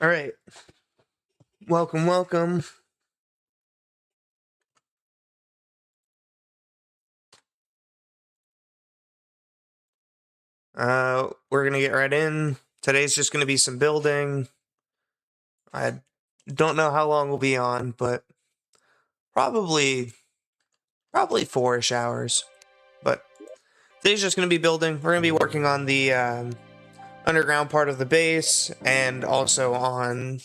All right. Welcome, welcome. We're gonna get right in. Today's just gonna be some building. I don't know how long we'll be on, but probably 4-ish hours. But today's just gonna be building. We're gonna be working on the underground part of the base and also on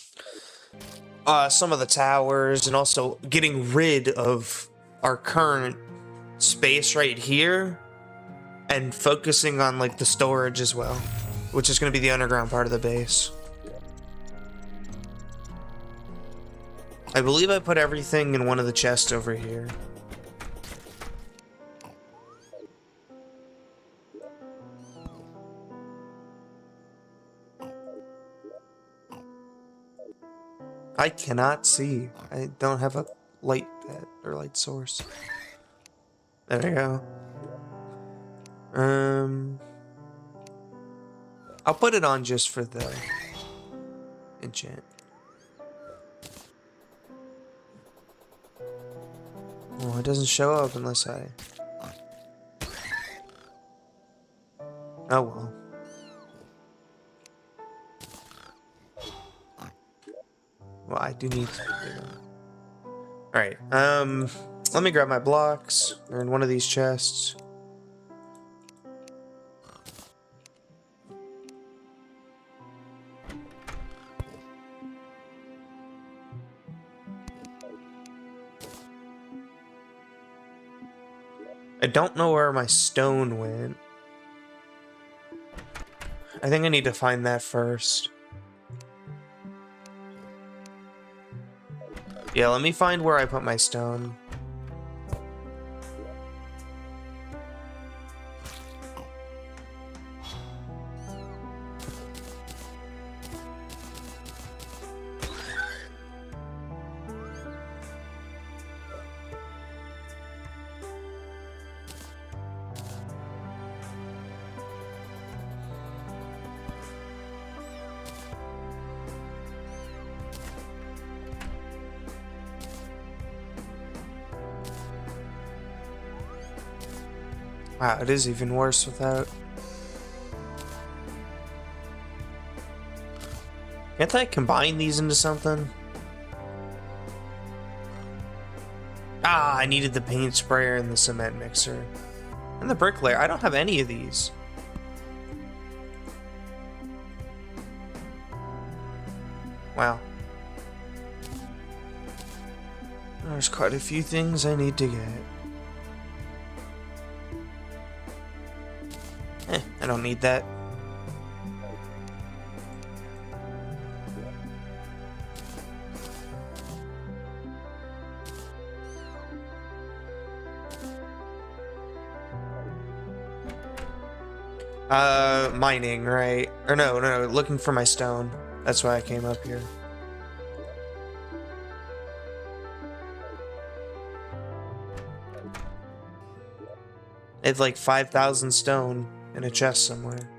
some of the towers, and also getting rid of our current space right here and focusing on like the storage as well, which is going to be the underground part of the base. I believe I put everything in one of the chests over here. I cannot see. I don't have a light pad or light source. There we go. I'll put it on just for the enchant. Oh, it doesn't show up unless I... Oh well. Well, I do need to... Alright, let me grab my blocks. They're in one of these chests. I don't know where my stone went. I think I need to find that first. Yeah, let me find where I put my stone. Wow, it is even worse without... Can't I combine these into something? Ah, I needed the paint sprayer and the cement mixer. And the bricklayer. I don't have any of these. Wow. There's quite a few things I need to get. I don't need that. Mining, right? Or no, looking for my stone. That's why I came up here. I have like 5,000 stone in a chest somewhere.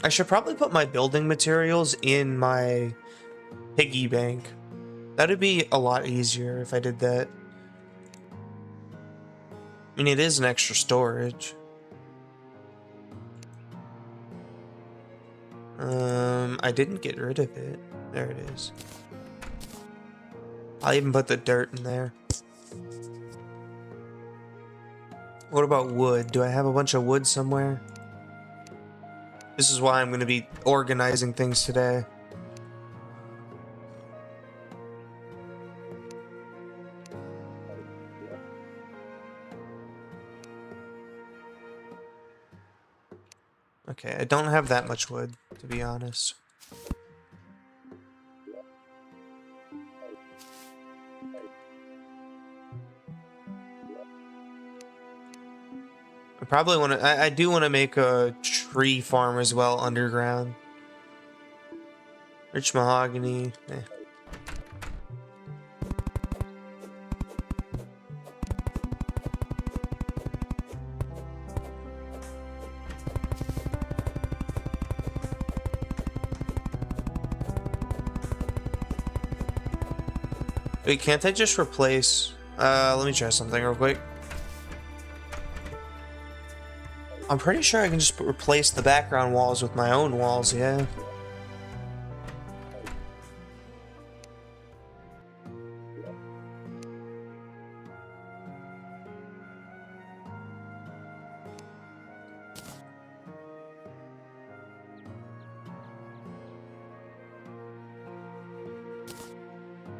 I should probably put my building materials in my piggy bank. That'd be a lot easier if I did that. I mean, it is an extra storage. I didn't get rid of it. There it is. I'll even put the dirt in there. What about wood? Do I have a bunch of wood somewhere? This is why I'm going to be organizing things today. Okay, I don't have that much wood, to be honest. I probably want to... I do want to make a tree farm as well, underground. Rich mahogany. Wait, can't I just replace... let me try something real quick. I'm pretty sure I can just replace the background walls with my own walls, yeah.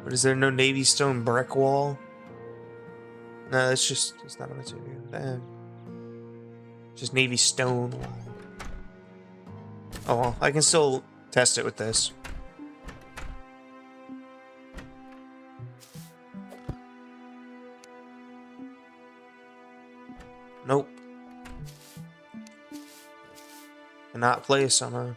But is there no navy stone brick wall? No, it's not a material. Damn. Just navy stone wall. Oh well, I can still test it with this. Nope. Cannot place somehow.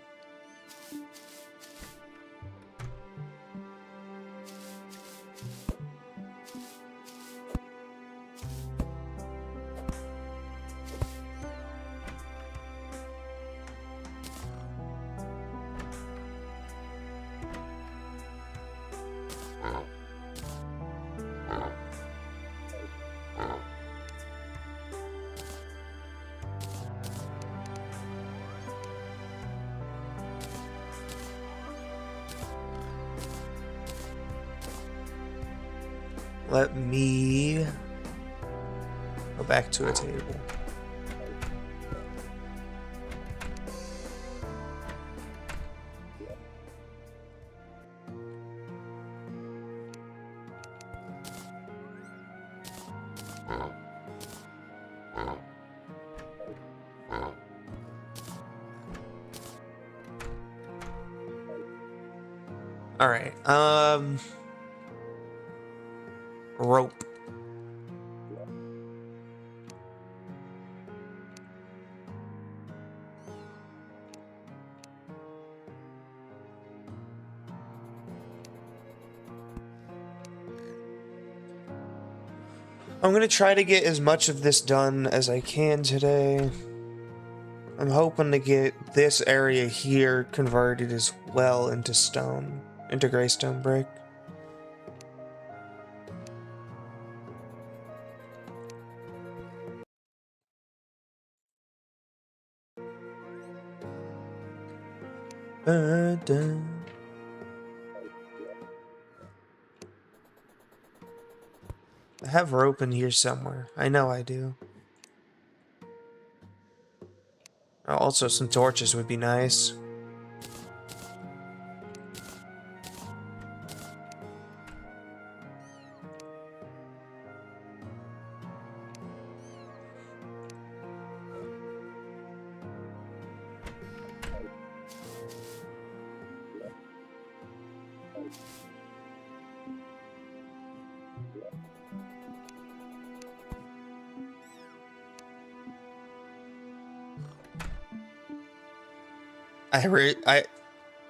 Let me go back to a table. All right. Rope. I'm gonna try to get as much of this done as I can today. I'm hoping to get this area here converted as well into stone, into gray stone brick. I have rope in here somewhere. I know I do. Also, some torches would be nice.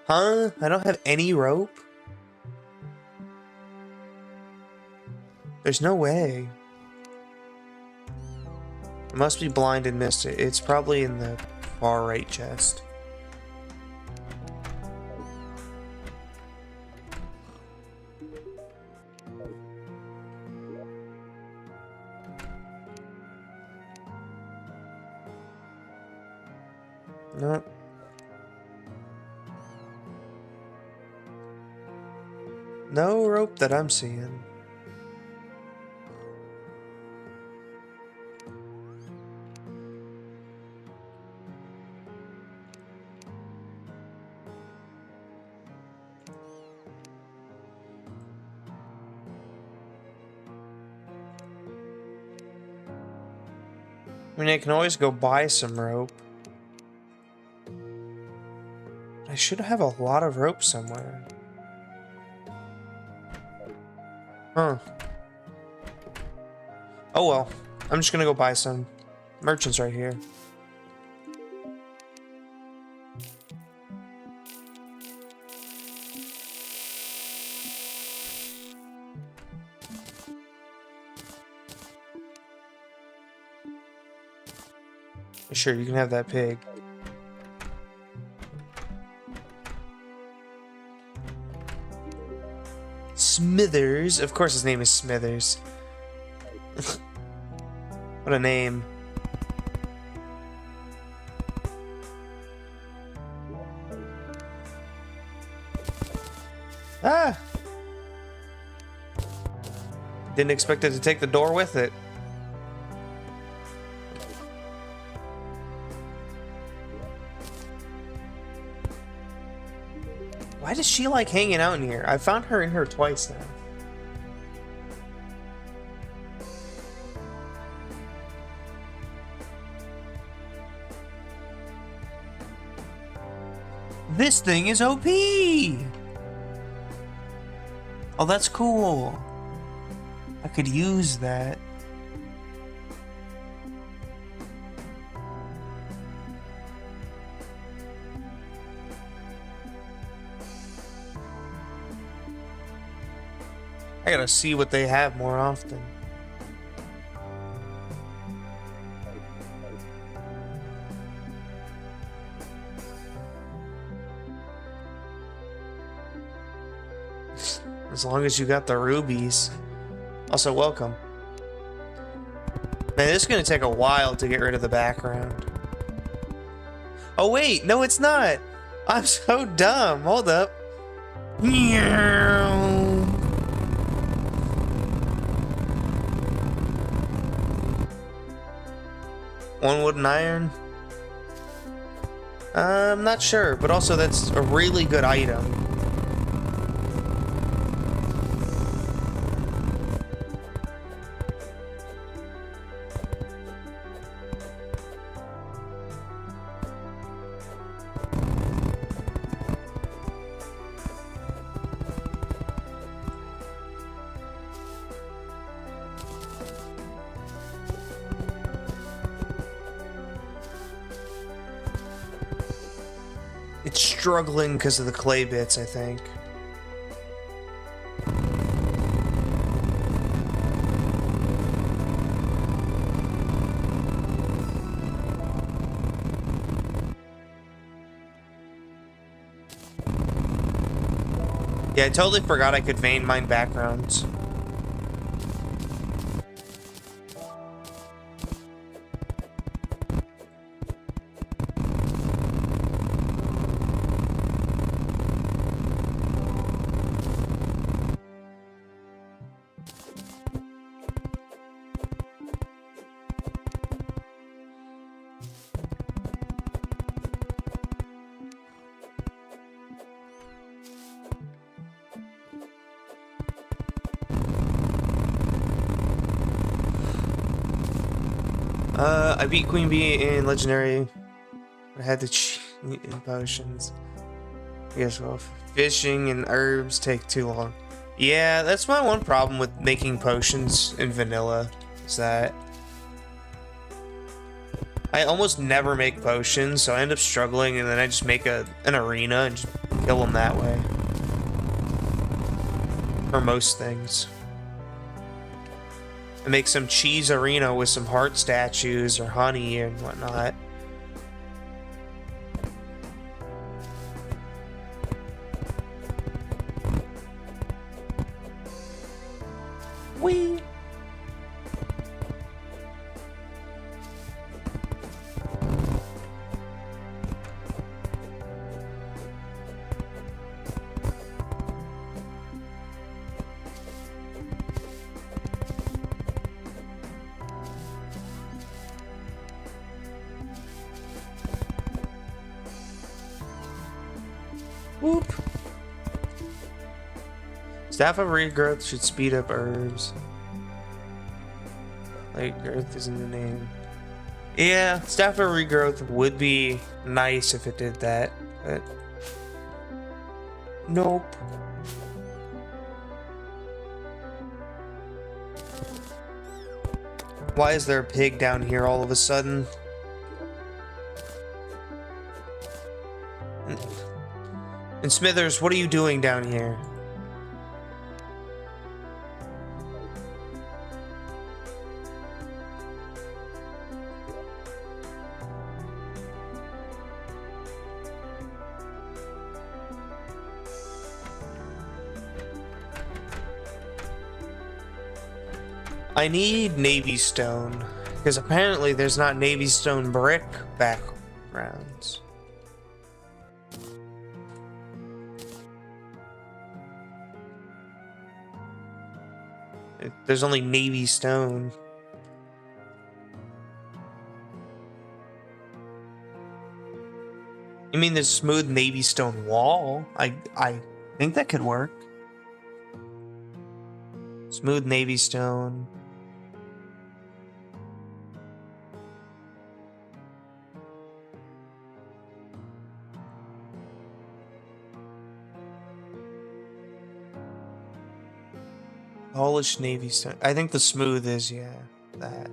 Huh? I don't have any rope? There's no way. I must be blind and missed it. It's probably in the far right chest. Nope. No rope that I'm seeing. I mean, I can always go buy some rope. I should have a lot of rope somewhere. Huh. Oh well. I'm just gonna go buy some. Merchant's right here. Sure, you can have that pig. Smithers. Of course his name is Smithers. What a name. Ah! Didn't expect it to take the door with it. Why does she like hanging out in here? I found her in here twice now. This thing is OP! Oh, that's cool. I could use that. I gotta see what they have more often. As long as you got the rubies. Also, welcome. Man, this is gonna take a while to get rid of the background. Oh wait, no it's not! I'm so dumb, hold up. One wood and iron? I'm not sure, but also that's a really good item. It's struggling because of the clay bits, I think. Yeah, I totally forgot I could vein mine backgrounds. I beat Queen Bee in Legendary. I had to cheat in potions. I guess well, fishing and herbs take too long. Yeah, that's my one problem with making potions in vanilla. Is that I almost never make potions, so I end up struggling, and then I just make an arena and just kill them that way. For most things. I make some cheese arena with some heart statues or honey and whatnot. Whee! Whoop. Staff of Regrowth should speed up herbs. Like, Earth is in the name. Yeah, Staff of Regrowth would be nice if it did that, but... Nope. Why is there a pig down here all of a sudden? And Smithers, what are you doing down here? I need Navy Stone, because apparently there's not Navy Stone brick backgrounds. There's only Navy Stone. You mean there's smooth Navy Stone wall? I think that could work. Smooth Navy Stone. Polished Navy Stone. I think the smooth is, yeah, that.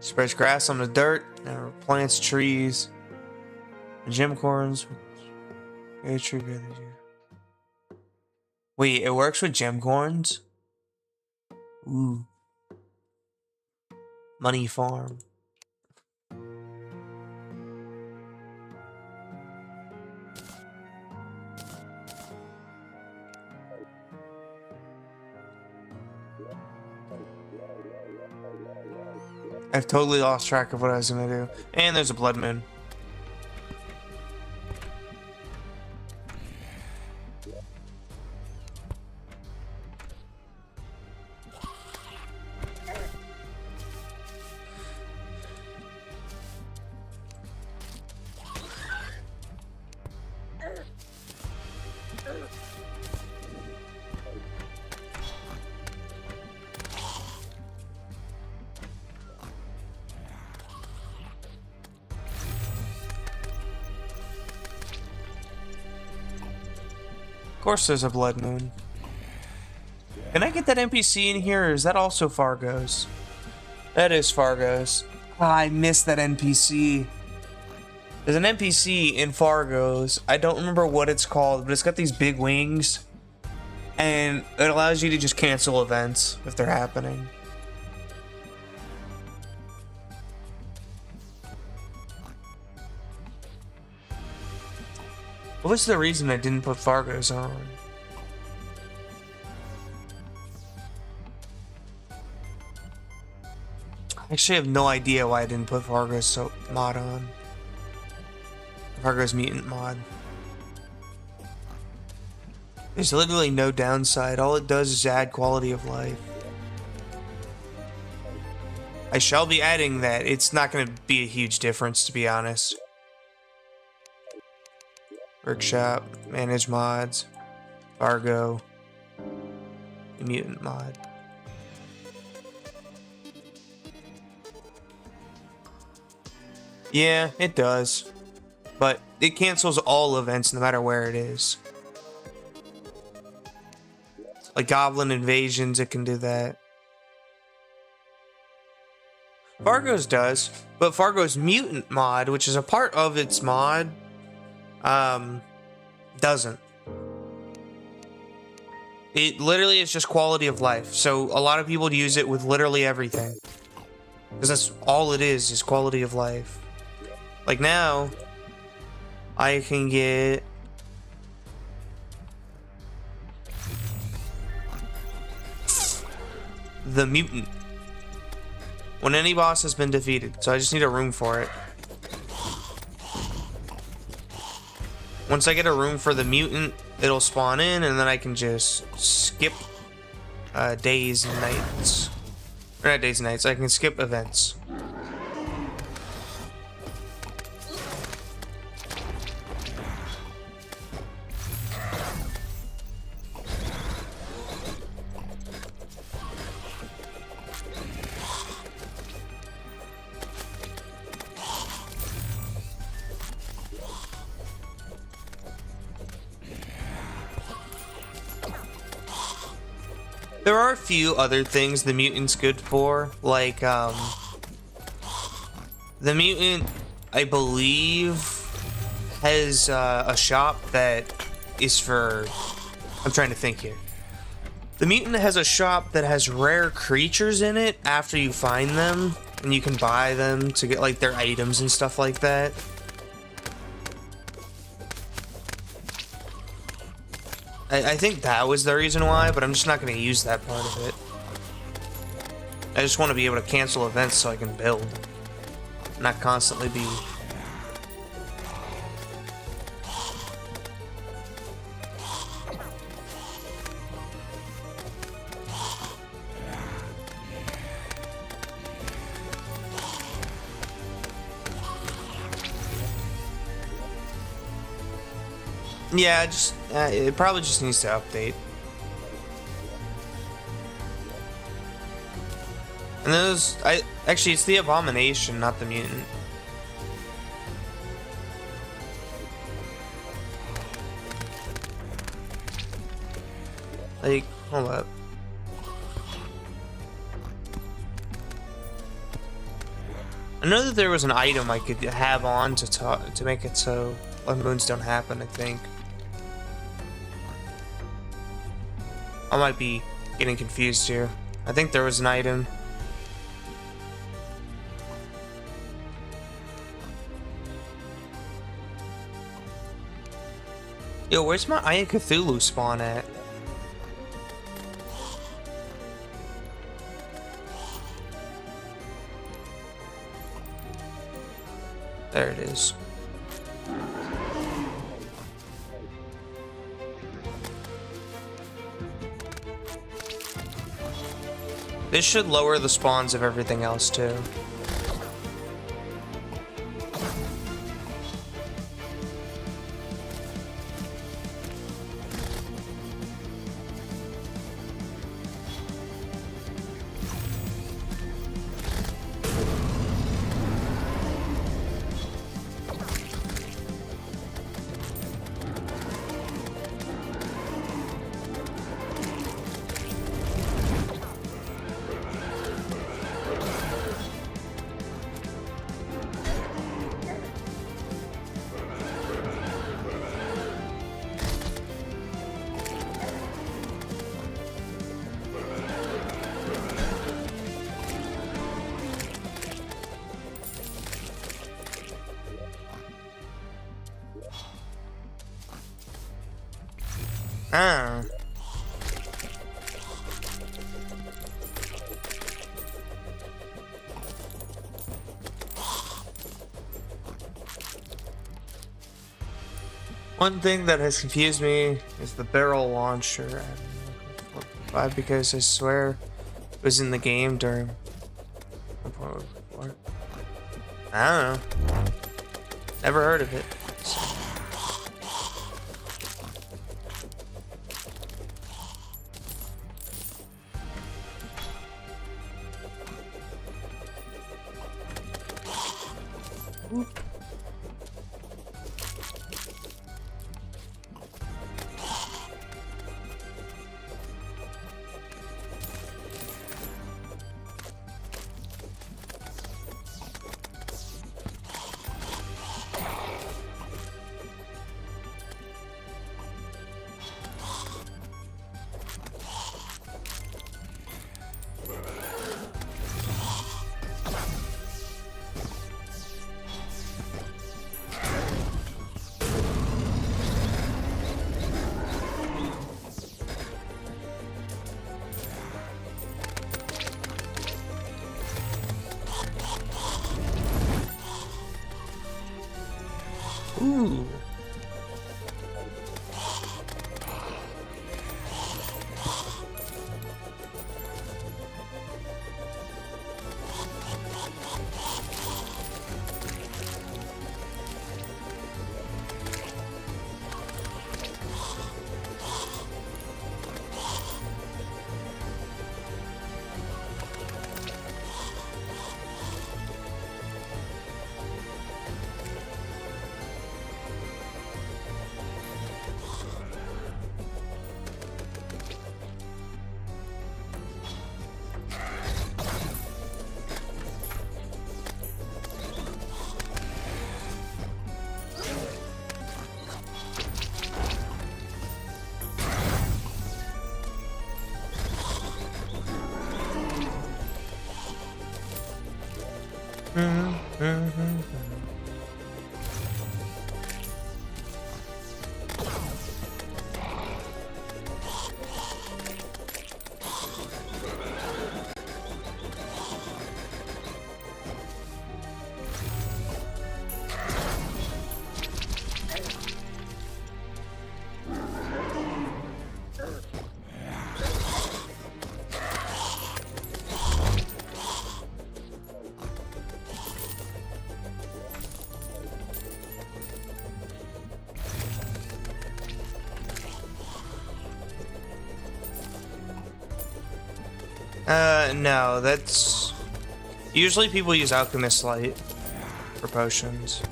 Spreads grass on the dirt, and plants trees. Gem corns. Wait, it works with gem corns? Ooh. Money farm. I've totally lost track of what I was gonna do. And there's a blood moon. Of course there's a blood moon. Can I get that NPC in here, or is that also Fargo's? That is Fargo's. I missed that NPC. There's an NPC in Fargo's. I don't remember what it's called, but it's got these big wings. And it allows you to just cancel events if they're happening. What was the reason I didn't put Fargo's on? I actually have no idea why I didn't put Fargo's mod on. Fargo's mutant mod. There's literally no downside. All it does is add quality of life. I shall be adding that. It's not going to be a huge difference, to be honest. Workshop, manage mods, Fargo, mutant mod. Yeah, it does. But it cancels all events no matter where it is. Like goblin invasions, it can do that. Fargo's does, but Fargo's mutant mod, which is a part of its mod, doesn't. It literally is just quality of life. So a lot of people use it with literally everything. Because that's all it is quality of life. Like now, I can get... the mutant. When any boss has been defeated. So I just need a room for it. Once I get a room for the mutant, it'll spawn in, and then I can just skip days and nights. Or not days and nights, I can skip events. There are a few other things the mutant's good for, like, the mutant, I believe, has a shop that is for, I'm trying to think here. The mutant has a shop that has rare creatures in it after you find them, and you can buy them to get like their items and stuff like that. I think that was the reason why, but I'm just not going to use that part of it. I just want to be able to cancel events so I can build, not constantly be... Yeah, just it probably just needs to update. And those, actually it's the abomination, not the mutant. Like, hold up. I know that there was an item I could have on to make it so blood moons don't happen, I think. I might be getting confused here. I think there was an item. Yo, where's my Eye of Cthulhu spawn at? There it is. This should lower the spawns of everything else too. Ah. One thing that has confused me is the barrel launcher. Why? Because I swear it was in the game during... What? I don't know. Never heard of it. No, that's... Usually people use Alchemist Light for potions.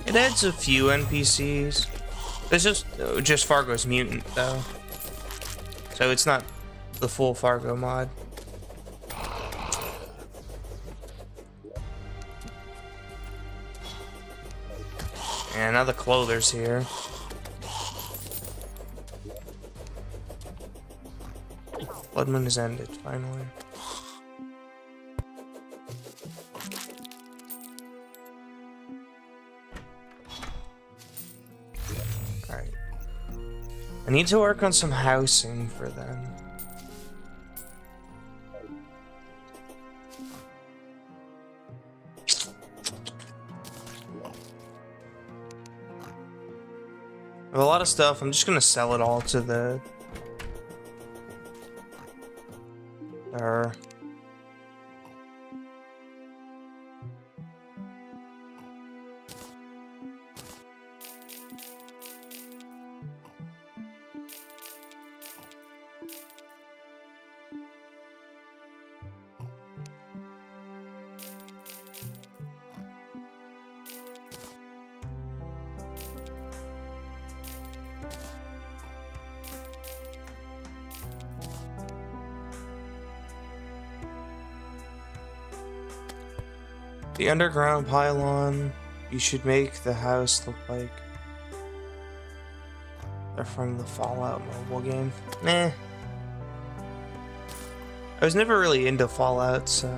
It adds a few NPCs. It's just Fargo's mutant, though. So it's not the full Fargo mod. And now the Clother's here. Blood Moon has ended, finally. Alright. I need to work on some housing for them. I have a lot of stuff. I'm just gonna sell it all to the... The underground pylon, you should make the house look like they're from the Fallout mobile game. Nah. I was never really into Fallout, so...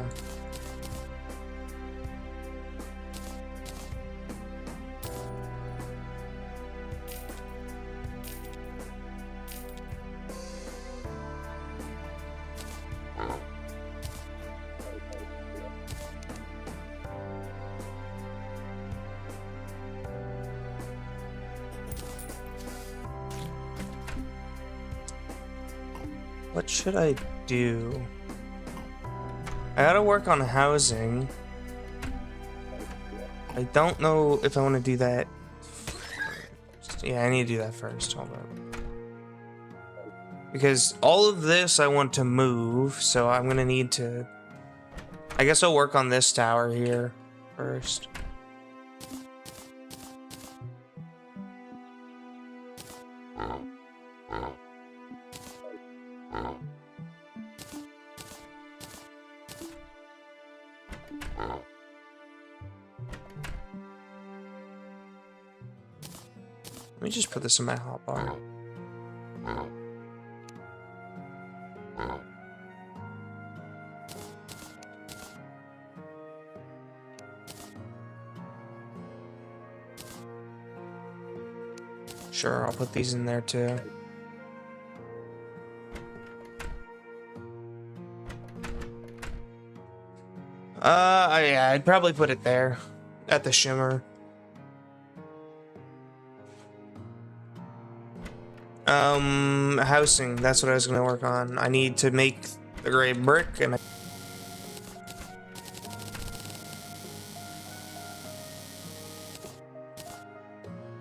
What should I do? I gotta work on housing. I don't know if I want to do that. Yeah, I need to do that first. Hold on. Because all of this I want to move, so I'm gonna need to... I guess I'll work on this tower here first. Let me just put this in my hotbar. Sure, I'll put these in there too. Yeah, I'd probably put it there at the shimmer. Housing, that's what I was gonna work on. I need to make the gray brick and I'm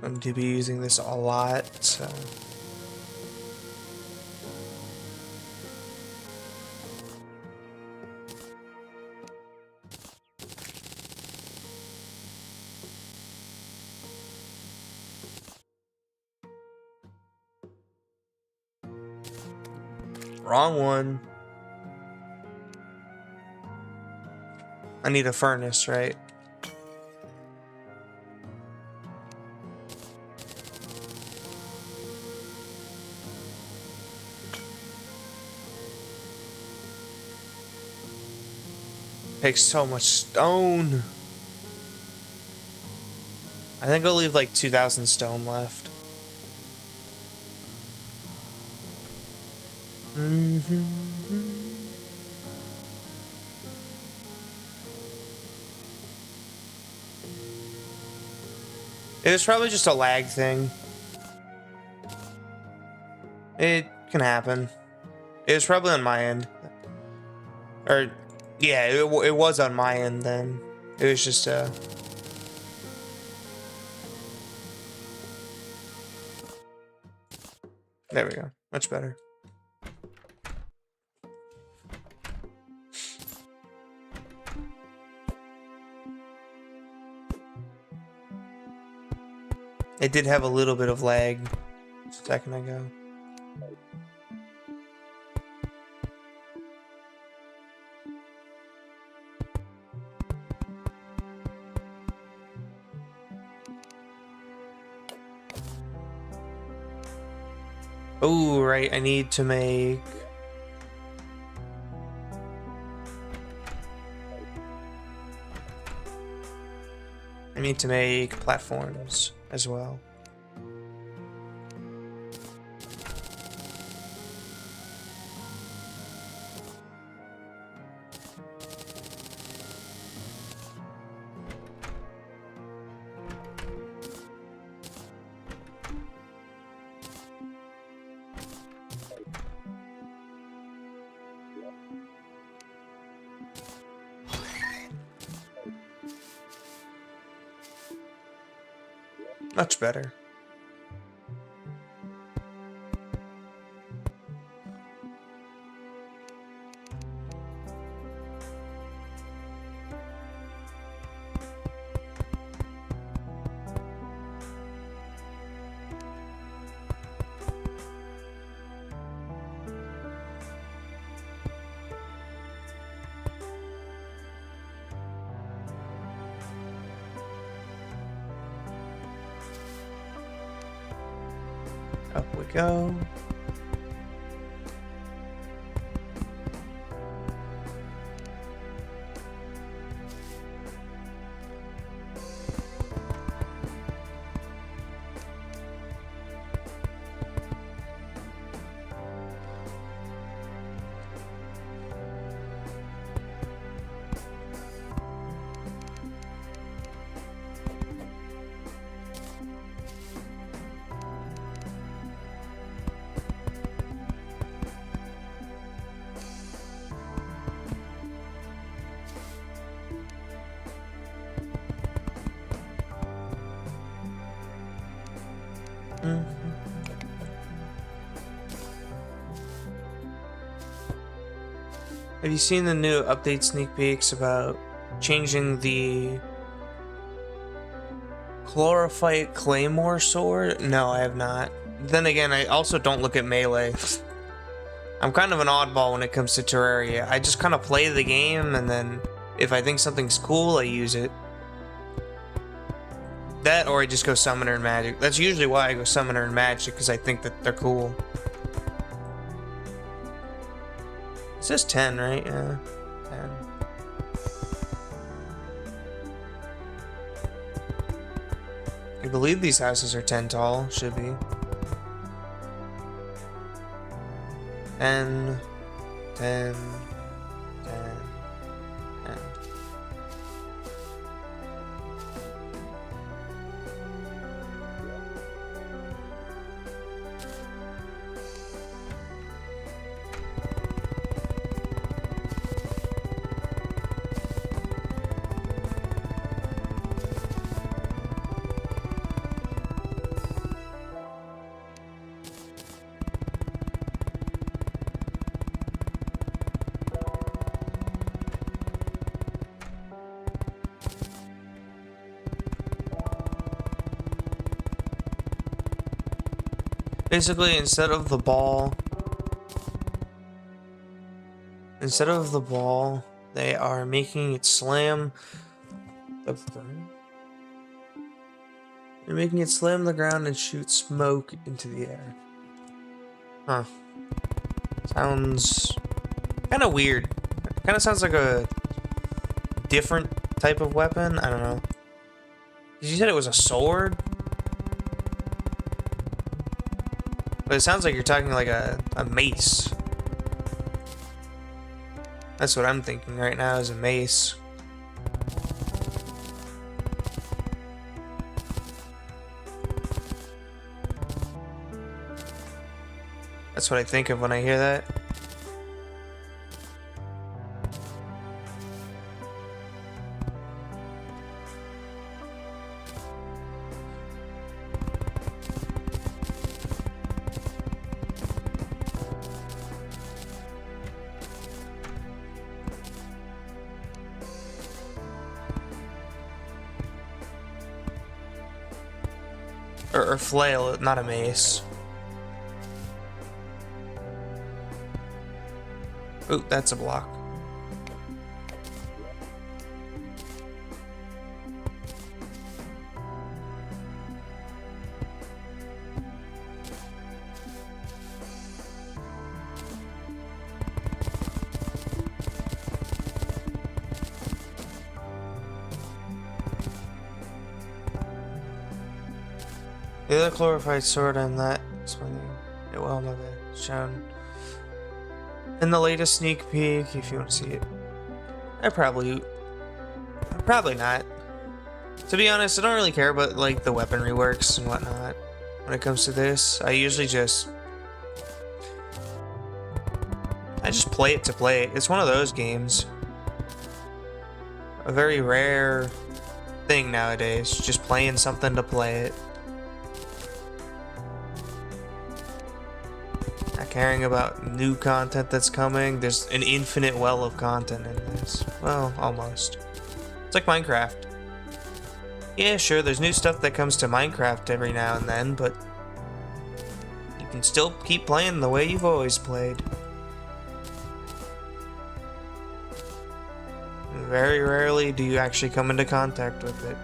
going to be using this a lot, so... Wrong one. I need a furnace, right? Takes so much stone. I think I'll leave like 2,000 stone left. It was probably just a lag thing. It can happen. It was probably on my end. Or, yeah, it was on my end then. It was just, There we go. Much better. It did have a little bit of lag a second ago. Oh, right, I need to make... I need to make platforms as well. Much better. Up we go. Have you seen the new update sneak peeks about changing the Chlorophyte Claymore sword? No, I have not. Then again, I also don't look at melee. I'm kind of an oddball when it comes to Terraria. I just kind of play the game, and then if I think something's cool, I use it. That, or I just go Summoner and Magic. That's usually why I go Summoner and Magic, because I think that they're cool. It says 10, right? Yeah, 10. I believe these houses are 10 tall. Should be. 10, 10, 10, 10. Basically, instead of the ball, they are making it slam the ground. They're making it slam the ground and shoot smoke into the air. Huh. Sounds kind of weird. Kind of sounds like a different type of weapon? I don't know. You said it was a sword? But it sounds like you're talking like a mace. That's what I'm thinking right now, is a mace. That's what I think of when I hear that. Or flail, not a mace. Ooh, that's a block. The other chlorophyte sword and that swinging it well never shown in the latest sneak peek if you want to see it. Probably not. To be honest, I don't really care about like the weaponry works and whatnot when it comes to this. I usually just play it to play it. It's one of those games. A very rare thing nowadays, just playing something to play it. Caring about new content that's coming. There's an infinite well of content in this. Well, almost. It's like Minecraft. Yeah, sure, there's new stuff that comes to Minecraft every now and then, but you can still keep playing the way you've always played. Very rarely do you actually come into contact with it.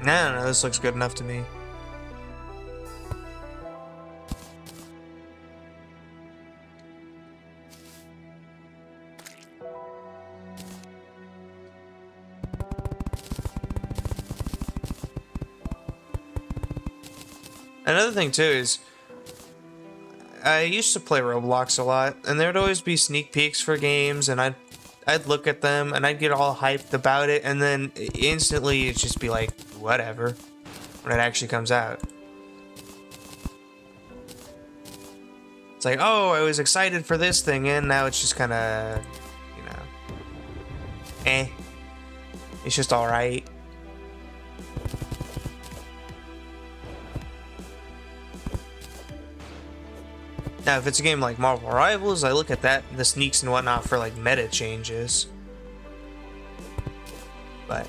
No, this looks good enough to me. Another thing too is I used to play Roblox a lot, and there'd always be sneak peeks for games, and I'd look at them and I'd get all hyped about it, and then instantly it'd just be like, whatever, when it actually comes out. It's like, oh, I was excited for this thing, and now it's just kind of, you know, it's just alright. Now, if it's a game like Marvel Rivals, I look at that, the sneaks and whatnot for like meta changes. But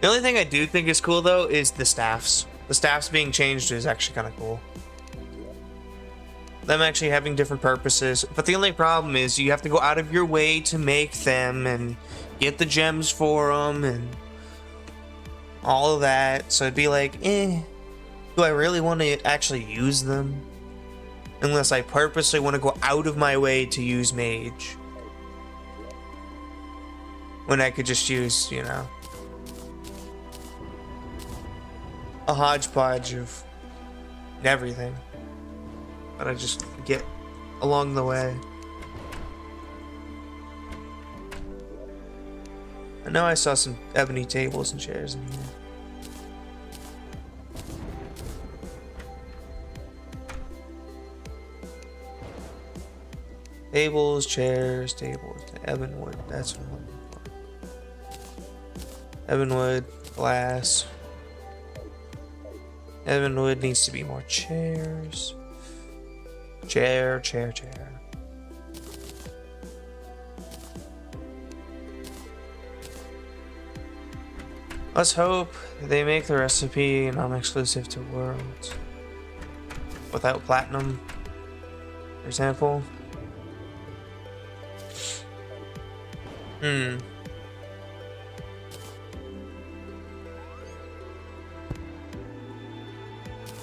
the only thing I do think is cool though is the staffs. The staffs being changed is actually kind of cool. Them actually having different purposes. But the only problem is you have to go out of your way to make them and get the gems for them and all of that. So it'd be like, do I really want to actually use them? Unless I purposely want to go out of my way to use mage. When I could just use, you know, a hodgepodge of everything that I just get along the way. I know I saw some ebony tables and chairs in here. Tables, chairs, ebonwood, that's what I'm looking for. Ebonwood, glass. Ebonwood needs to be more chairs. Chair. Let's hope they make the recipe non-exclusive to Worlds. Without platinum, for example.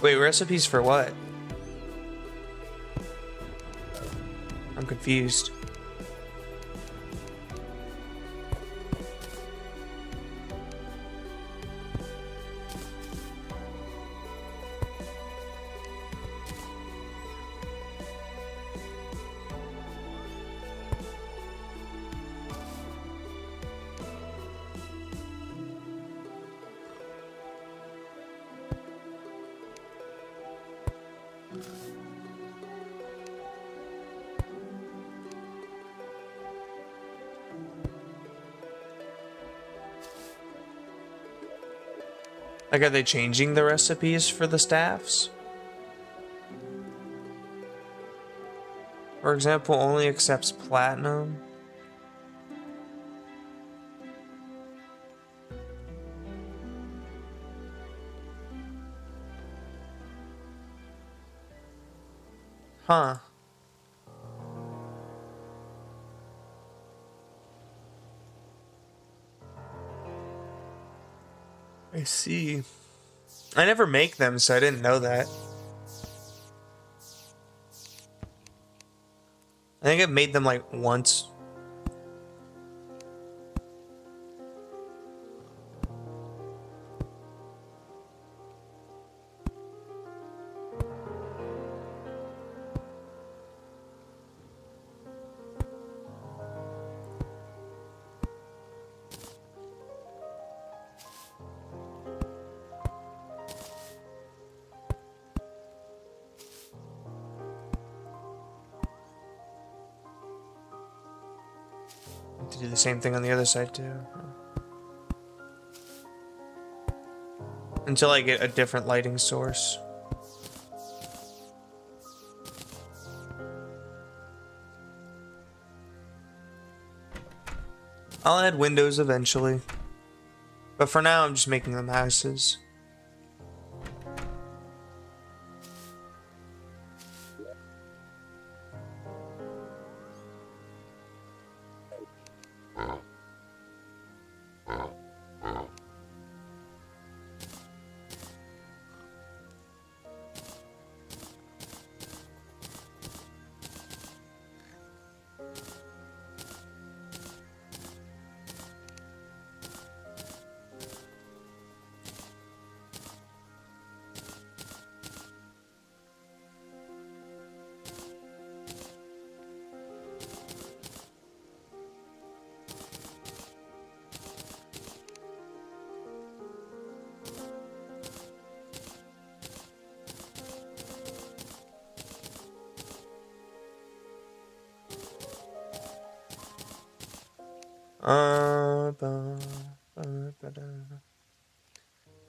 Wait, recipes for what? I'm confused. Like, are they changing the recipes for the staffs? For example, only accepts platinum. Huh. I see. I never make them, so I didn't know that. I think I've made them like once. To do the same thing on the other side too. Until I get a different lighting source. I'll add windows eventually. But for now, I'm just making them houses.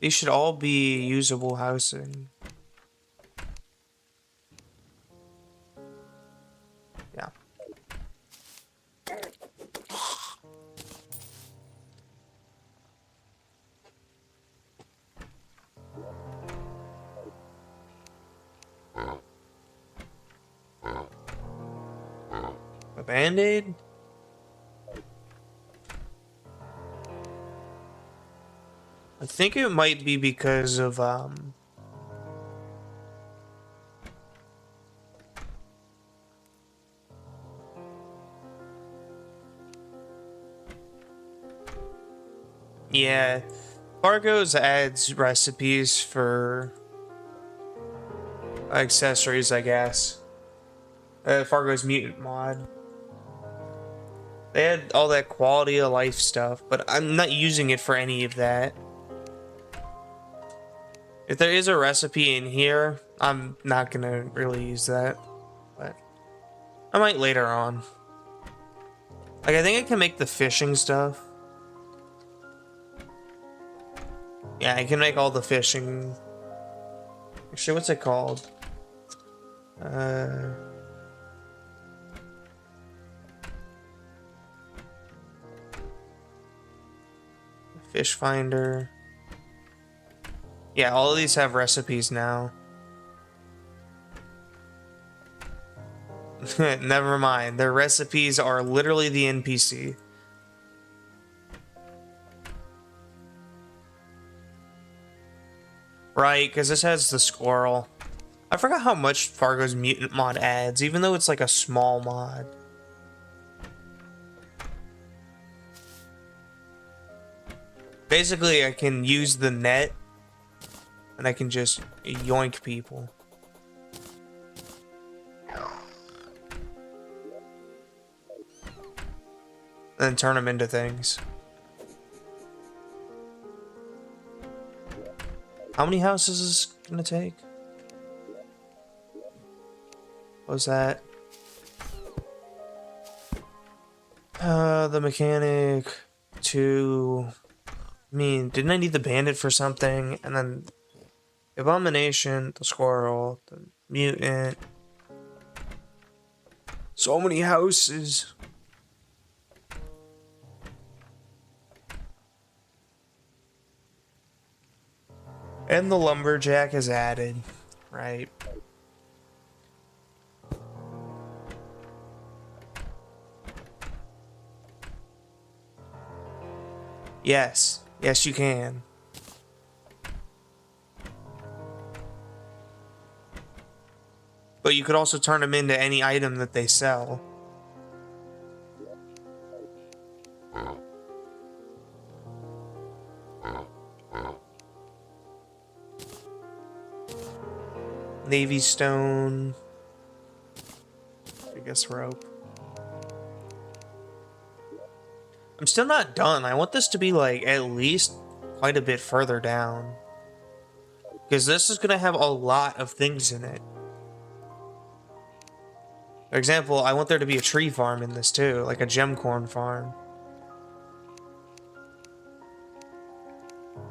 These should all be usable housing. Yeah. A Band-Aid? I think it might be because of, yeah, Fargo's adds recipes for accessories, I guess. Fargo's mutant mod. They had all that quality of life stuff, but I'm not using it for any of that. If there is a recipe in here, I'm not gonna really use that, but I might later on. Like, I think I can make the fishing stuff. Yeah, I can make all the fishing. Actually, what's it called? Fish finder. Yeah, all of these have recipes now. Never mind. Their recipes are literally the NPC. Right, because this has the squirrel. I forgot how much Fargo's mutant mod adds, even though it's like a small mod. Basically, I can use the net, and I can just yoink people. And then turn them into things. How many houses is this gonna take? What was that? The mechanic to... I mean, didn't I need the bandit for something? And then abomination, the squirrel, the mutant. So many houses. And the lumberjack is added, right? Yes. Yes, you can. But you could also turn them into any item that they sell. Navy stone. I guess rope. I'm still not done. I want this to be like at least quite a bit further down. Because this is going to have a lot of things in it. For example, I want there to be a tree farm in this too, like a gemcorn farm.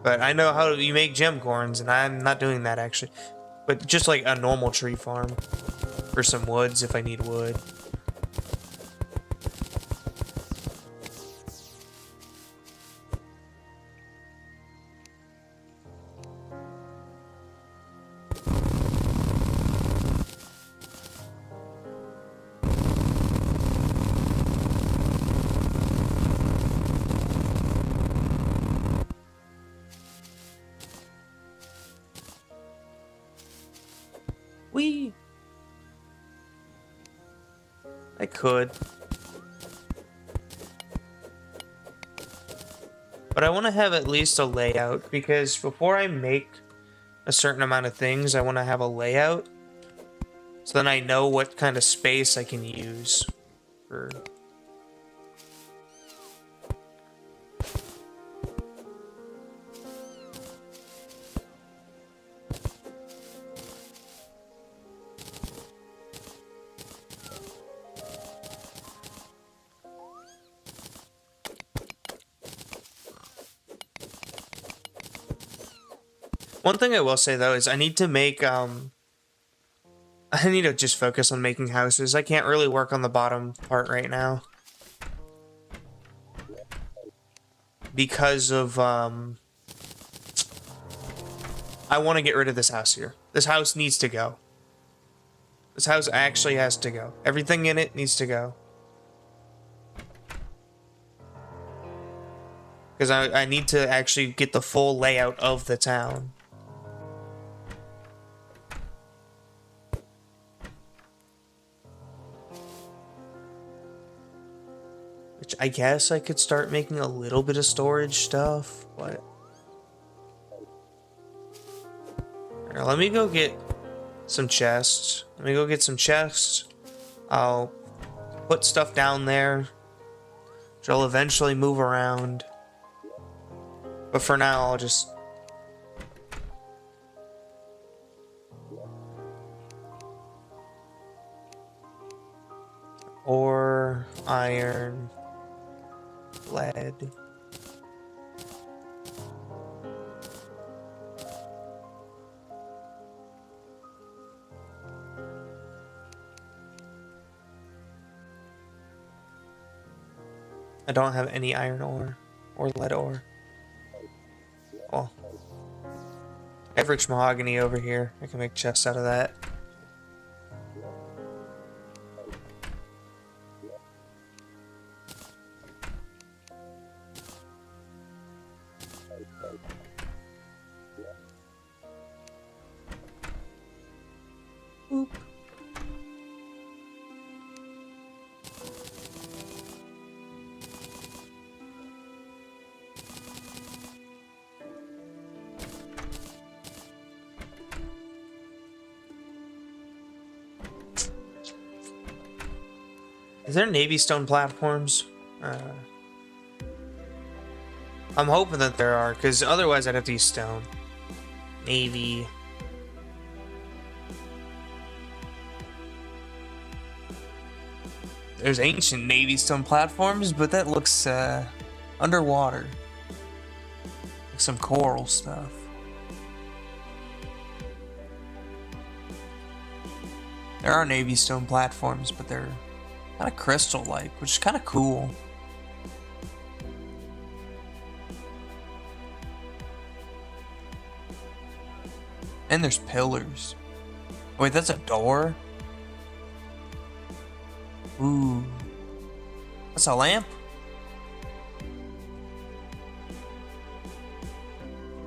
But I know how you make gemcorns, and I'm not doing that actually. But just like a normal tree farm. For some woods if I need wood. I could. But I want to have at least a layout, because before I make a certain amount of things, I want to have a layout. So then I know what kind of space I can use for... One thing I will say though is I need to make I need to just focus on making houses. I can't really work on the bottom part right now. Because of I want to get rid of this house here. This house needs to go. This house actually has to go. Everything in it needs to go. Because I need to actually get the full layout of the town. Which I guess I could start making a little bit of storage stuff, but... Here, let me go get some chests. Let me go get some chests. I'll put stuff down there, which I'll eventually move around. But for now, I'll just... Ore, iron, lead. I don't have any iron ore or lead ore. Well, I have rich mahogany over here. I can make chests out of that. Is there Navy stone platforms? I'm hoping that there are, because otherwise I'd have to use stone. Navy. There's ancient Navy stone platforms, but that looks underwater. Like some coral stuff. There are Navy stone platforms, but they're kind of crystal-like, which is kind of cool. And there's pillars. Wait, that's a door? Ooh. That's a lamp?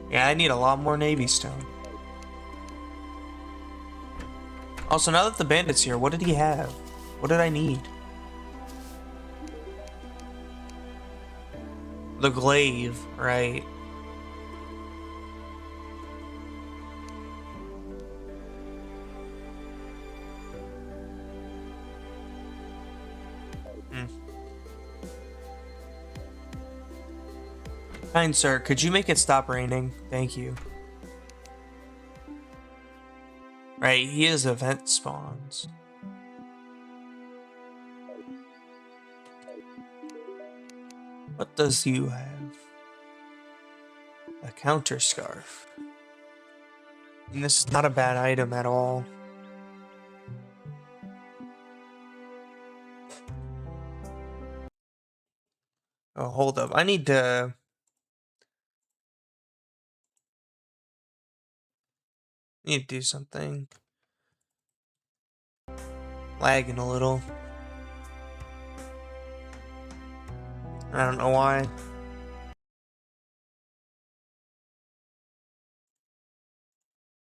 Yeah, I need a lot more Navy stone. Also, now that the bandit's here, what did he have? What did I need? The glaive, right? Kind sir, could you make it stop raining? Thank you. Right, he has event spawns. What does you have? A counter scarf. And this is not a bad item at all. Oh, hold up. I need to do something. Lagging a little. I don't know why. Let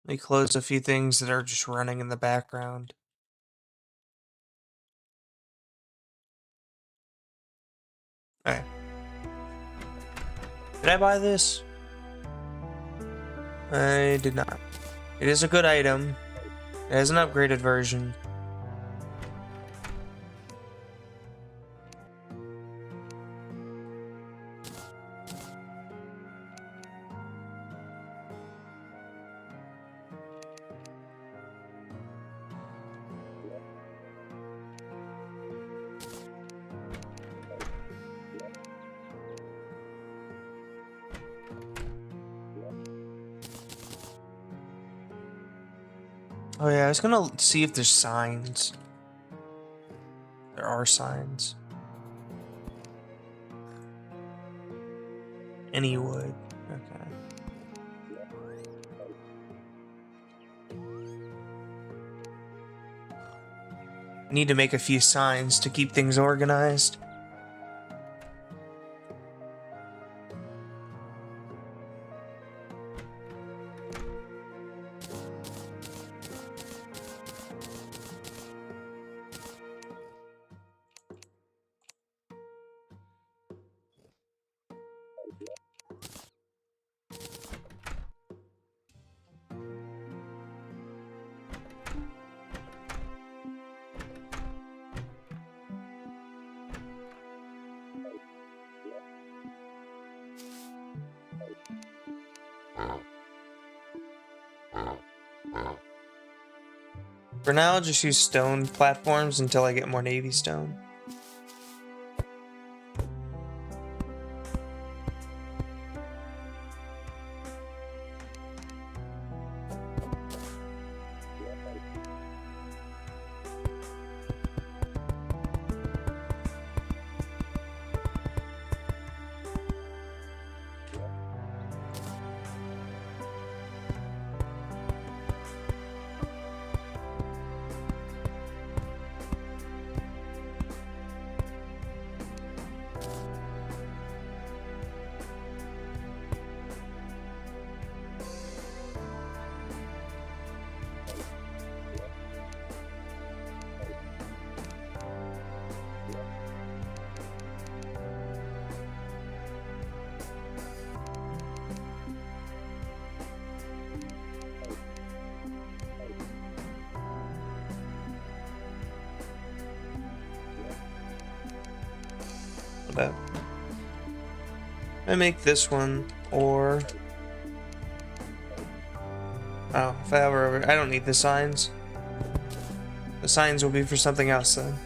me close a few things that are just running in the background. Alright. Did I buy this? I did not. It is a good item. It has an upgraded version. Oh yeah, I was gonna see if there's signs. There are signs. Any wood. Okay. I need to make a few signs to keep things organized. For now, I'll just use stone platforms until I get more Navy stone. that. I make this one, or... Oh, if I ever... I don't need the signs. The signs will be for something else then.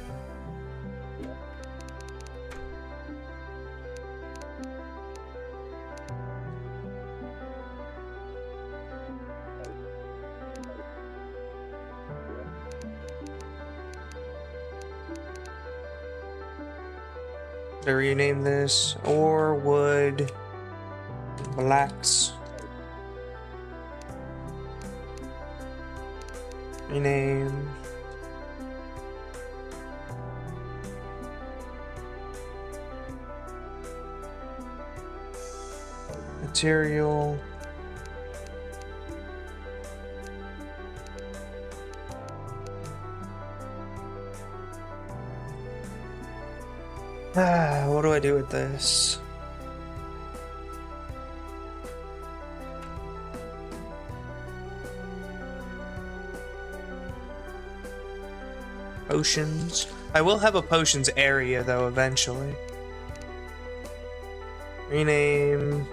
To rename this, or wood blacks. Rename. Material. What do I do with this? Potions. I will have a potions area though eventually. Rename.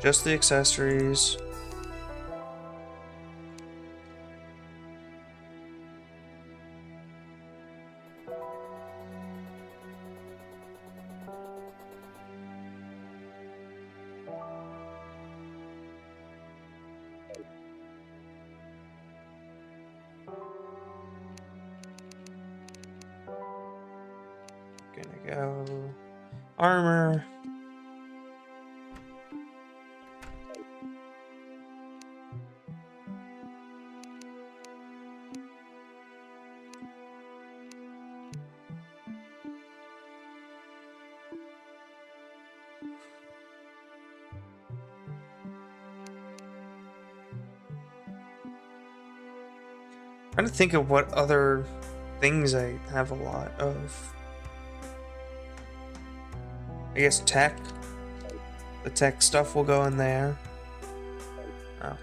Just the accessories. Gonna go armor. Trying to think of what other things I have a lot of. I guess tech. The tech stuff will go in there. Oh.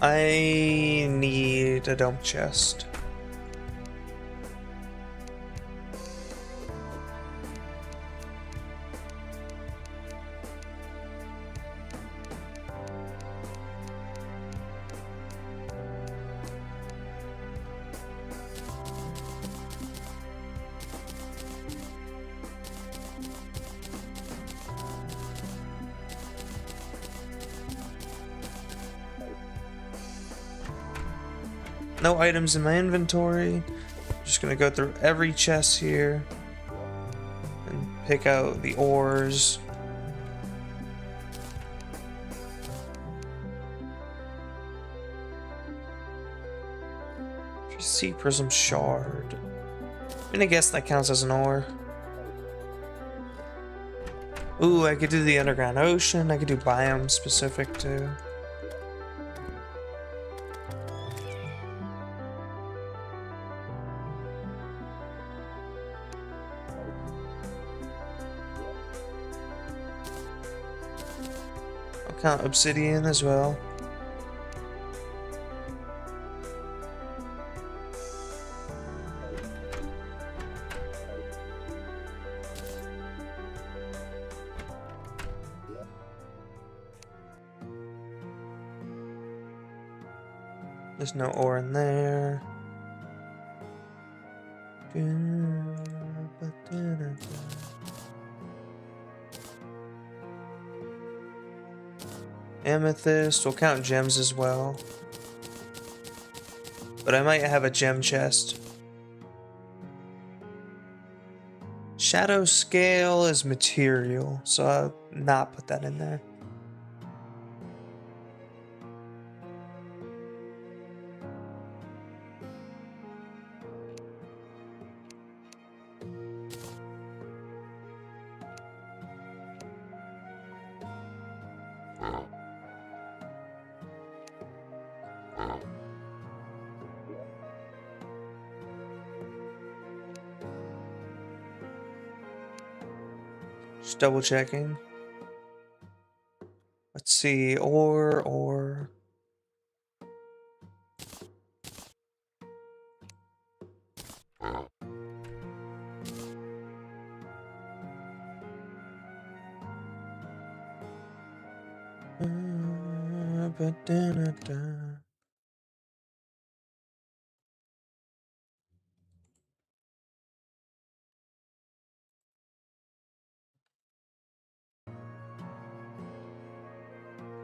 I need a dump chest. No items in my inventory. Just gonna go through every chest here and pick out the ores. Sea prism shard. I'm gonna guess that counts as an ore. Ooh, I could do the underground ocean. I could do biome specific too. Count obsidian as well. There's no ore in there. Amethyst, we'll count gems as well. But I might have a gem chest. Shadow scale is material, so I'll not put that in there. Just double checking. Let's see, ore.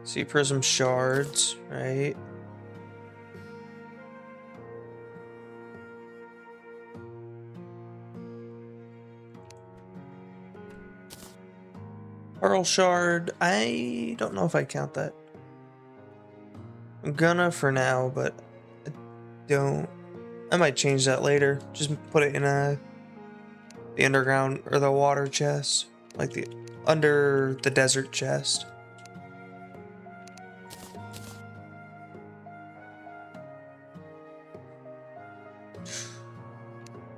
See, prism shards, right? Pearl shard, I don't know if I count that. I'm gonna for now, but I don't. I might change that later. Just put it in the underground or the water chest, like the under the desert chest.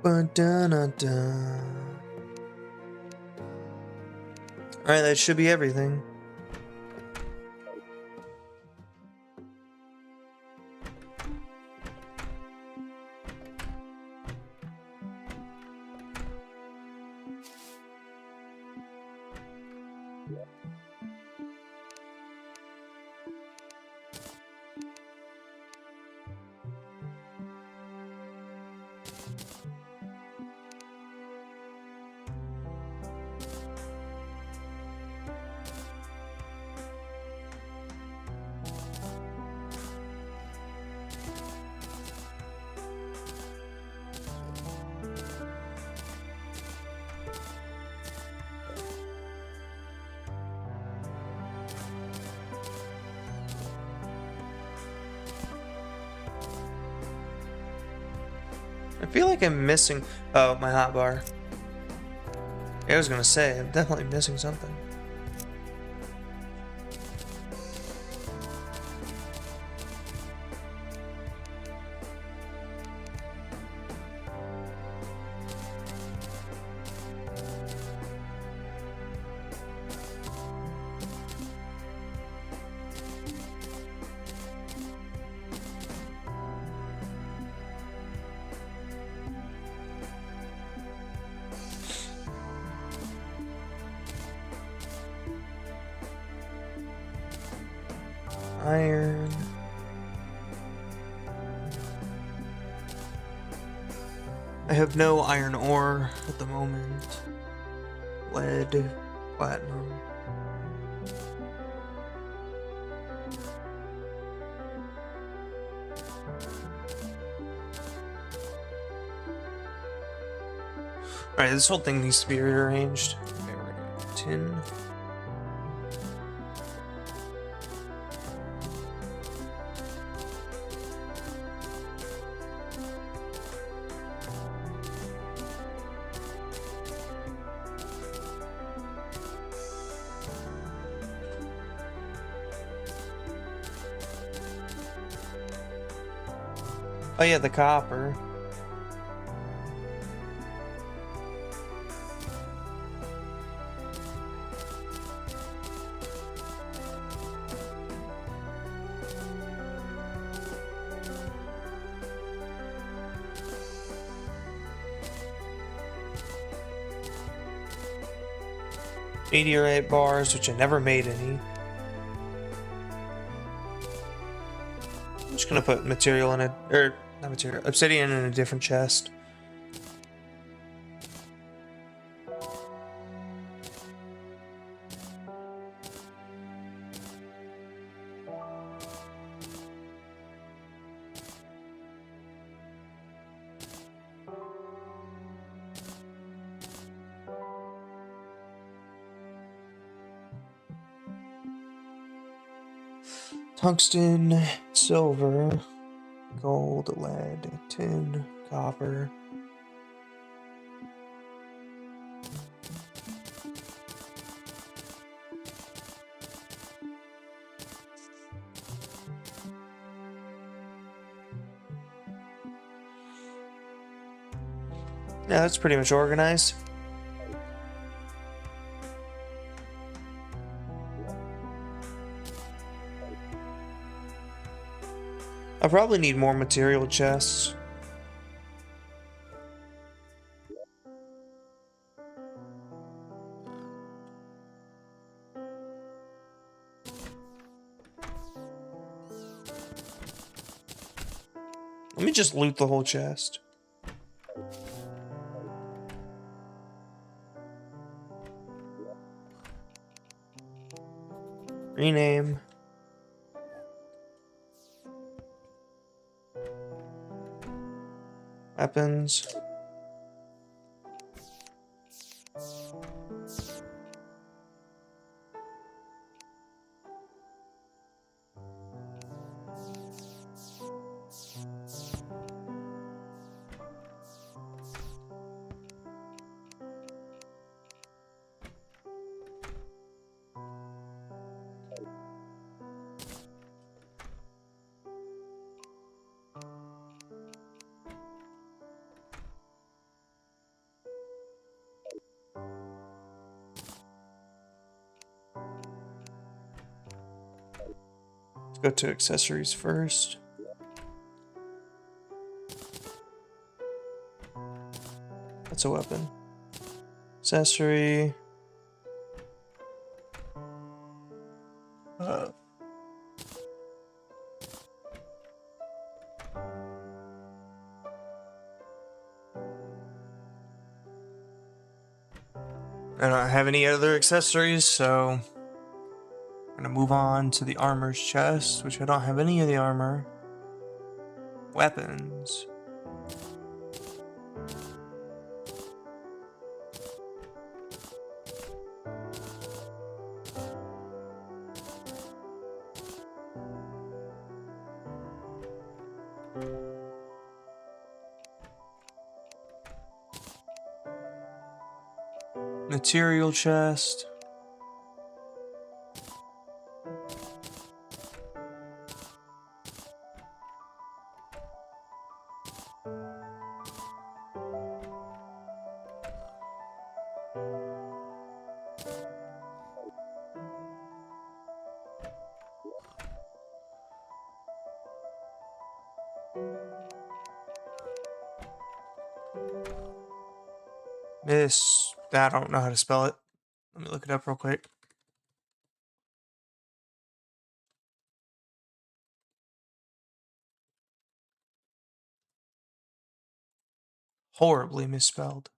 Ba-da-da-da. Alright, that should be everything. I feel like I'm missing... Oh, my hotbar. Yeah, I was gonna say, I'm definitely missing something. Iron. I have no iron ore at the moment. Lead, platinum. Alright, this whole thing needs to be rearranged. Okay, we're gonna get tin. Oh yeah, the copper. Meteorite bars, which I never made any. I'm just gonna put material in it, or not material, obsidian in a different chest. Tungsten, silver, gold, lead, tin, copper. Yeah, that's pretty much organized. I probably need more material chests. Let me just loot the whole chest. Rename. Weapons. Let's go to accessories first. That's a weapon. Accessory. I don't have any other accessories, so I'm gonna move on to the armor's chest, which I don't have any of the armor. Weapons. Material chest. I don't know how to spell it. Let me look it up real quick. Horribly misspelled.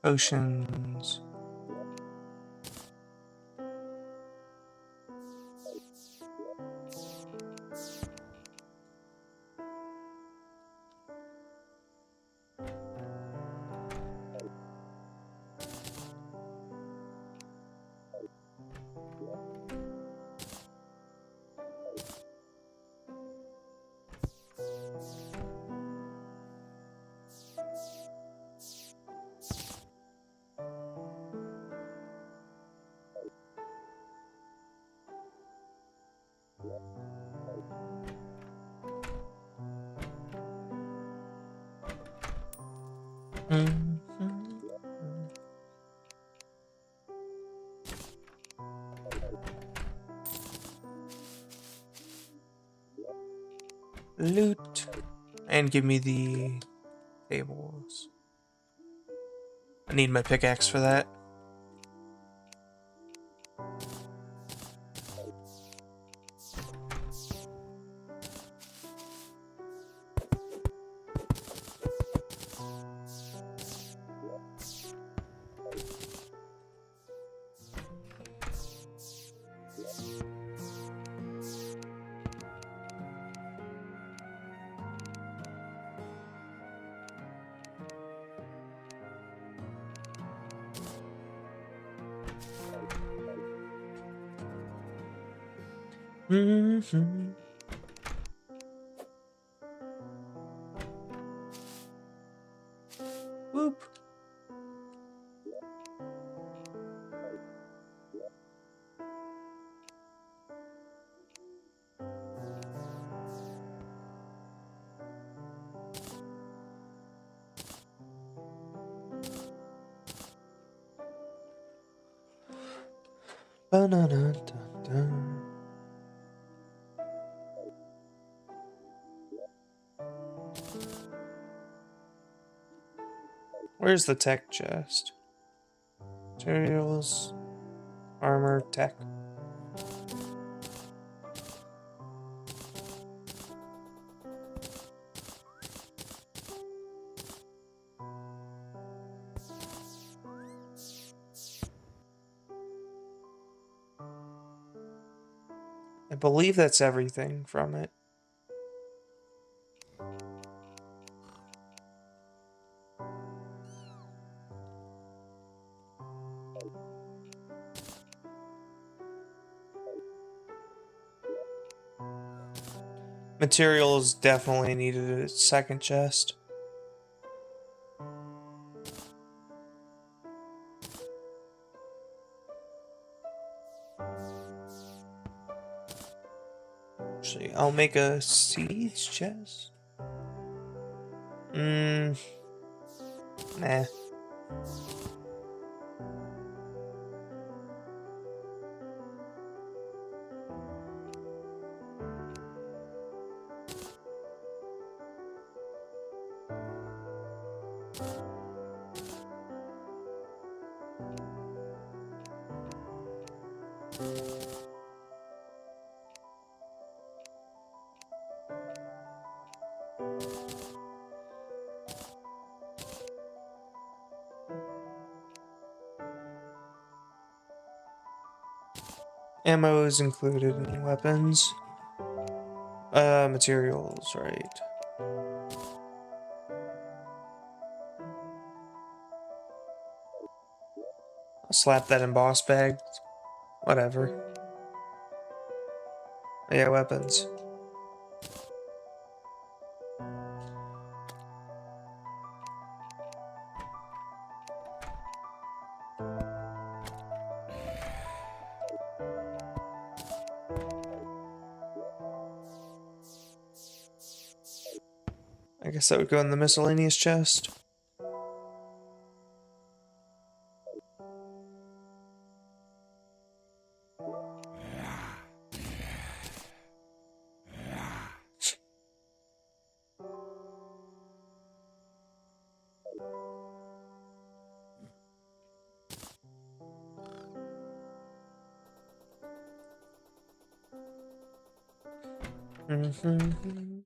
Oceans. Loot. And give me the tables. I need my pickaxe for that. Mm-hmm. Whoop. Ba-na-na-dun-dun. Where's the tech chest? Materials, armor, tech. I believe that's everything from it. Materials definitely needed a second chest. Actually, I'll make a seeds chest. Nah. Ammo is included in weapons. Materials, right. I'll slap that in boss bag. Whatever. Yeah, weapons. I guess that would go in the miscellaneous chest. Mm-hmm.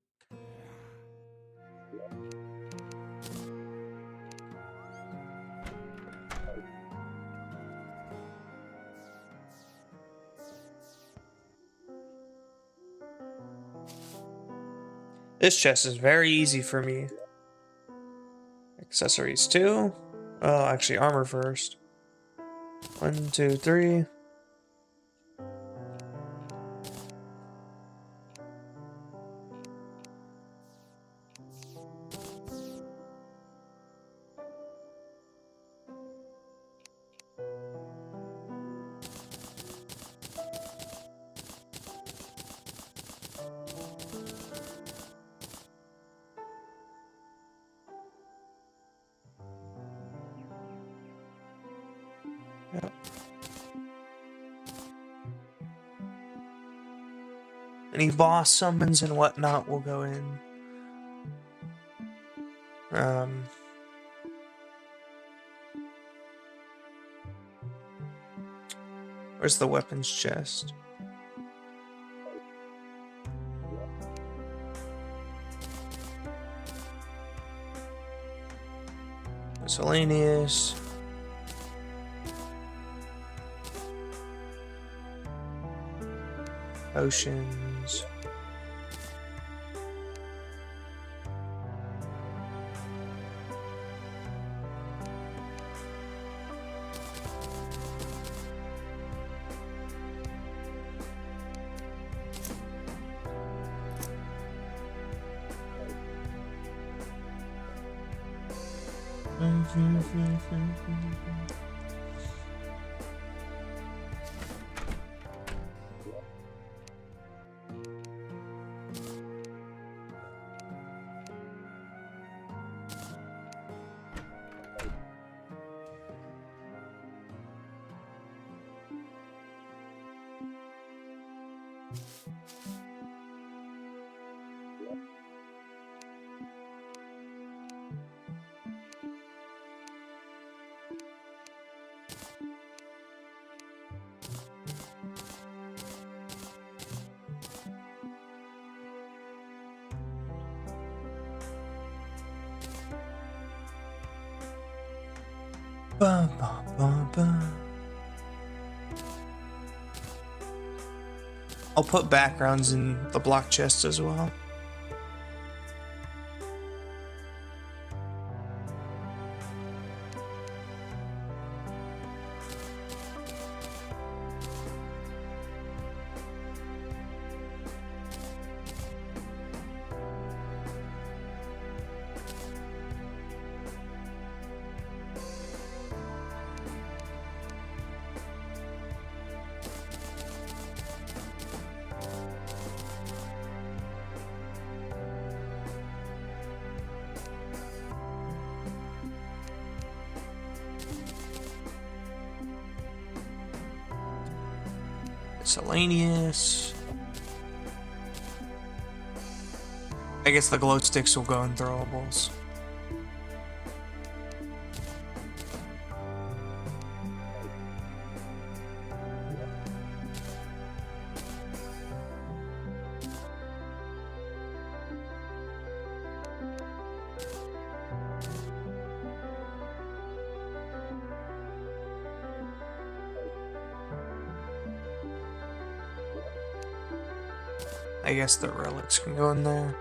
This chest is very easy for me. Accessories too. Well, actually, armor first. 1, 2, 3. Yep. Any boss summons and whatnot will go in. Where's the weapons chest? Miscellaneous. Potions. Bum, bum, bum, bum. I'll put backgrounds in the block chest as well. Miscellaneous. I guess the glow sticks will go in throwables. I guess the relics can go in there.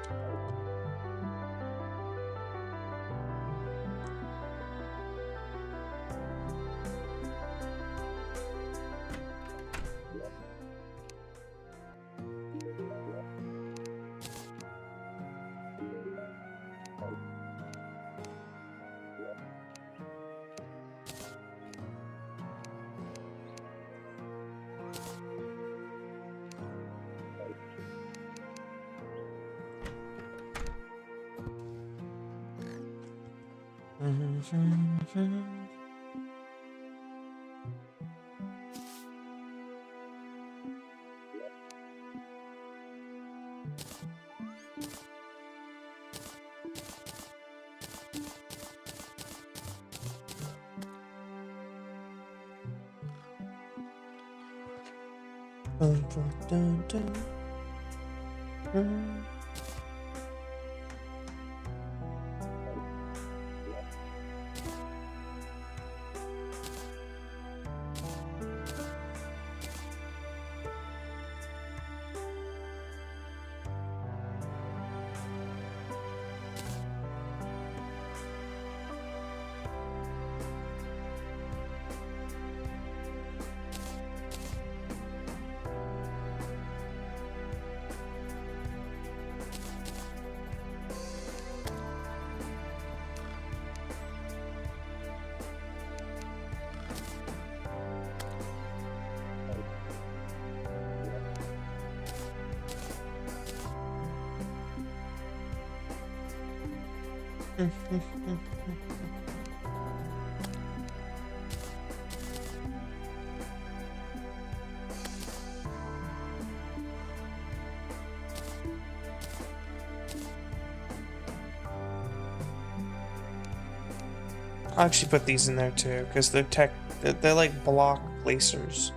I'll actually put these in there too, because they're like block placers.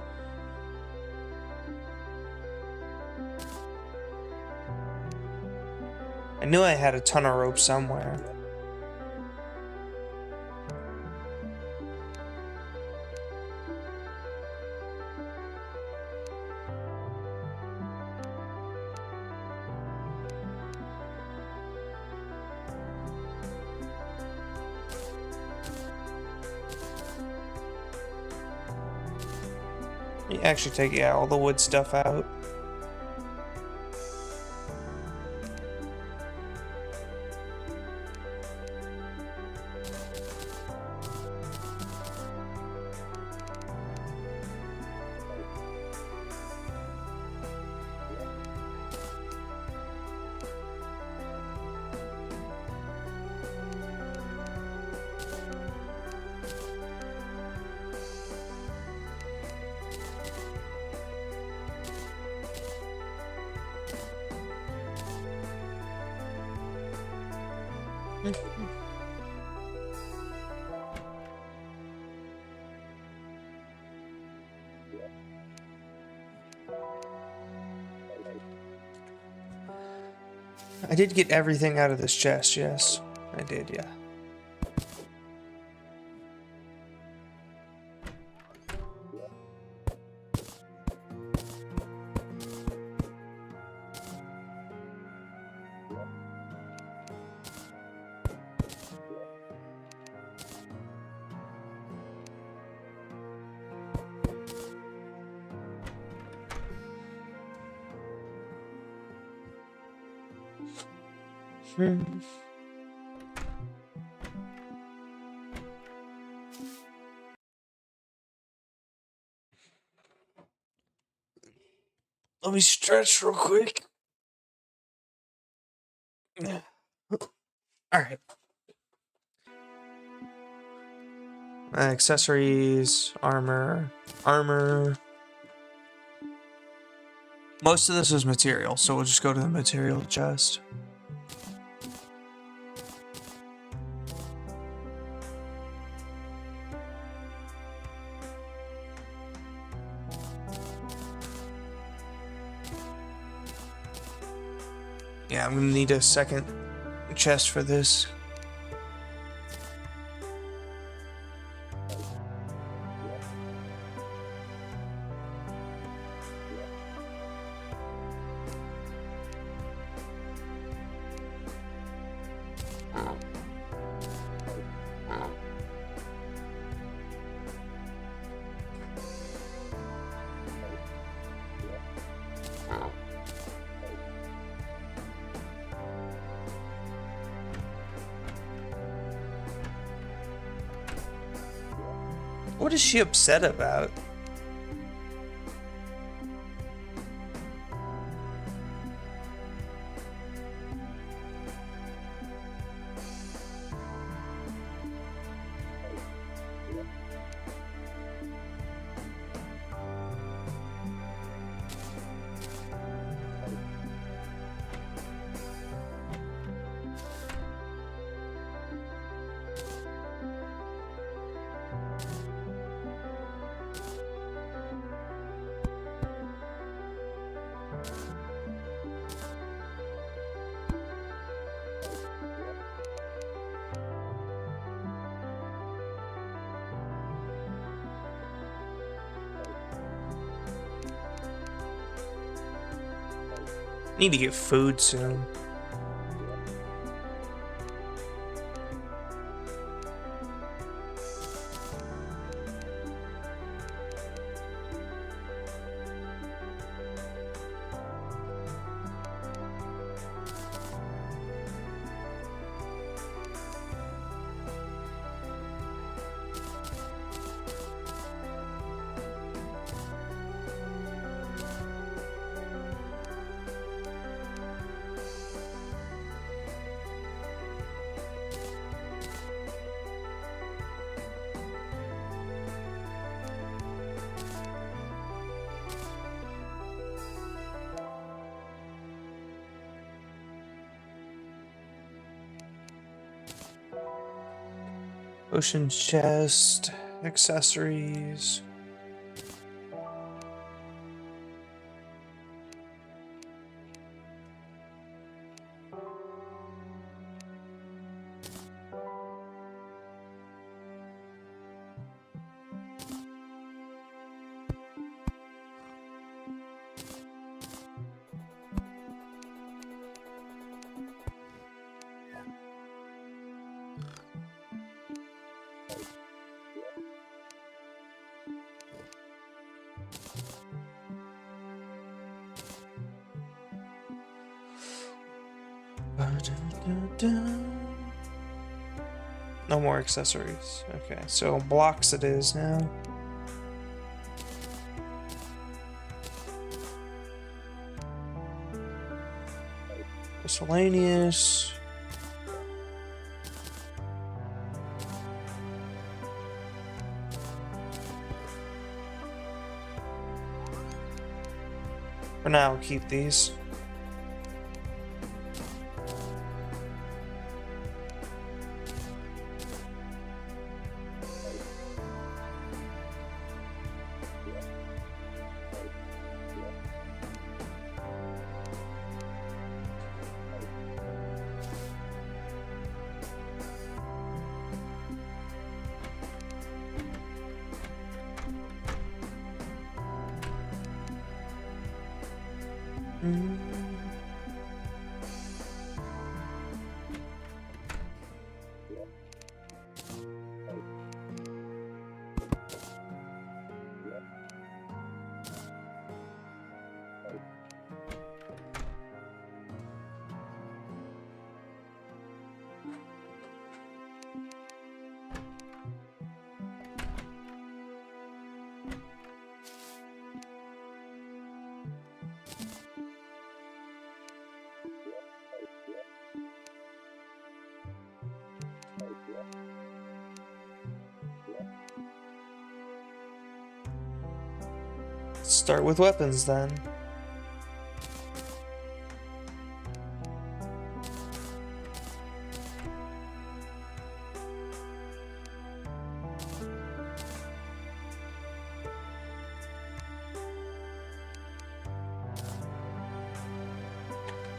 I knew I had a ton of rope somewhere. You actually take, yeah, all the wood stuff out. I did get everything out of this chest, yes. I did, yeah. Let me stretch real quick. Alright. Accessories, armor. Most of this is material, so we'll just go to the material chest. Yeah, I'm gonna need a second chest for this. What is she upset about? Need to get food soon. Ocean chest, accessories. No more accessories. Okay, so blocks it is now. Miscellaneous. For now, I'll keep these. Mm. Start with weapons then.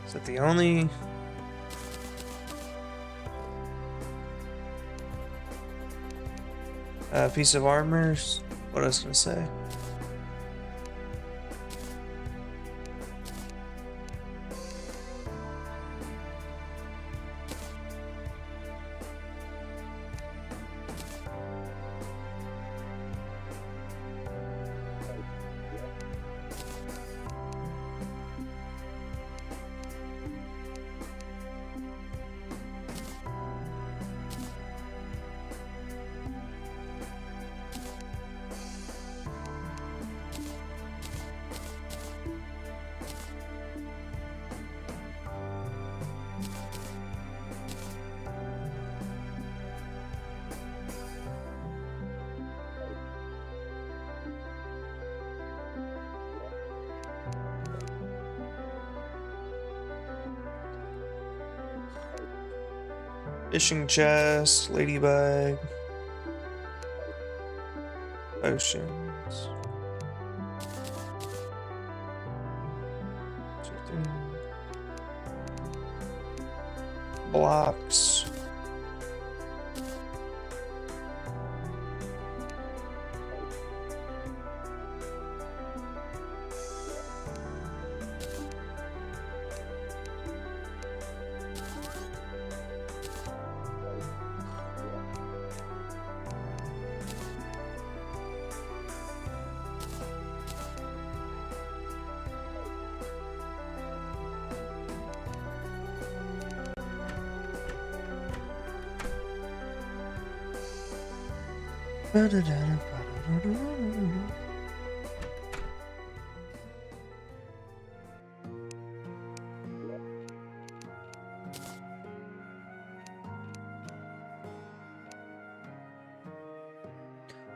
Is that the only... piece of armor? What I was gonna say. Fishing chest, ladybug, potions. 2, 3. Blocks.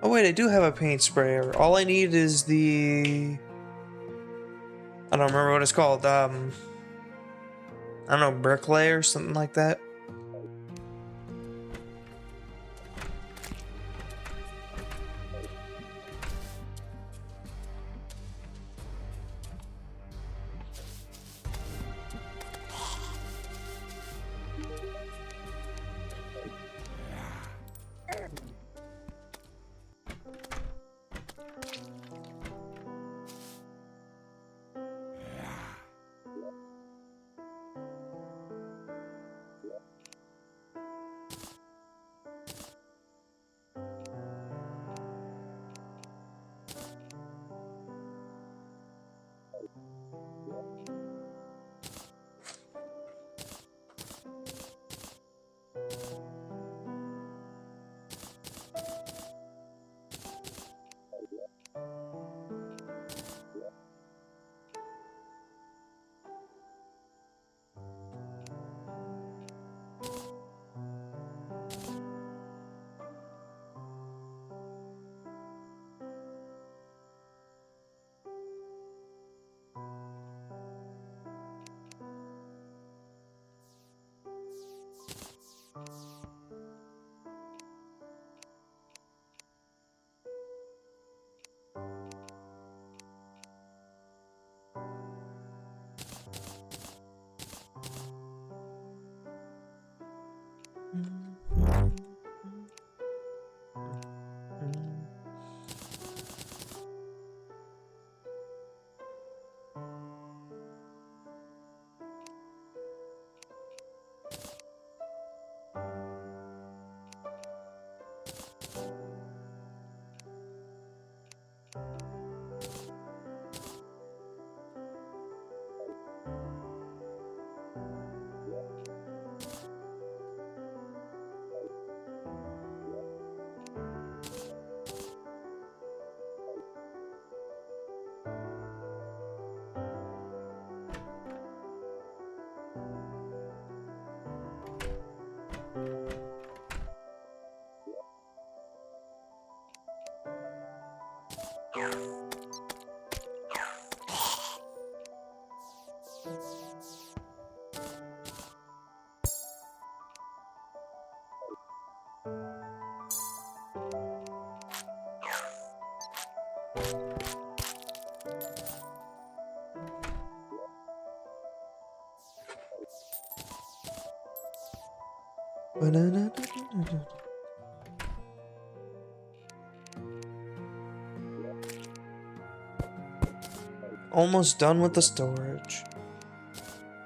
Oh wait, I do have a paint sprayer. All I need is the... I don't remember what it's called. I don't know, bricklayer or something like that. Almost done with the storage.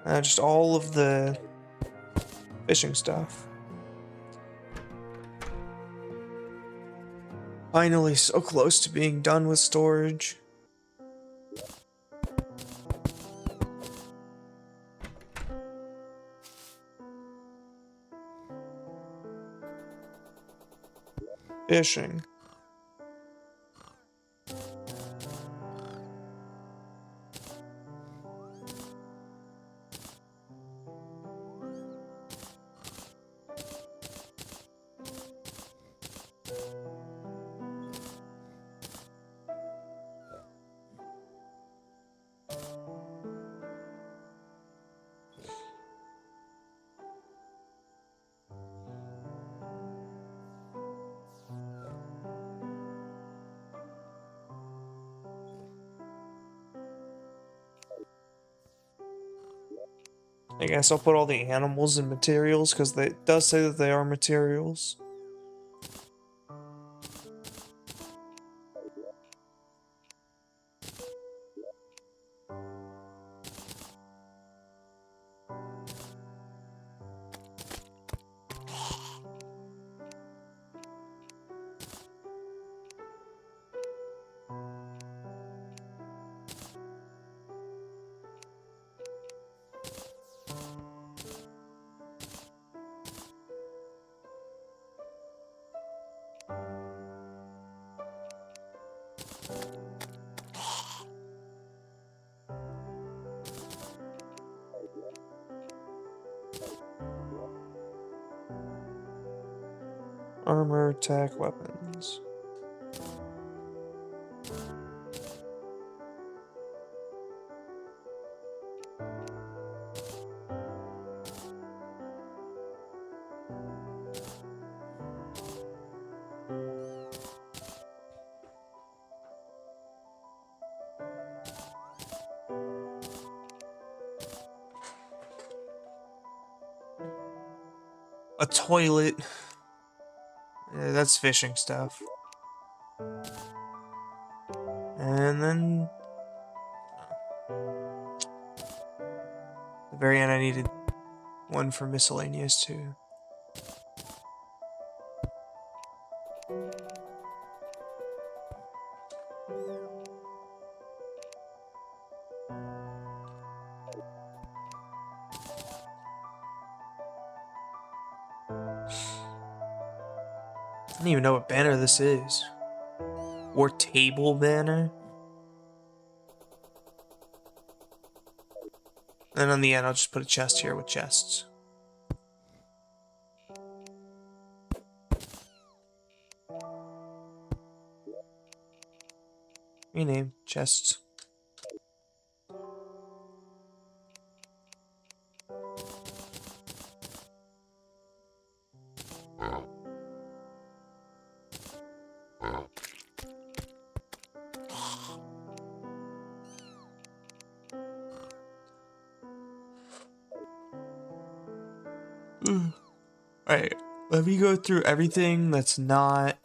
Just all of the fishing stuff. Finally, so close to being done with storage. Fishing. I guess I'll put all the animals in materials because it does say that they are materials. Armor, attack, weapons. A toilet. Yeah, that's fishing stuff. And then at the very end I needed one for miscellaneous too. I don't even know what banner this is. Or table banner. And on the end I'll just put a chest here with chests. Rename chests. Alright, let me go through everything that's not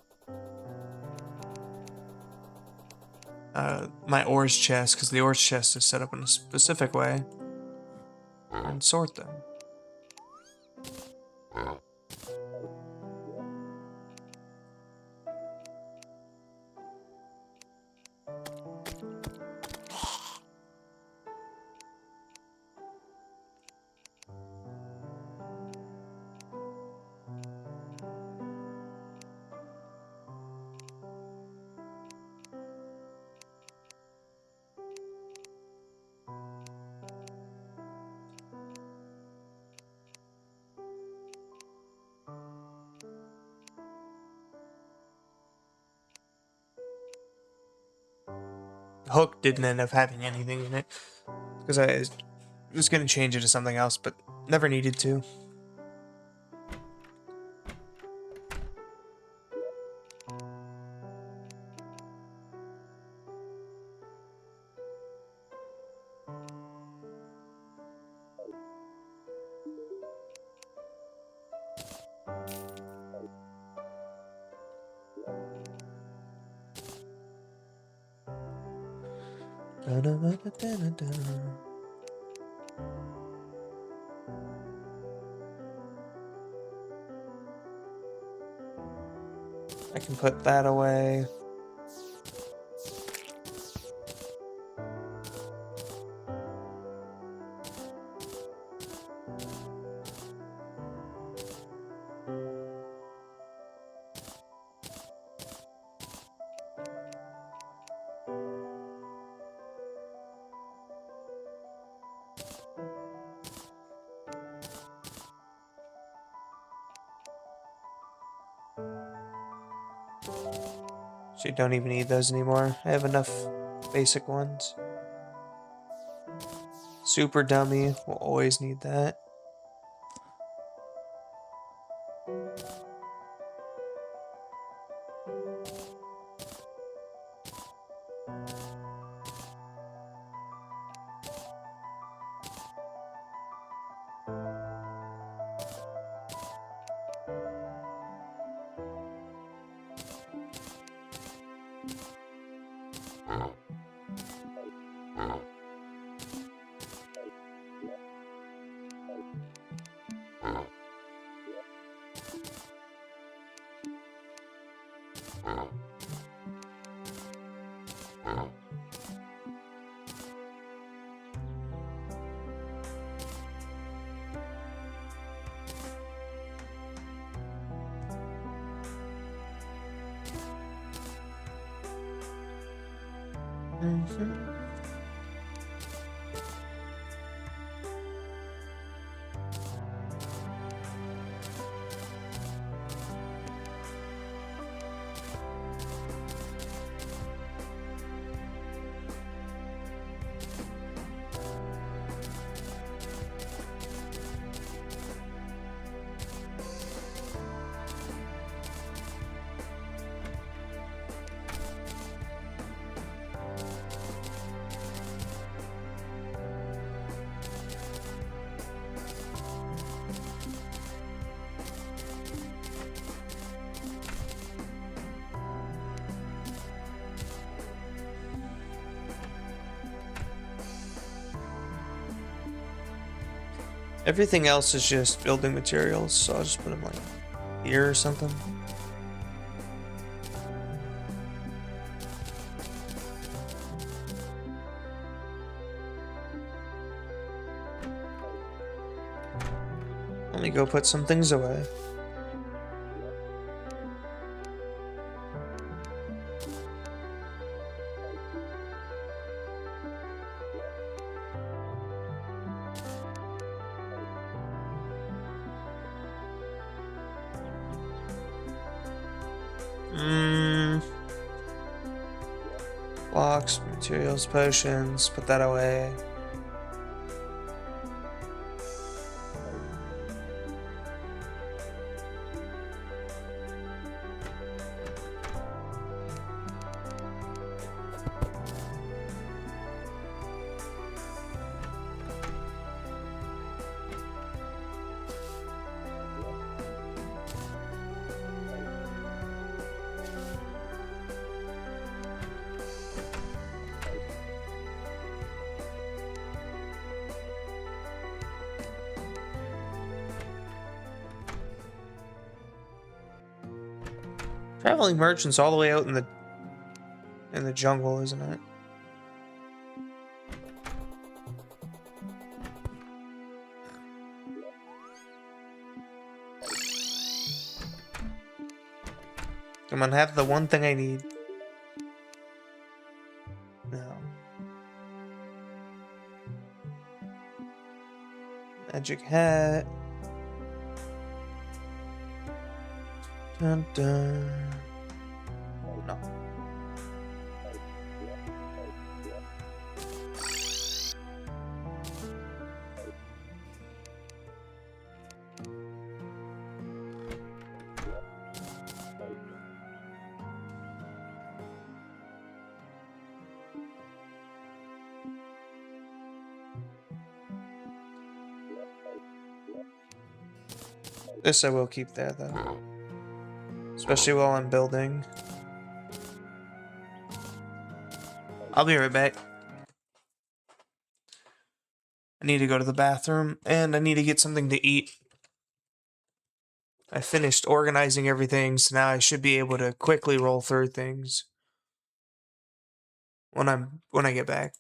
my ores chest, because the ores chest is set up in a specific way, and sort them. hook didn't end up having anything in it. Because I was going to change it to something else, but never needed to. I can put that away. So you don't even need those anymore. I have enough basic ones. Super dummy, we'll always need that. Everything else is just building materials, so I'll just put them like here or something. Let me go put some things away. Blocks, materials, potions, put that away. Traveling merchants all the way out in the jungle, isn't it? Come on, have the one thing I need. No. Magic hat. Dun dun. No. This I will keep there, though. Especially while I'm building. I'll be right back. I need to go to the bathroom, and I need to get something to eat. I finished organizing everything, so now I should be able to quickly roll through things when I get back.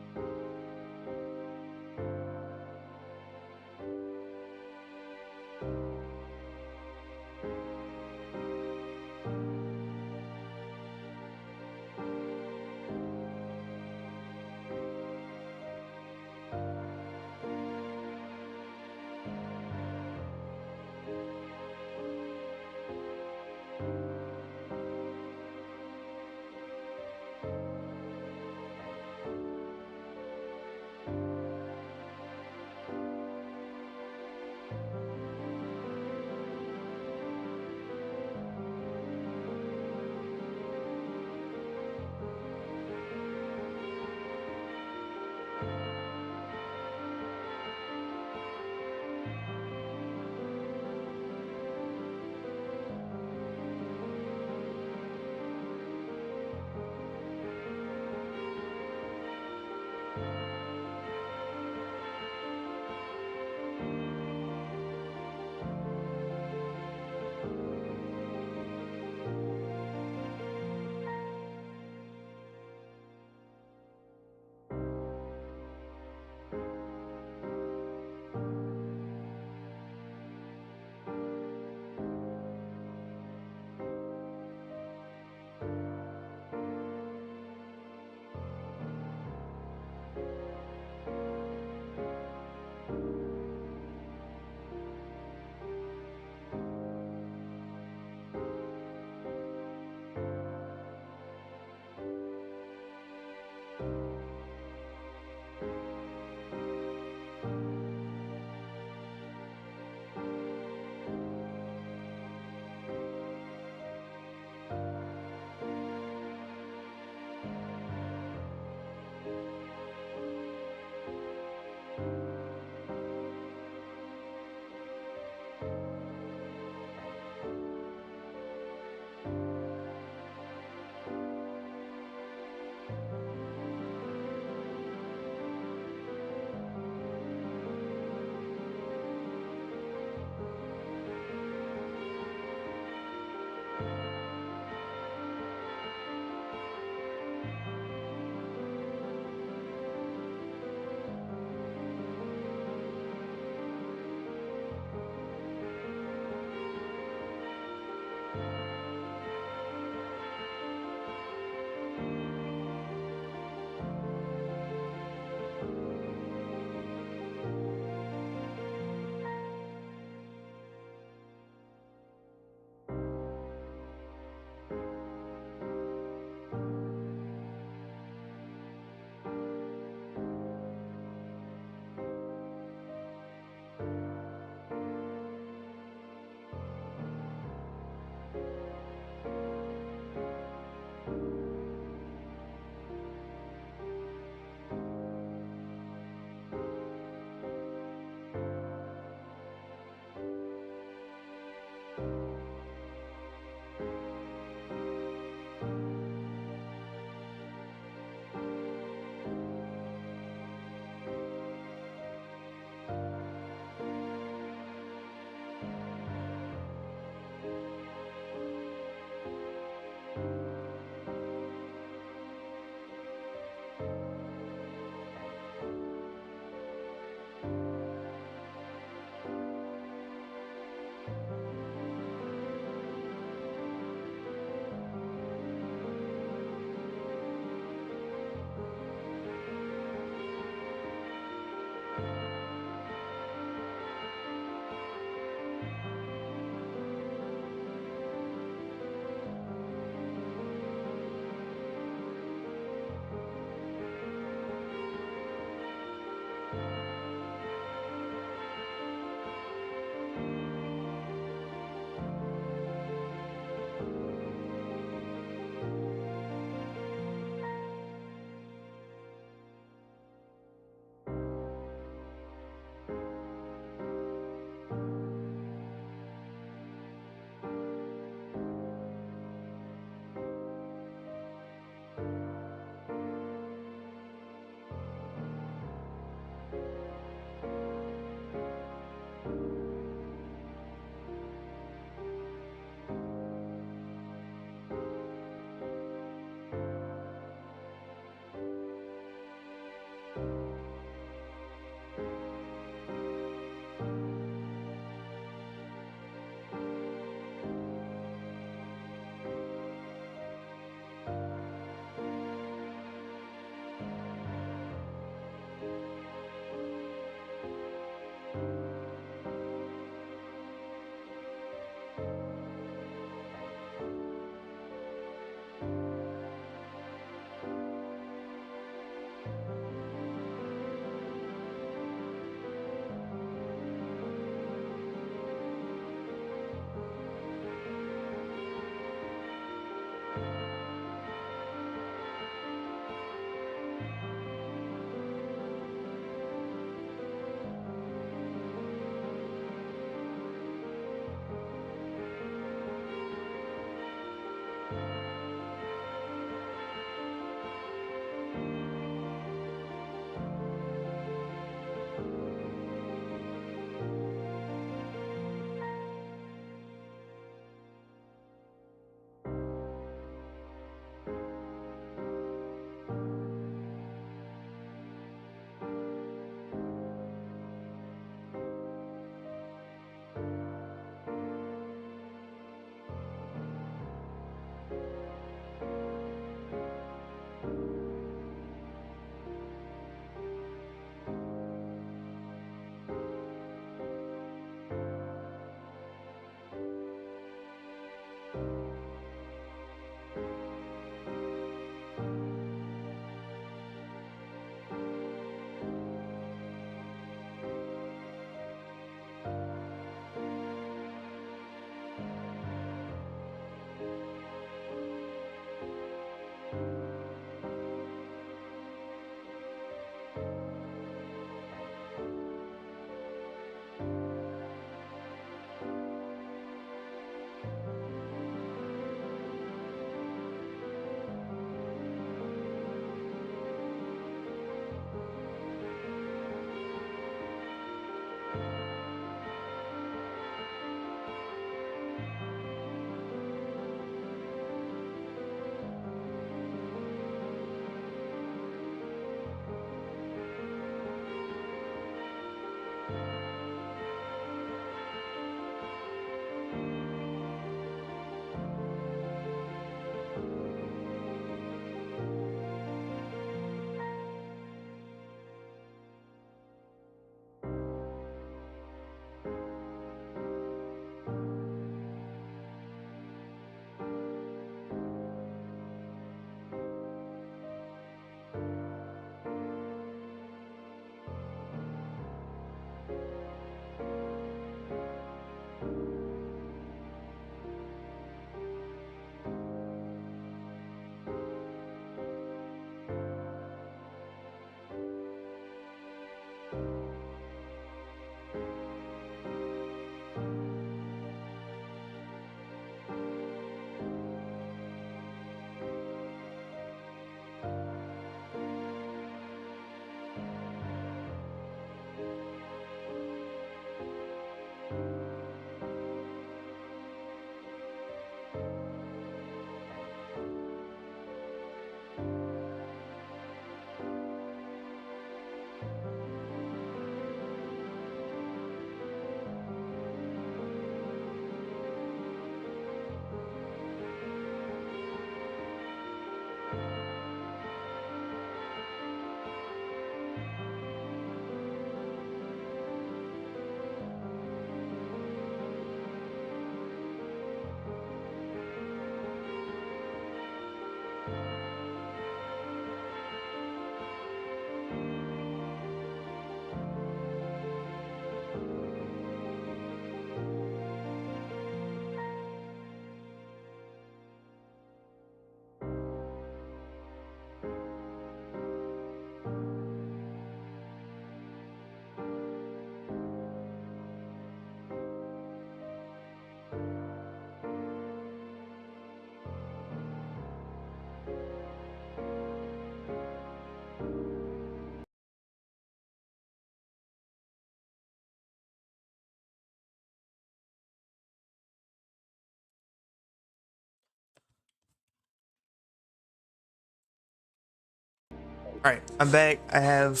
Alright, I'm back. I have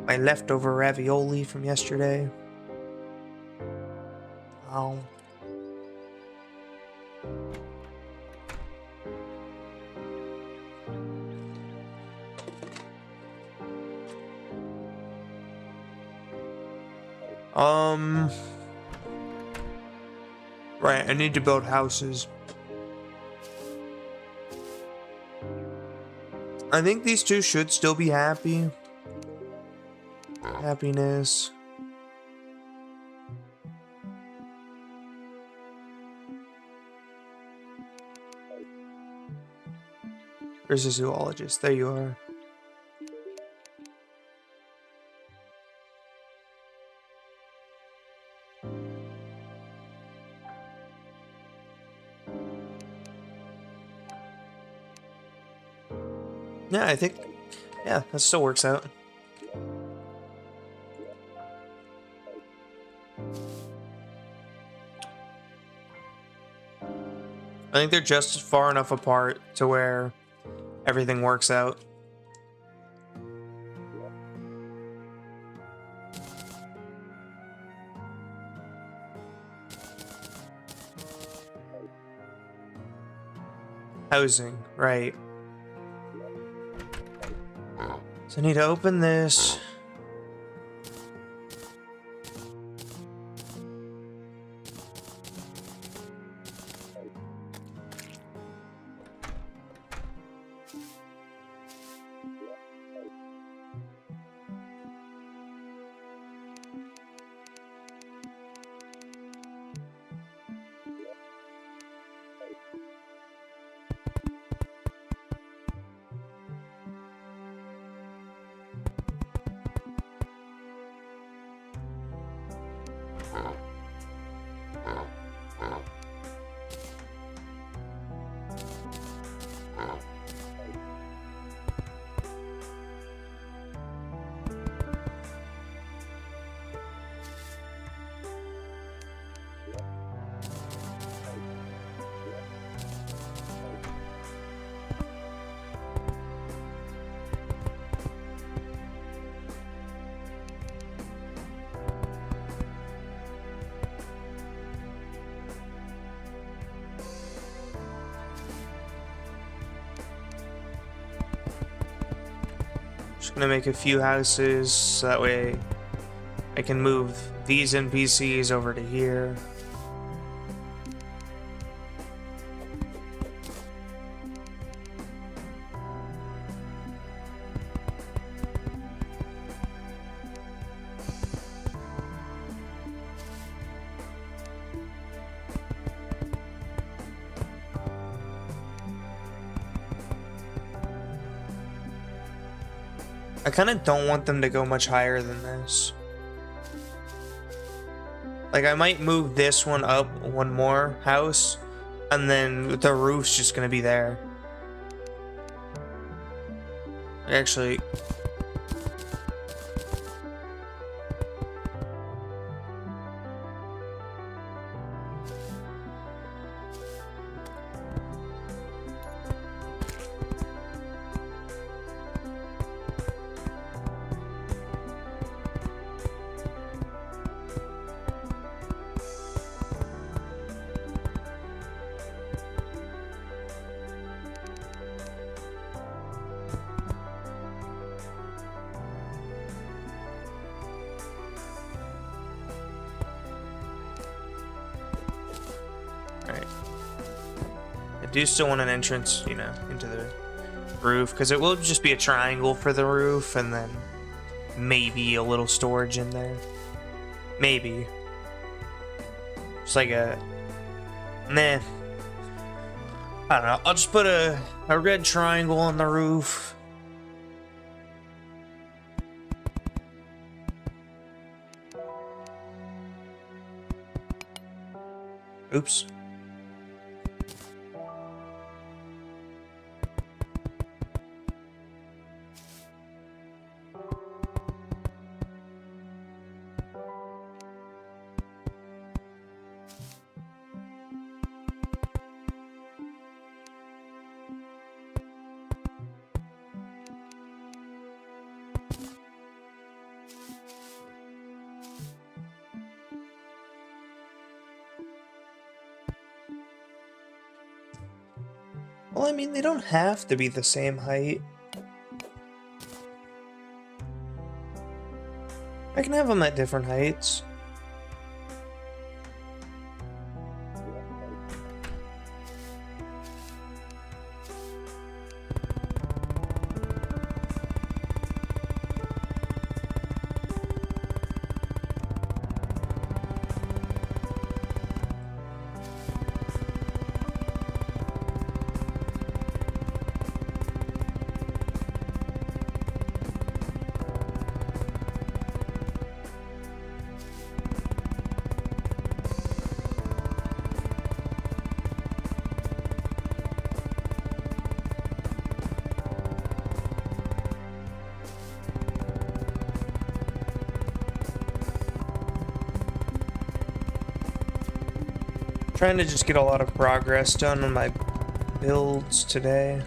my leftover ravioli from yesterday. Oh. Right, I need to build houses. I think these two should still be happy. Happiness. Where's the zoologist? There you are. Yeah, I think, yeah, that still works out. I think they're just far enough apart to where everything works out. Housing, right. So I need to open this. Just gonna make a few houses so that way I can move these NPCs over to here. I kind of don't want them to go much higher than this. Like, I might move this one up one more house, and then the roof's just gonna be there. Actually, alright. I do still want an entrance, you know, into the roof, because it will just be a triangle for the roof, and then maybe a little storage in there. Maybe. It's like a... Nah. I don't know. I'll just put a red triangle on the roof. Oops. Well, I mean, they don't have to be the same height. I can have them at different heights. Trying to just get a lot of progress done on my builds today.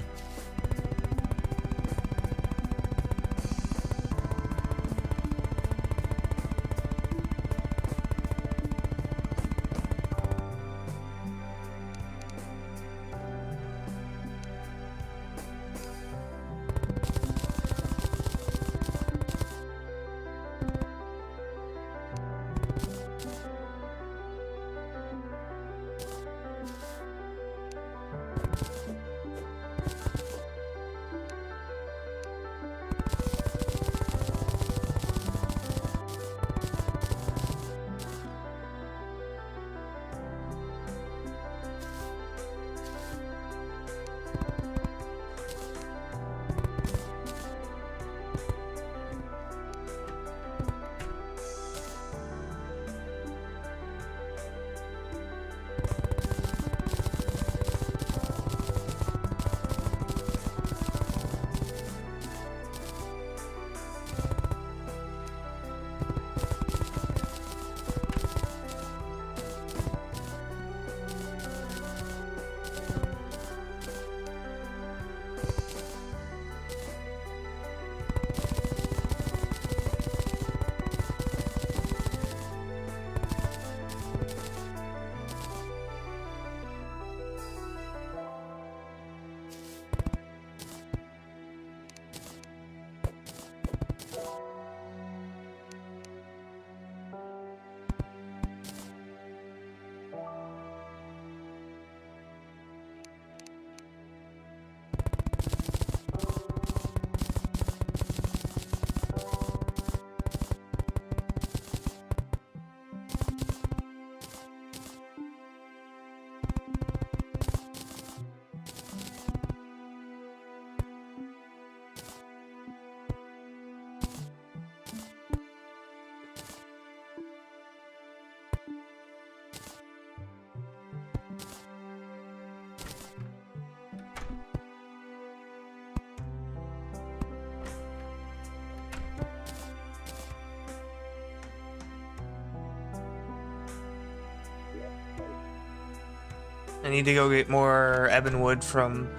I need to go get more ebon wood from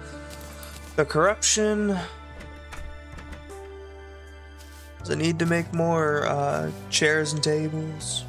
the corruption. I need to make more chairs and tables.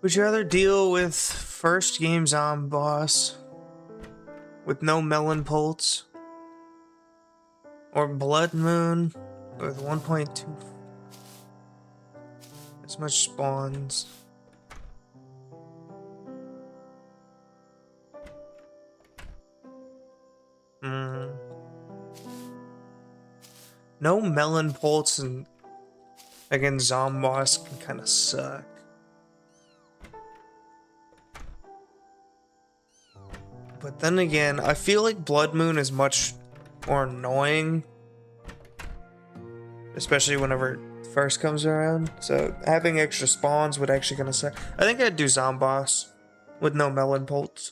Would you rather deal with first game zombie boss with no melon pulse, or blood moon with 1.2 as much spawns? No melon pulse and against zombie boss can kind of suck. But then again, I feel like Blood Moon is much more annoying, especially whenever it first comes around. So having extra spawns would actually kind of suck. I think I'd do Zomboss with no melon pulse.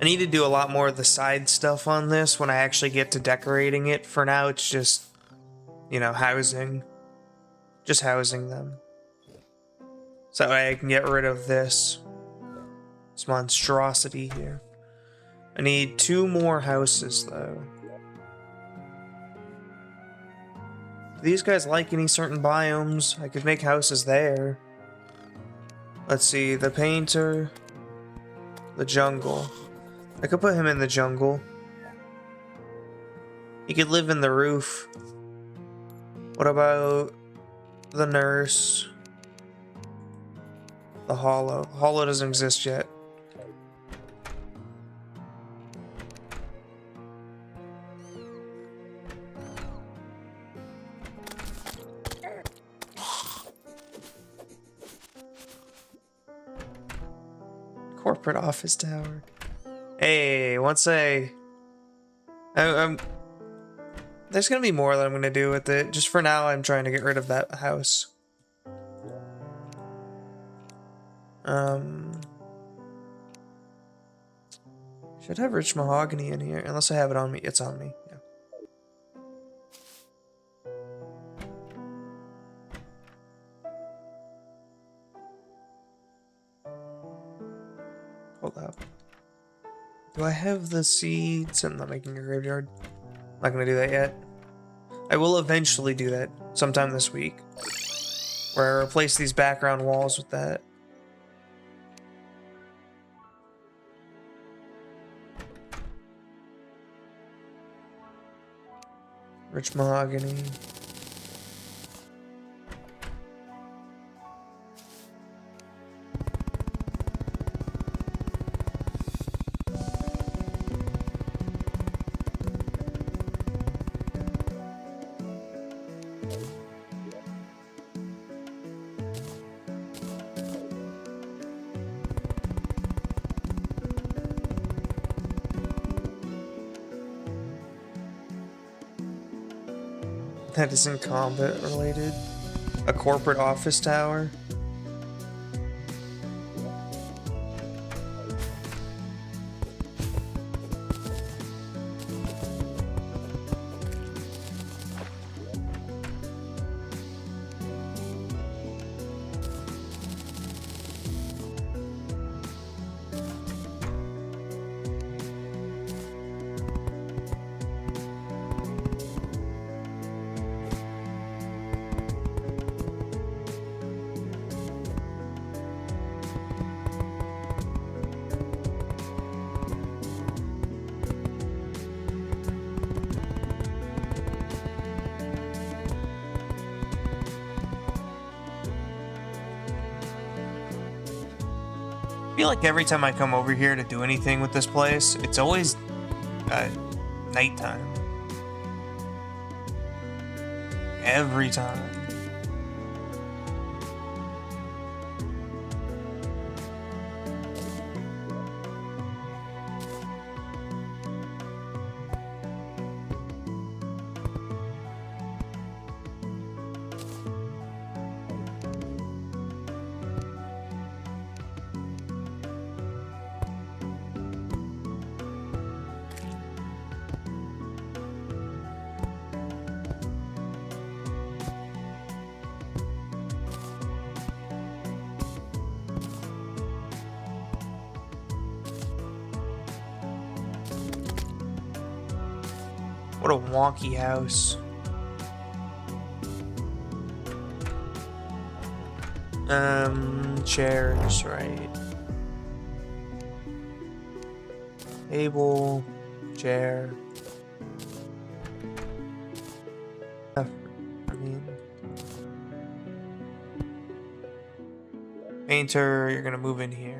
I need to do a lot more of the side stuff on this when I actually get to decorating it. For now, it's just, you know, housing. Just housing them. So I can get rid of this monstrosity here. I need 2 more houses, though. Do these guys like any certain biomes? I could make houses there. Let's see, the painter, the jungle. I could put him in the jungle. He could live in the roof. What about the nurse? The hollow. Hollow doesn't exist yet. Corporate office tower. Hey, once I'm there's gonna be more that I'm gonna do with it. Just for now, I'm trying to get rid of that house. Should have rich mahogany in here, unless I have it on me. It's on me. Yeah. Hold up. Do I have the seeds? I'm not making a graveyard. I'm not gonna do that yet. I will eventually do that sometime this week, where I replace these background walls with that. Rich mahogany. That isn't combat related. A corporate office tower. I feel like every time I come over here to do anything with this place, it's always nighttime. Every time. What a wonky house. Chairs, right. Table, chair. I mean, painter, you're gonna move in here.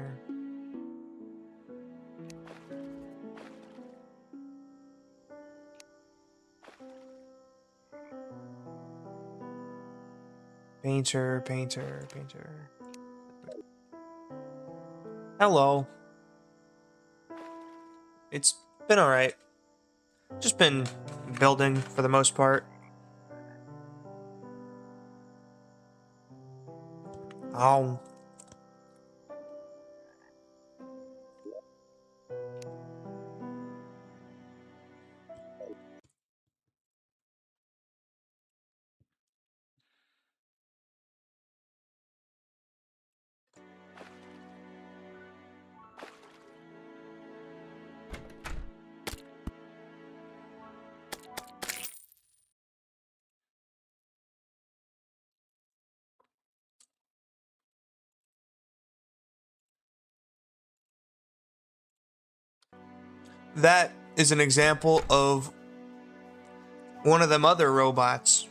Painter, painter, painter. Hello. It's been alright. Just been building for the most part. Oh. That is an example of one of them other robots.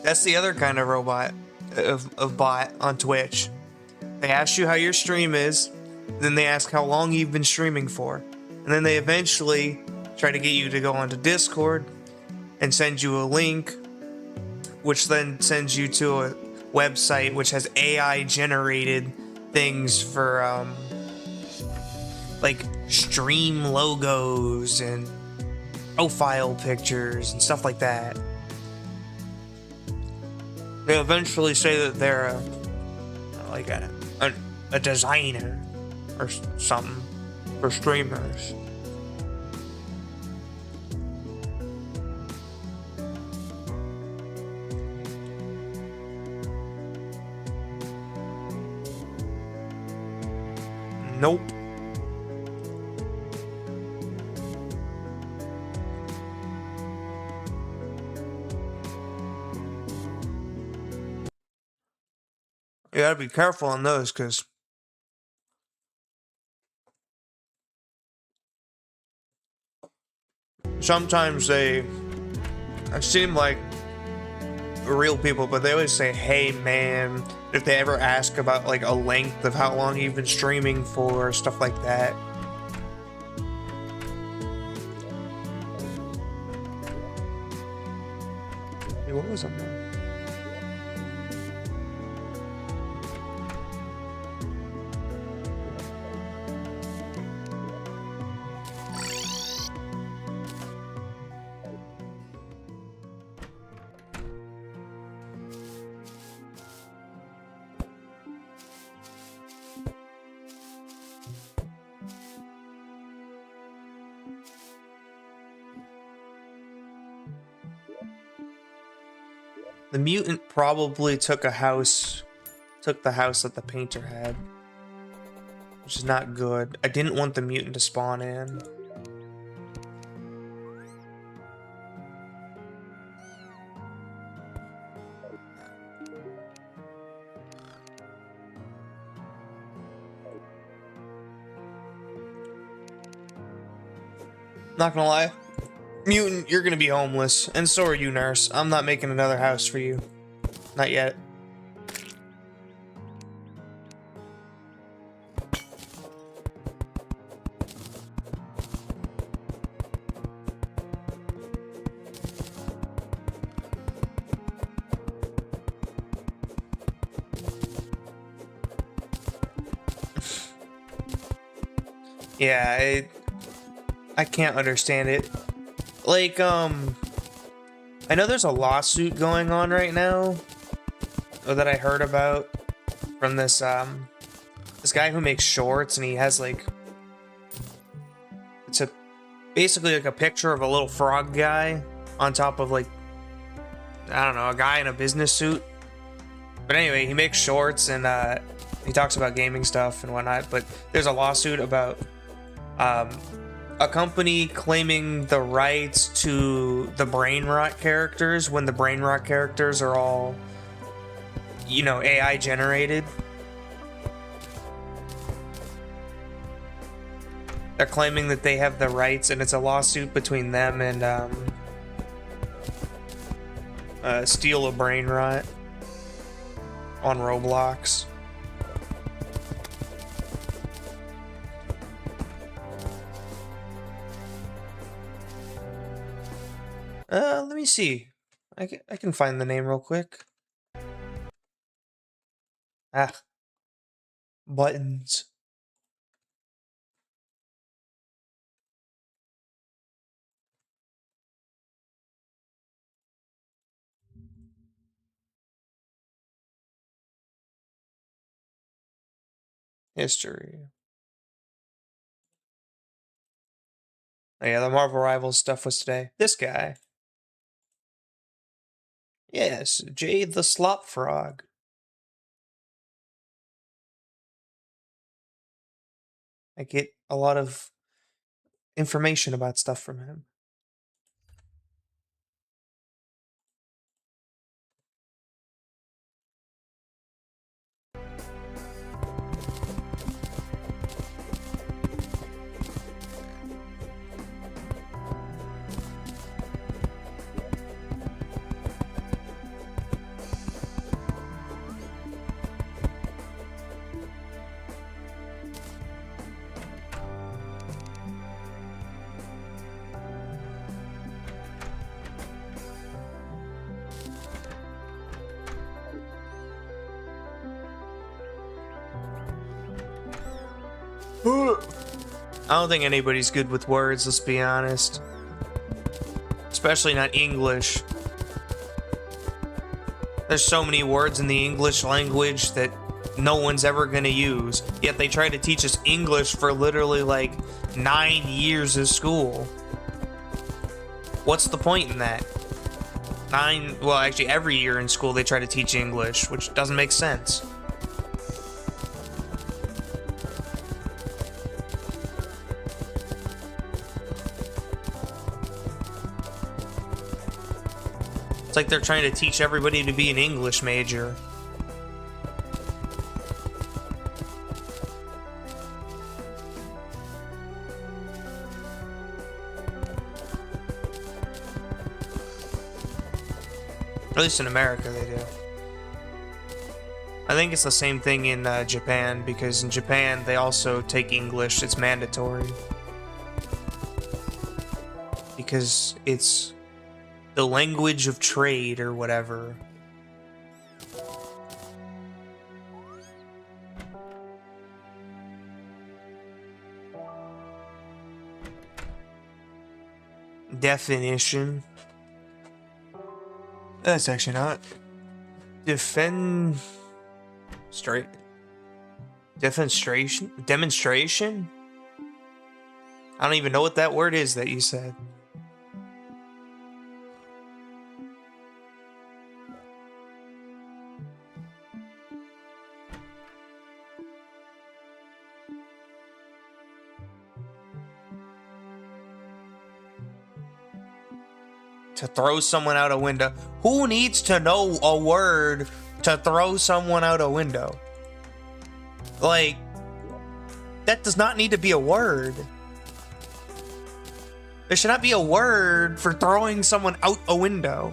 That's the other kind of robot, of bot on Twitch. They ask you how your stream is, then they ask how long you've been streaming for, and then they eventually try to get you to go onto Discord and send you a link, which then sends you to website which has AI generated things for like stream logos and profile pictures and stuff like that. They eventually say that they're like a designer or something for streamers. Nope. You gotta be careful on those, because sometimes they seem like real people, but they always say, hey man, if they ever ask about like a length of how long you've been streaming for, stuff like that. Hey, what was on there? The mutant probably took the house that the painter had, which is not good. I didn't want the mutant to spawn in. Not gonna lie, mutant, you're gonna be homeless, and so are you, nurse. I'm not making another house for you. Not yet. Yeah, I can't understand it. Like, I know there's a lawsuit going on right now that I heard about from this guy who makes shorts, and he has like, it's basically like a picture of a little frog guy on top of like, I don't know, a guy in a business suit. But anyway, he makes shorts, and he talks about gaming stuff and whatnot, but there's a lawsuit about a company claiming the rights to the brain rot characters when the brain rot characters are all, you know, AI generated. They're claiming that they have the rights, and it's a lawsuit between them and Steal a Brain Rot on Roblox. Let me see. I can find the name real quick. Ah. Buttons. History. Oh yeah, the Marvel Rivals stuff was today. This guy. Yes, Jade the Slop Frog. I get a lot of information about stuff from him. I don't think anybody's good with words, let's be honest. Especially not English. There's so many words in the English language that no one's ever gonna use. Yet they try to teach us English for literally like 9 years of school. What's the point in that? Well, actually every year in school they try to teach English, which doesn't make sense. It's like they're trying to teach everybody to be an English major. At least in America they do. I think it's the same thing in Japan, because in Japan they also take English. It's mandatory. Because it's the language of trade or whatever. Definition. That's actually not. Demonstration? I don't even know what that word is that you said. To throw someone out a window. Who needs to know a word to throw someone out a window? Like, that does not need to be a word. There should not be a word for throwing someone out a window.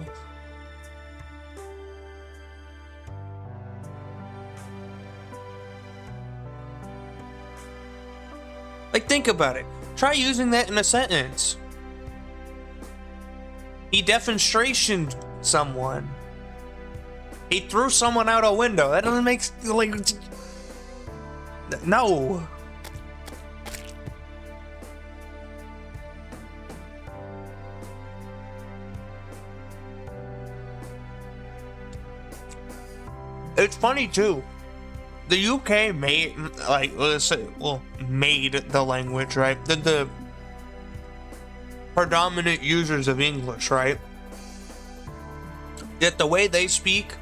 Like, think about it. Try using that in a sentence. He defenestrationed someone. He threw someone out a window. That doesn't make, like, no. It's funny too. The UK made, like, let's say, well, made the language, right? The predominant users of English, right? Yet the way they speak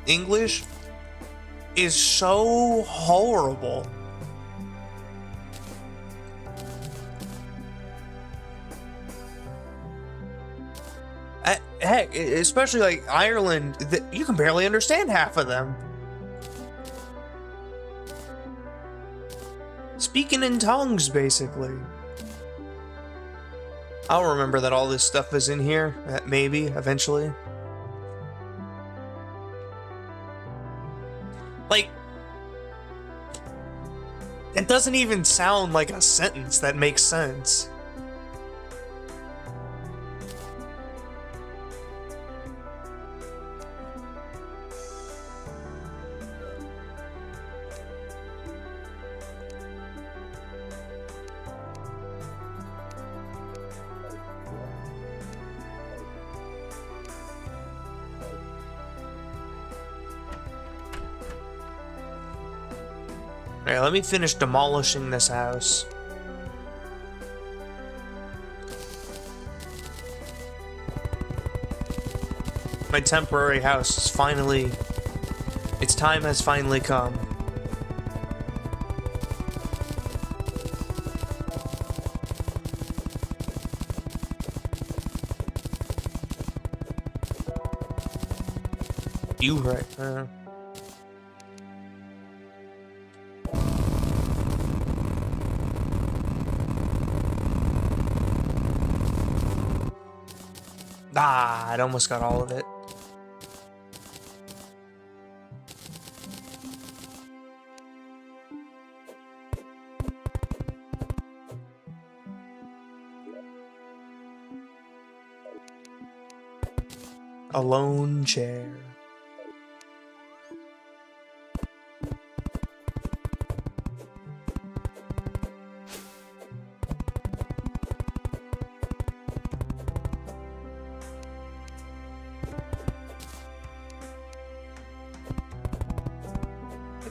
English is so horrible. Heck, especially like Ireland, you can barely understand half of them. Speaking in tongues, basically. I'll remember that all this stuff is in here, maybe, eventually. Like, it doesn't even sound like a sentence that makes sense. Alright, let me finish demolishing this house. My temporary house is finally... its time has finally come. You right, Ah, I almost got all of it. A lone chair.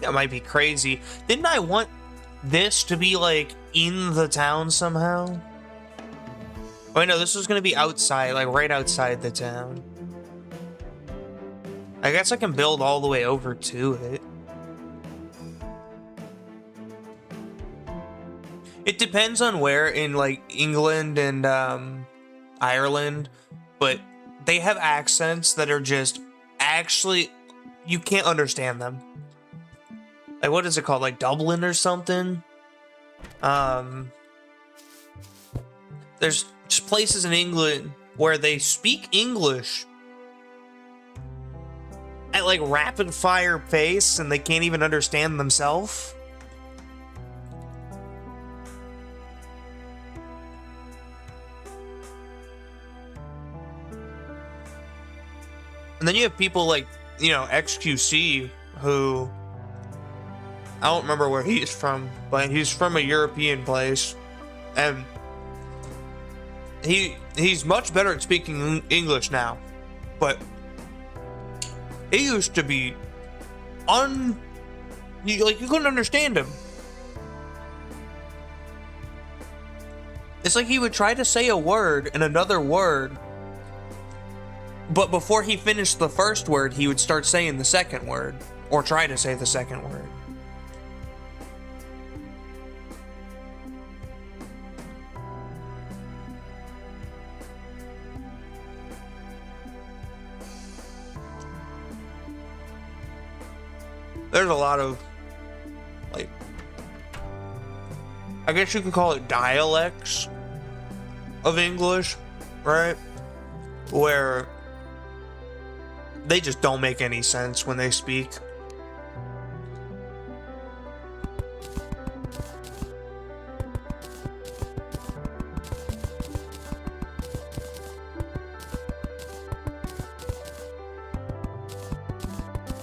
that might be crazy. Didn't I want this to be, like, in the town somehow? Oh, no, this was gonna be outside, like, right outside the town. I guess I can build all the way over to it. It depends on where in, like, England and, Ireland, but they have accents that are just actually, you can't understand them. Like, what is it called? Like Dublin or something? There's just places in England where they speak English at like rapid fire pace and they can't even understand themselves. And then you have people like, you know, XQC, who I don't remember where he's from, but he's from a European place, and he's much better at speaking English now, but he used to be you couldn't understand him. It's like he would try to say a word and another word, but before he finished the first word, he would start saying the second word, or try to say the second word. There's a lot of, like, I guess you could call it dialects of English, right? Where they just don't make any sense when they speak.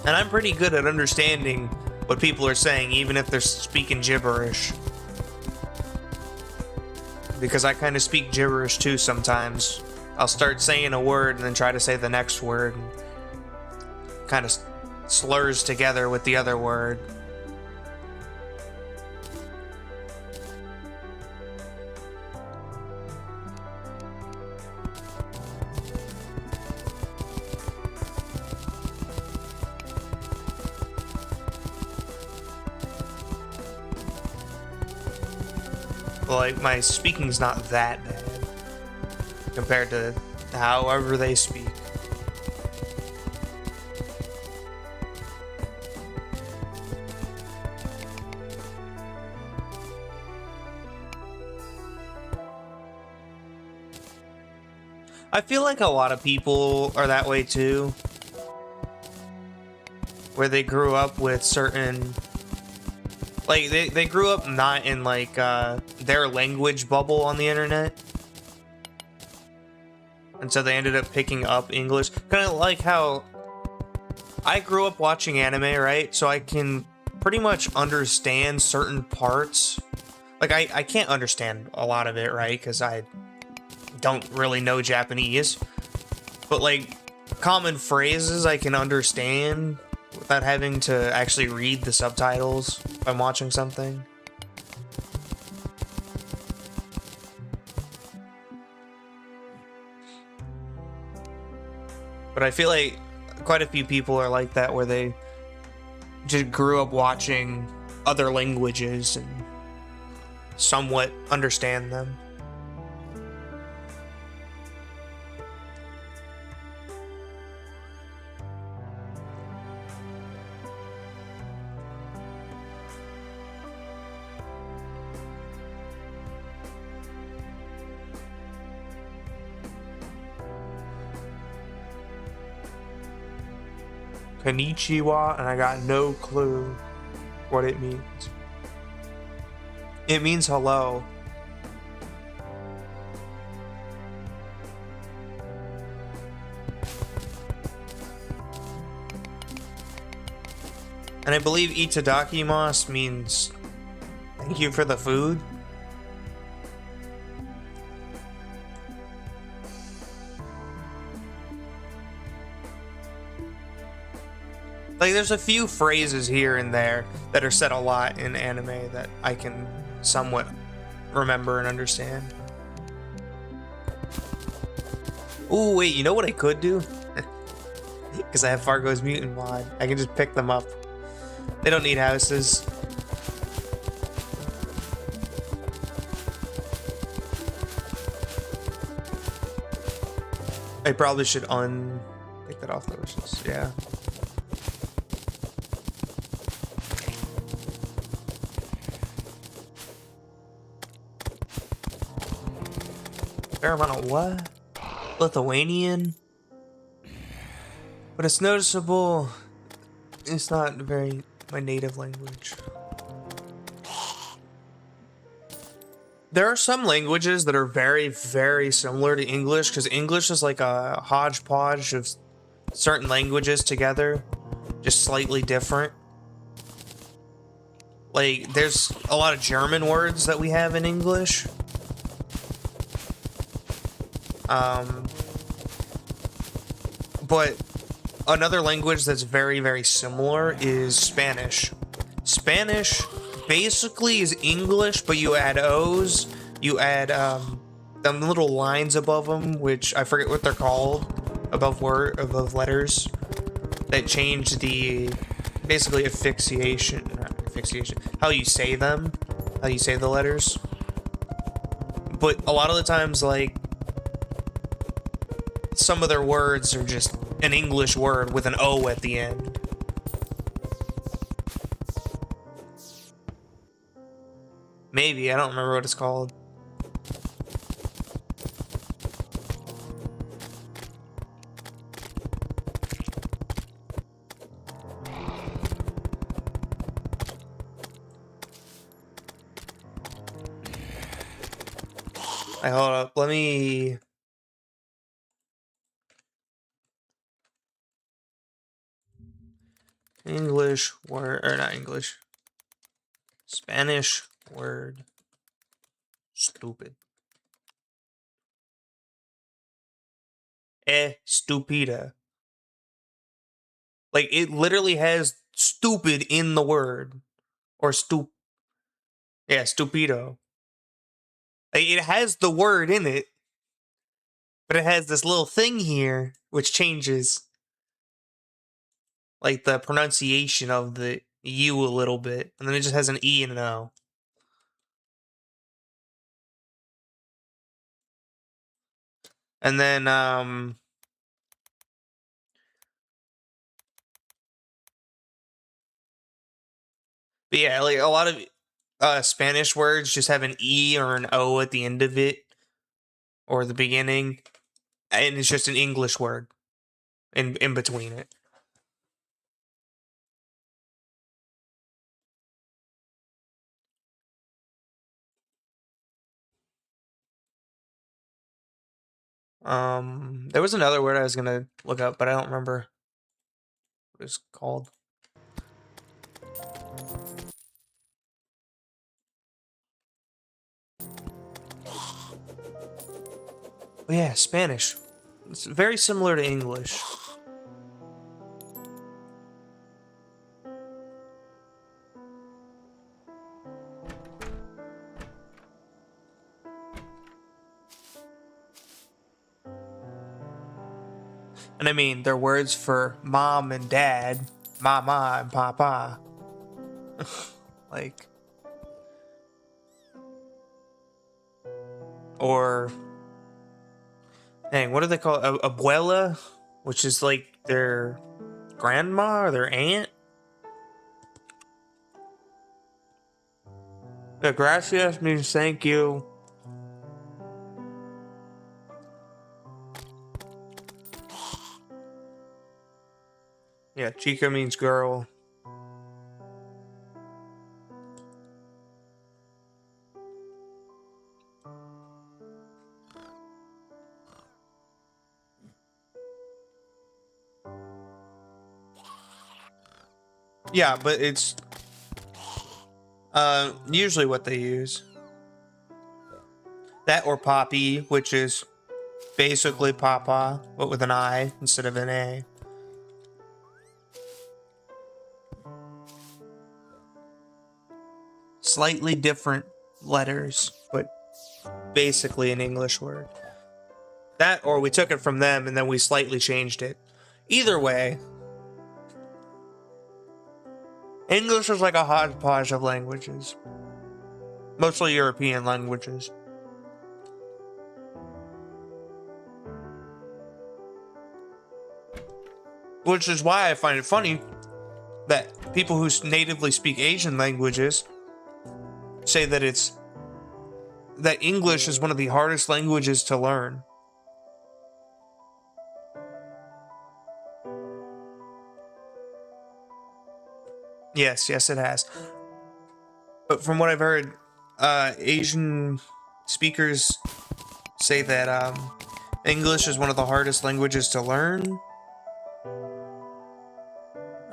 And I'm pretty good at understanding what people are saying, even if they're speaking gibberish. Because I kind of speak gibberish too sometimes. I'll start saying a word and then try to say the next word. And kind of slurs together with the other word. Like, my speaking's not that bad compared to however they speak. I feel like a lot of people are that way too, where they grew up with certain, like, they grew up not in, like, their language bubble on the internet. And so they ended up picking up English. Kind of like how I grew up watching anime, right? So I can pretty much understand certain parts. Like, I can't understand a lot of it, right? Because I don't really know Japanese. But, like, common phrases I can understand without having to actually read the subtitles if I'm watching something. But I feel like quite a few people are like that, where they just grew up watching other languages and somewhat understand them. Konnichiwa, and I got no clue what it means. It means hello. And I believe itadakimasu means thank you for the food. Like, there's a few phrases here and there that are said a lot in anime that I can somewhat remember and understand. Oh, wait, you know what I could do? Because I have Fargo's Mutant mod. I can just pick them up. They don't need houses. I probably should take that off the wishes. Yeah. Fair amount of what? Lithuanian? But it's noticeable. It's not my native language. There are some languages that are very, very similar to English, because English is like a hodgepodge of certain languages together, just slightly different. Like, there's a lot of German words that we have in English. But another language that's very, very similar is Spanish. Spanish basically is English, but you add O's, you add them little lines above them, which I forget what they're called, above letters, that change the basically how you say them, how you say the letters. But a lot of the times, like, some of their words are just an English word with an O at the end. Maybe, I don't remember what it's called. Hey, hold up, let me... English word, or not English. Spanish word. Stupid. Estúpida. Like, it literally has stupid in the word. Or yeah, stupido. Like, it has the word in it, but it has this little thing here which changes, like, the pronunciation of the U a little bit, and then it just has an E and an O. And then but yeah, like, a lot of Spanish words just have an E or an O at the end of it, or the beginning, and it's just an English word in between it. There was another word I was gonna look up, but I don't remember what it's called. Oh yeah, Spanish. It's very similar to English. And I mean, they're words for mom and dad, mama and papa. Like, or, dang, what do they call it? Abuela, which is like their grandma or their aunt. Yeah, gracias means thank you. Yeah, chica means girl. Yeah, but it's usually what they use. That or Poppy, which is basically Papa, but with an I instead of an A. slightly different letters, but basically an English word. That, or we took it from them and then we slightly changed it. Either way, English is like a hodgepodge of languages. Mostly European languages. Which is why I find it funny that people who natively speak Asian languages say that that English is one of the hardest languages to learn. Yes, it has. But from what I've heard, Asian speakers say that English is one of the hardest languages to learn.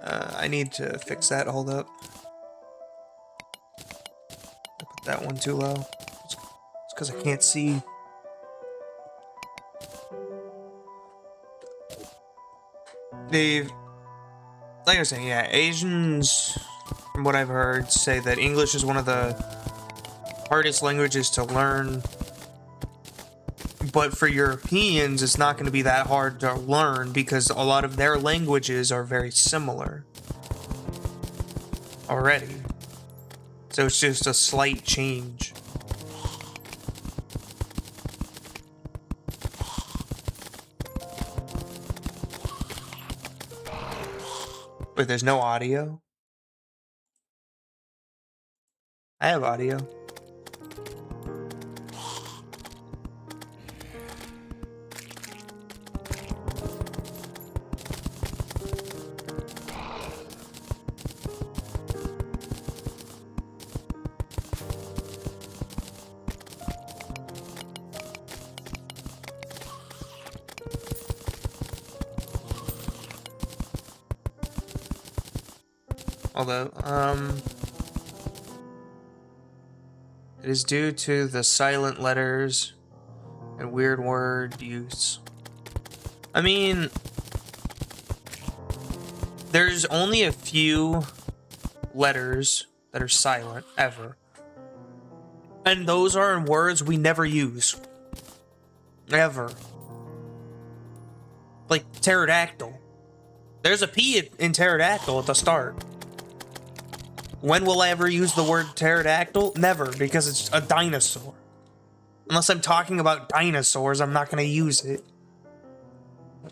I need to fix that. Hold up. I put that one too low. It's because I can't see. Like I was saying, yeah, Asians, from what I've heard, say that English is one of the hardest languages to learn. But for Europeans, it's not going to be that hard to learn because a lot of their languages are very similar already. So it's just a slight change. Wait, there's no audio? I have audio. Although, it is due to the silent letters and weird word use. I mean, there's only a few letters that are silent, ever. And those are in words we never use. Ever. Like pterodactyl. There's a P in pterodactyl at the start. When will I ever use the word pterodactyl? Never, because it's a dinosaur. Unless I'm talking about dinosaurs, I'm not going to use it.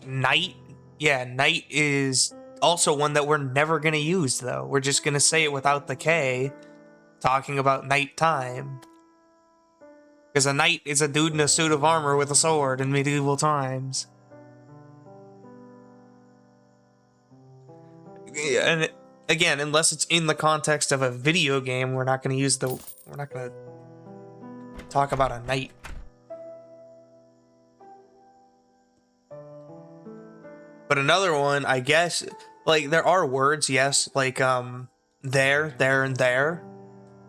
Night? Yeah, night is also one that we're never going to use, though. We're just going to say it without the K, talking about nighttime. Because a knight is a dude in a suit of armor with a sword in medieval times. And again, unless it's in the context of a video game, we're not going to talk about a knight. But another one, I guess, like, there are words, yes, like, there, and there.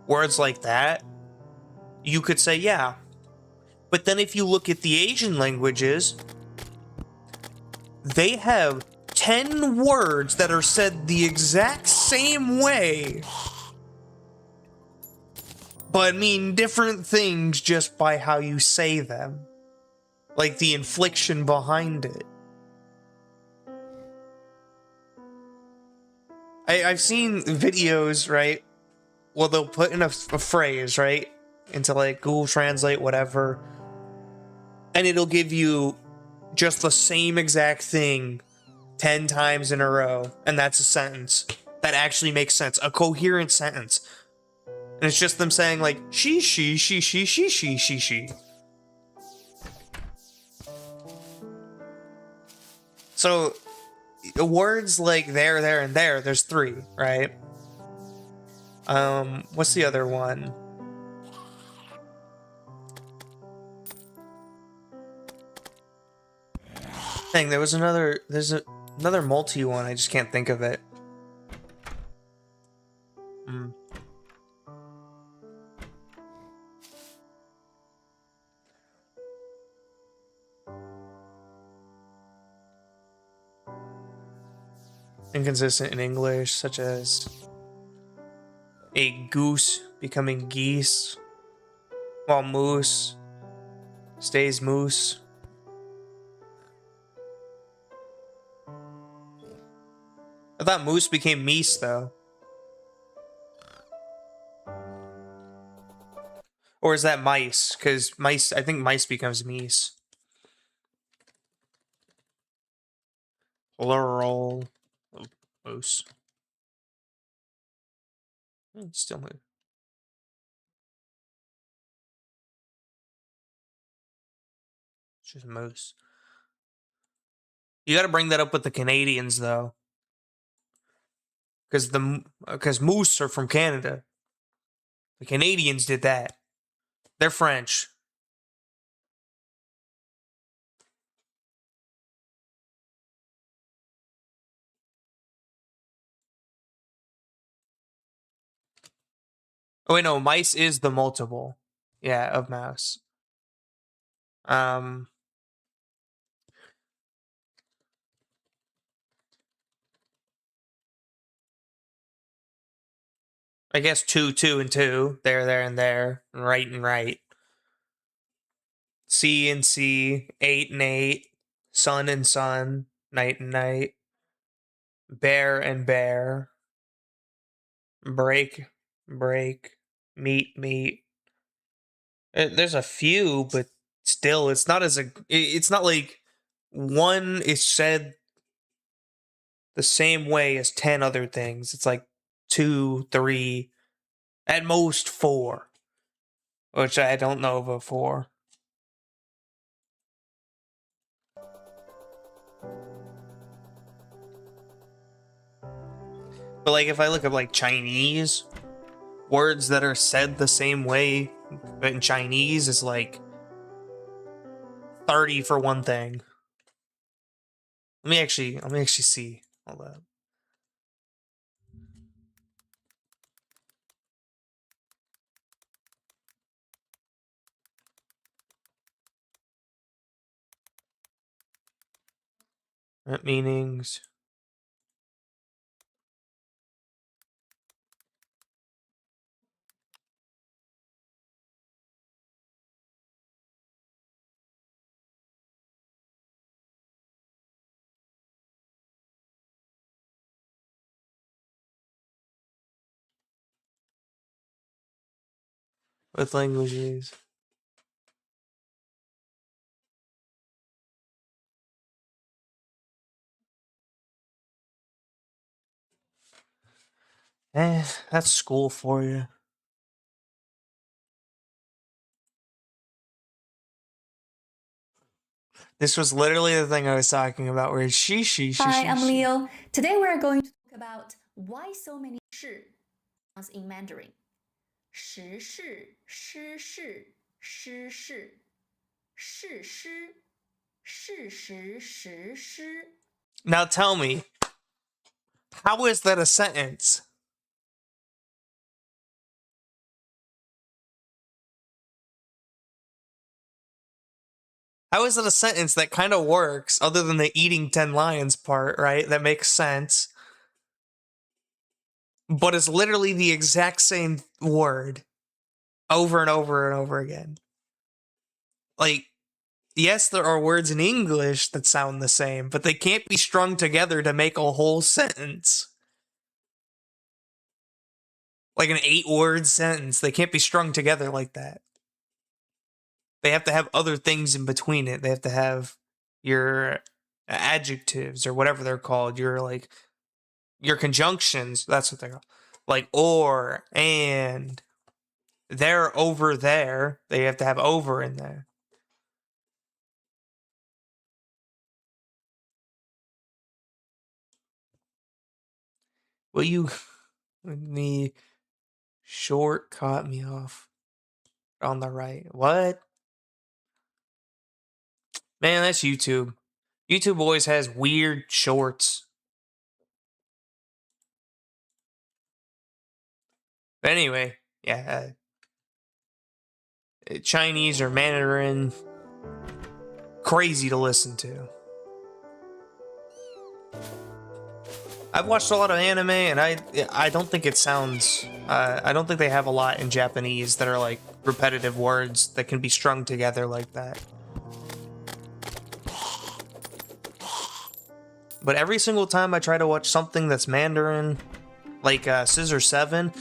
Words like that. You could say, yeah. But then if you look at the Asian languages, they have 10 words that are said the exact same way, but mean different things just by how you say them. Like the inflection behind it. I've seen videos, right? Well, they'll put in a phrase, right? Into like Google Translate, whatever. And it'll give you just the same exact thing 10 times in a row. And that's a sentence that actually makes sense. A coherent sentence. And it's just them saying like, she. So, words like there, and there, there's 3, right? What's the other one? Dang, there's another multi one, I just can't think of it. Inconsistent in English, such as a goose becoming geese, while moose stays moose. I thought moose became meese, though. Or is that mice? Because mice, I think mice becomes meese. Plural. Oh, moose. Still moose. It's just moose. You got to bring that up with the Canadians, though. Because moose are from Canada. The Canadians did that. They're French. Oh wait, no, mice is the multiple. Yeah, of mouse. I guess 2, 2, and 2. There, and there. Right and right. C and C. 8 and 8. Sun and sun. Night and night. Bear and bear. Break, break. Meat, meat. There's a few, but still, it's not it's not like one is said the same way as 10 other things. It's like 2, 3, at most 4, which I don't know of a 4. But like if I look at like Chinese, words that are said the same way but in Chinese is like 30 for one thing. Let me actually see. Hold up. Meanings. With languages. That's school for you. This was literally the thing I was talking about, where she. Hi, I'm Leo. Today we're going to talk about why so many 是 sounds in Mandarin. 时是、诗是、诗是、是诗、事实、实施。 Now tell me, how is that a sentence? How is it a sentence that kind of works, other than the eating 10 lions part, right? That makes sense. But it's literally the exact same word over and over and over again. Like, yes, there are words in English that sound the same, but they can't be strung together to make a whole sentence. Like an 8-word sentence. They can't be strung together like that. They have to have other things in between it. They have to have your adjectives or whatever they're called. Your conjunctions. That's what they're called. Like or, and, they're over there. They have to have over in there. Will you me short caught me off on the right? What? Man, that's YouTube. YouTube always has weird shorts. But anyway, yeah. Chinese or Mandarin, crazy to listen to. I've watched a lot of anime, and I don't think it sounds. I don't think they have a lot in Japanese that are like repetitive words that can be strung together like that. But every single time I try to watch something that's Mandarin, like Scissor 7,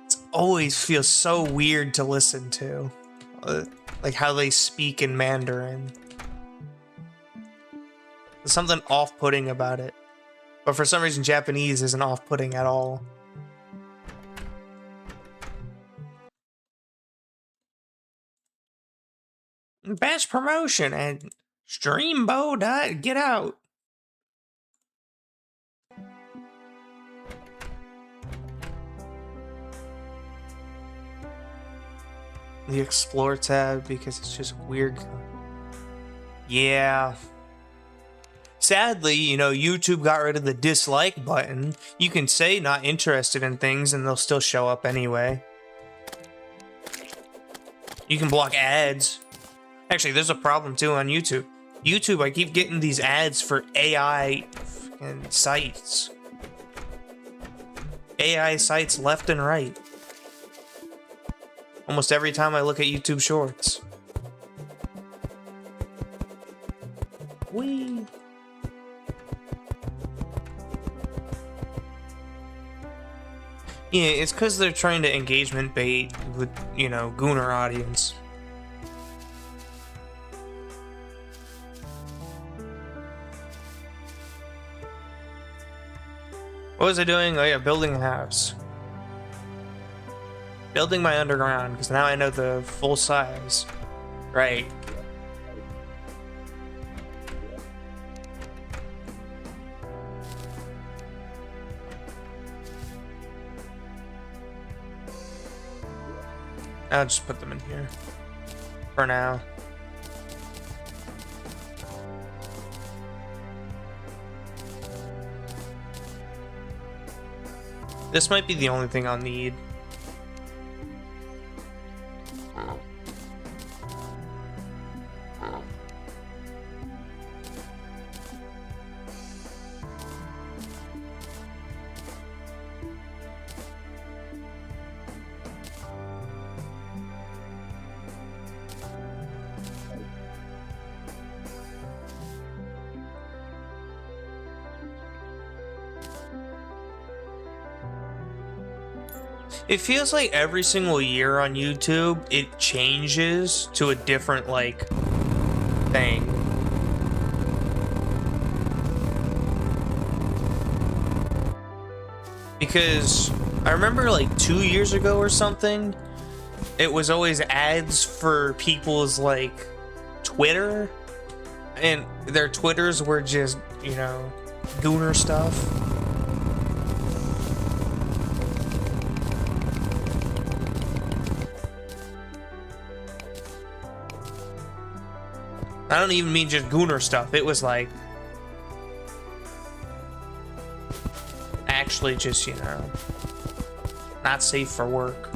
it always feels so weird to listen to. Like how they speak in Mandarin. There's something off-putting about it. But for some reason, Japanese isn't off-putting at all. Best promotion and Streambo. Get out. The Explore tab because it's just weird. Yeah. Sadly, you know, YouTube got rid of the dislike button. You can say not interested in things and they'll still show up anyway. You can block ads. Actually, there's a problem too on YouTube. YouTube, I keep getting these ads for AI and sites. AI sites left and right. Almost every time I look at YouTube Shorts. Whee! Yeah, it's because they're trying to engagement bait with, you know, Gooner audience. What was I doing? Oh yeah, building a house. Building my underground, because now I know the full size. Right. I'll just put them in here. For now. This might be the only thing I'll need. It feels like every single year on YouTube, it changes to a different, like, thing. Because I remember, like, 2 years ago or something, it was always ads for people's, like, Twitter. And their Twitters were just, you know, Gooner stuff. I don't even mean just Gooner stuff. It was like actually just, you know, not safe for work.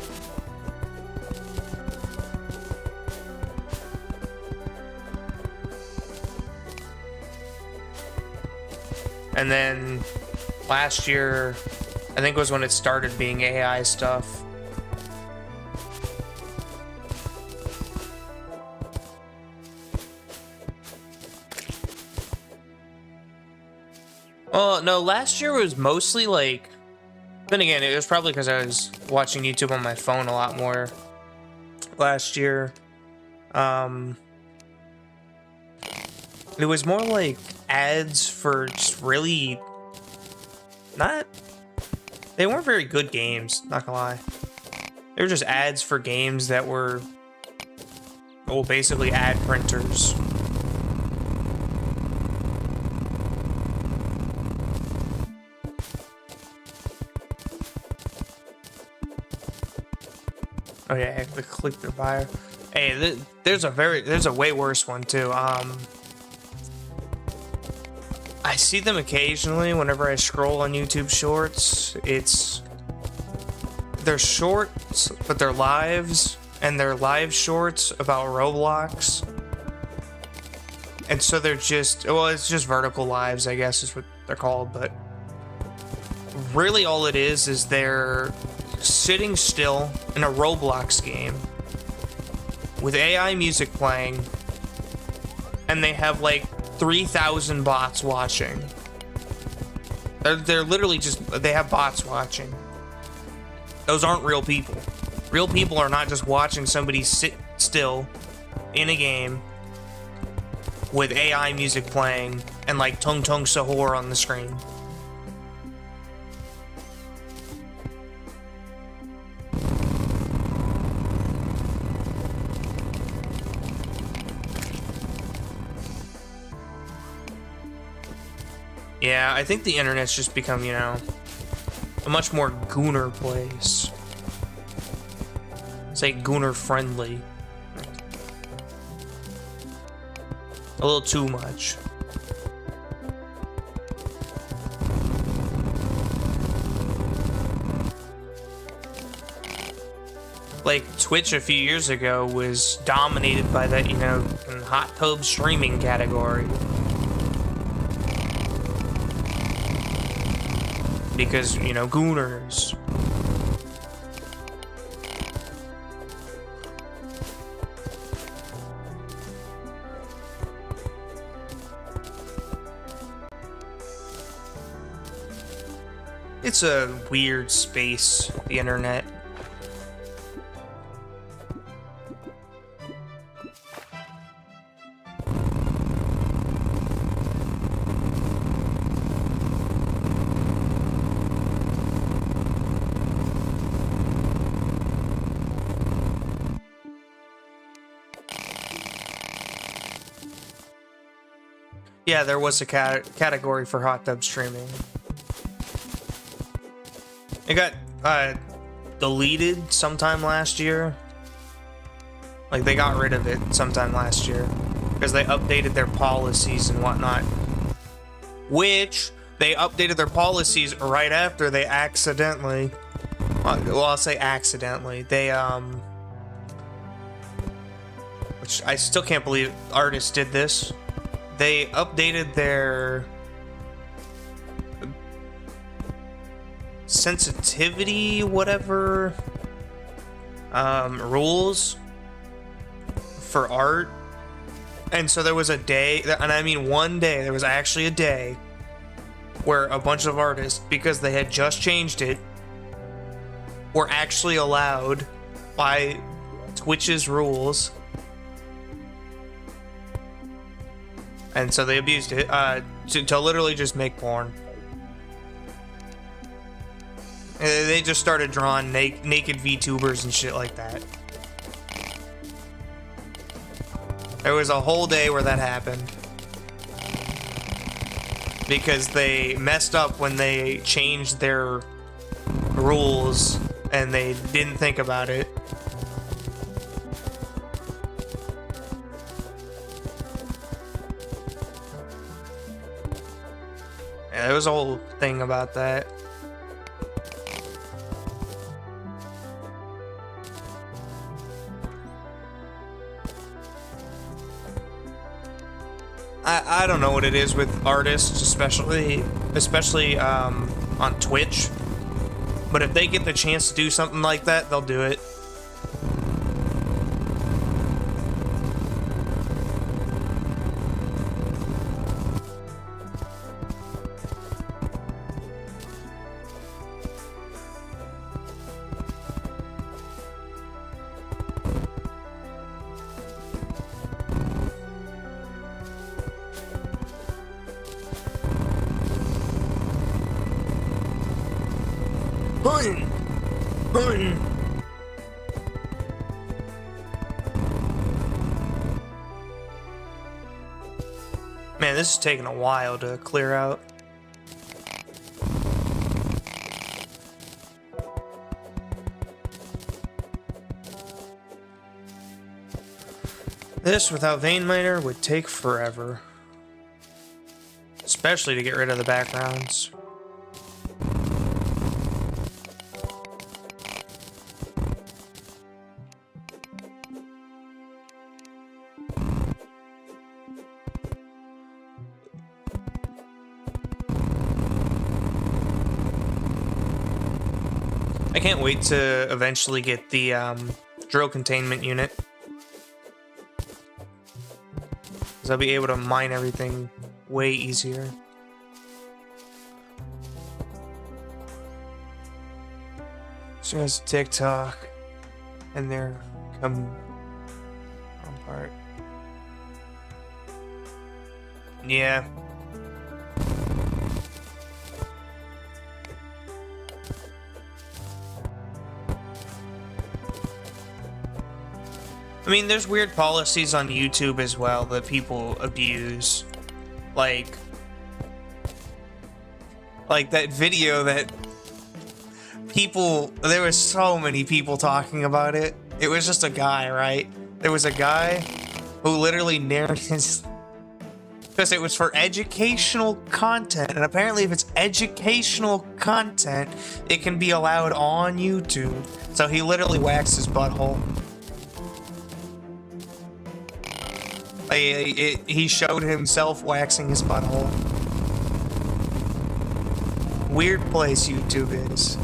And then last year, I think was when it started being AI stuff. Well, no, last year was mostly like... Then again, it was probably because I was watching YouTube on my phone a lot more last year. It was more like ads for just really... Not... They weren't very good games, not gonna lie. They were just ads for games that were... Well, basically ad printers. Oh yeah, click the bio. Hey, there's a way worse one too. I see them occasionally whenever I scroll on YouTube Shorts. They're shorts, but they're lives, and they're live shorts about Roblox. And so they're just, well, it's just vertical lives, I guess is what they're called, but really all it is they're sitting still in a Roblox game with AI music playing, and they have like 3,000 bots watching. They're literally just, they have bots watching. Those aren't real people. Real people are not just watching somebody sit still in a game with AI music playing and like Tung Tung Sahur on the screen. Yeah, I think the internet's just become, you know, a much more gooner place. Say gooner friendly. A little too much. Like, Twitch a few years ago was dominated by that, you know, hot tub streaming category. Because, you know, gooners. It's a weird space, the internet. Yeah, there was a category for hot tub streaming. It got deleted sometime last year. Like, they got rid of it sometime last year because they updated their policies and whatnot. Which they updated their policies right after they accidentally, well, I'll say accidentally, they which I still can't believe artists did this. They updated their sensitivity, whatever, rules for art. And so there was a day, and I mean one day, there was actually a day where a bunch of artists, because they had just changed it, were actually allowed by Twitch's rules. And so they abused it to literally just make porn. They just started drawing naked VTubers and shit like that. There was a whole day where that happened. Because they messed up when they changed their rules and they didn't think about it. Yeah, there was a whole thing about that. I don't know what it is with artists, especially on Twitch. But if they get the chance to do something like that, they'll do it. Man, this is taking a while to clear out. This without Vein Miner would take forever. Especially to get rid of the backgrounds. I can't wait to eventually get the drill containment unit. Because I'll be able to mine everything way easier. So there's TikTok and their part. Yeah. I mean, there's weird policies on YouTube as well that people abuse. Like that video that there was so many people talking about it. It was just a guy, right? There was a guy who literally narrowed his... Because it was for educational content, and apparently if it's educational content, it can be allowed on YouTube. So he literally waxed his butthole. He showed himself waxing his butthole. Weird place YouTube is.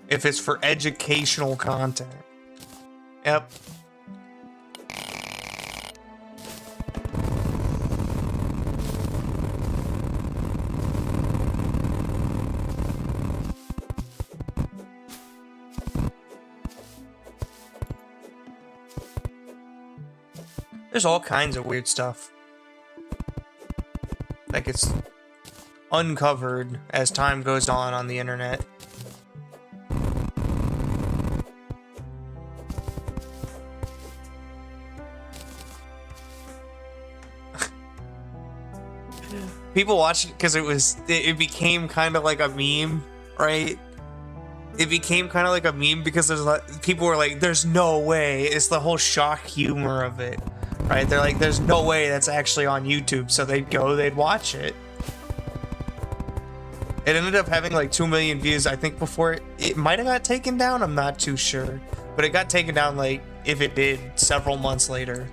If it's for educational content. Yep. There's all kinds of weird stuff that gets uncovered as time goes on the internet. People watched it because it became kind of like a meme, right? It became kind of like a meme because people were like, "There's no way." It's the whole shock humor of it, right? They're like, "There's no way that's actually on YouTube," so they'd watch it. It ended up having like 2 million views, I think, before it might have got taken down. I'm not too sure, but it got taken down, like, if it did, several months later.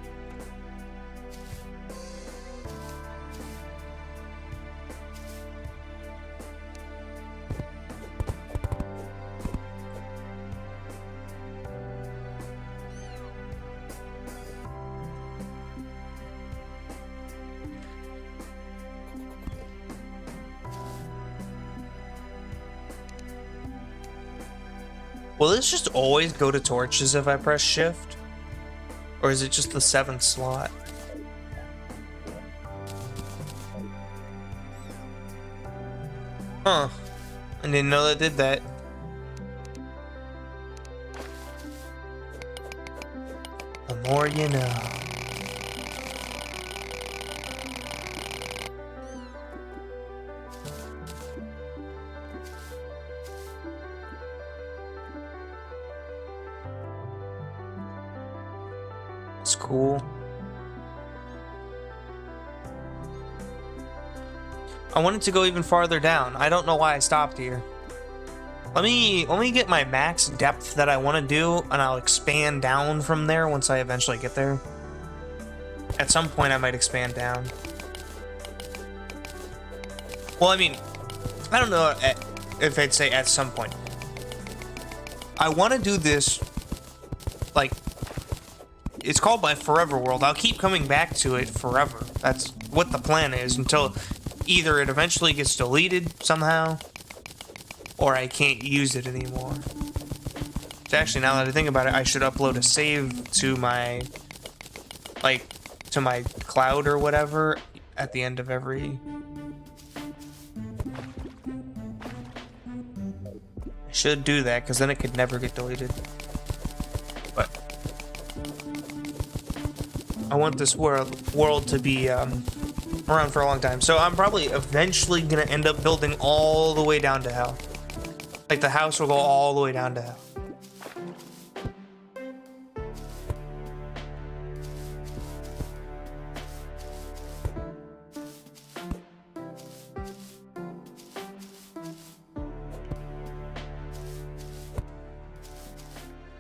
Will this just always go to torches if I press shift? Or is it just the 7th slot? Huh. I didn't know that did that. The more you know. Cool. I wanted to go even farther down. I don't know why I stopped here. Let me get my max depth that I want to do, and I'll expand down from there once I eventually get there. At some point, I might expand down. Well, I mean, I don't know if I'd say at some point. I want to do this, like, it's called my forever world. I'll keep coming back to it forever. That's what the plan is, until either it eventually gets deleted somehow, or I can't use it anymore. So actually, now that I think about it, I should upload a save to my, like, to my cloud or whatever at the end of every... I should do that, because then it could never get deleted. But I want this world to be around for a long time. So I'm probably eventually going to end up building all the way down to hell. Like, the house will go all the way down to hell.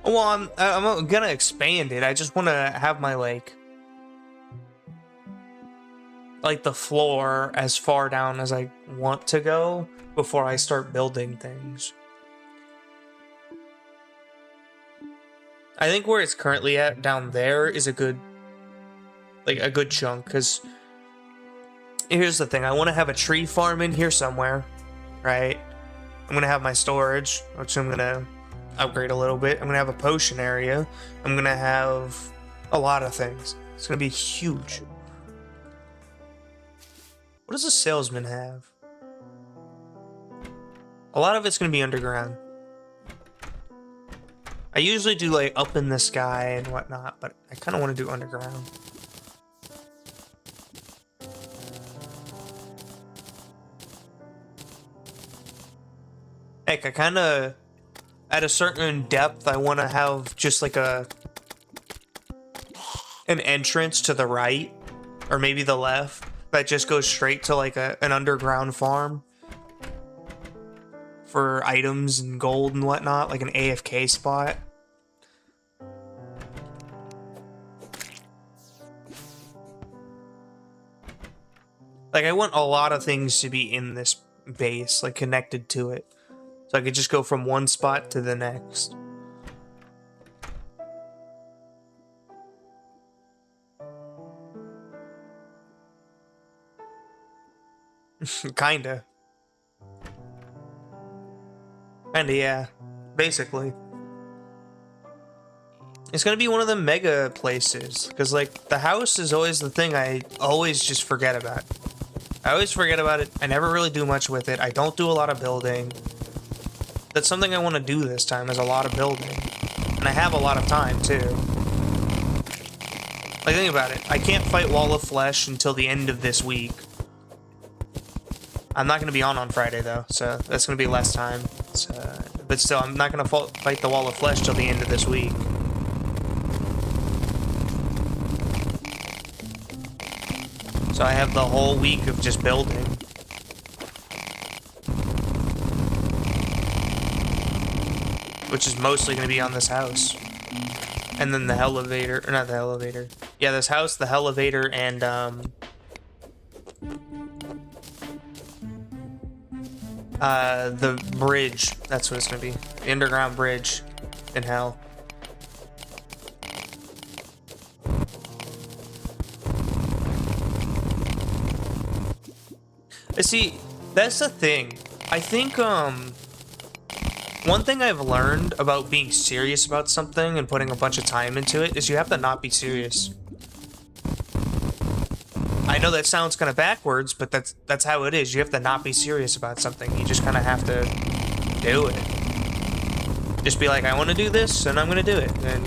Well, I'm gonna expand it. I just want to have my, like the floor as far down as I want to go before I start building things. I think where it's currently at down there is a good chunk, because here's the thing. I want to have a tree farm in here somewhere, right? I'm going to have my storage, which I'm going to upgrade a little bit. I'm going to have a potion area. I'm going to have a lot of things. It's going to be huge. What does a salesman have? A lot of it's going to be underground. I usually do like up in the sky and whatnot, but I kind of want to do underground. Heck, I kind of, at a certain depth, I want to have just like an entrance to the right, or maybe the left, that just goes straight to like an underground farm for items and gold and whatnot, like an AFK spot. Like, I want a lot of things to be in this base, like connected to it. So I could just go from one spot to the next. Kinda. Kinda, yeah. Basically. It's gonna be one of the mega places. Because, like, the house is always the thing I always just forget about. I always forget about it. I never really do much with it. I don't do a lot of building. That's something I want to do this time, is a lot of building. And I have a lot of time, too. Like, think about it. I can't fight Wall of Flesh until the end of this week. I'm not going to be on Friday, though, so that's going to be less time. So, but still, I'm not going to fight the Wall of Flesh till the end of this week. So I have the whole week of just building. Which is mostly going to be on this house. And then the elevator, or not the elevator. Yeah, this house, the elevator, and, the bridge. That's what it's going to be. The underground bridge in hell. See, that's the thing. I think, one thing I've learned about being serious about something and putting a bunch of time into it is you have to not be serious. I know that sounds kind of backwards, but that's how it is. You have to not be serious about something. You just kind of have to do it. Just be like, I want to do this, and I'm going to do it. And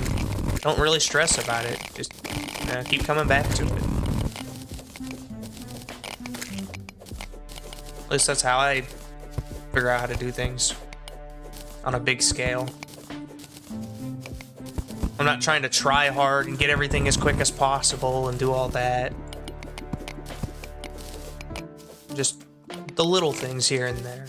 don't really stress about it. Just keep coming back to it. At least that's how I figure out how to do things. On a big scale. I'm not trying to try hard and get everything as quick as possible and do all that. Just the little things here and there.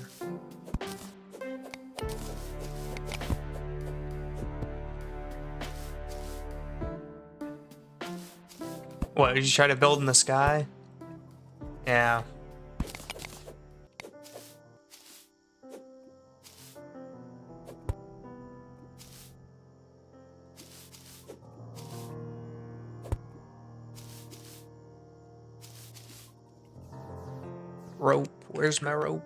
What, did you try to build in the sky? Yeah. Rope. Where's my rope?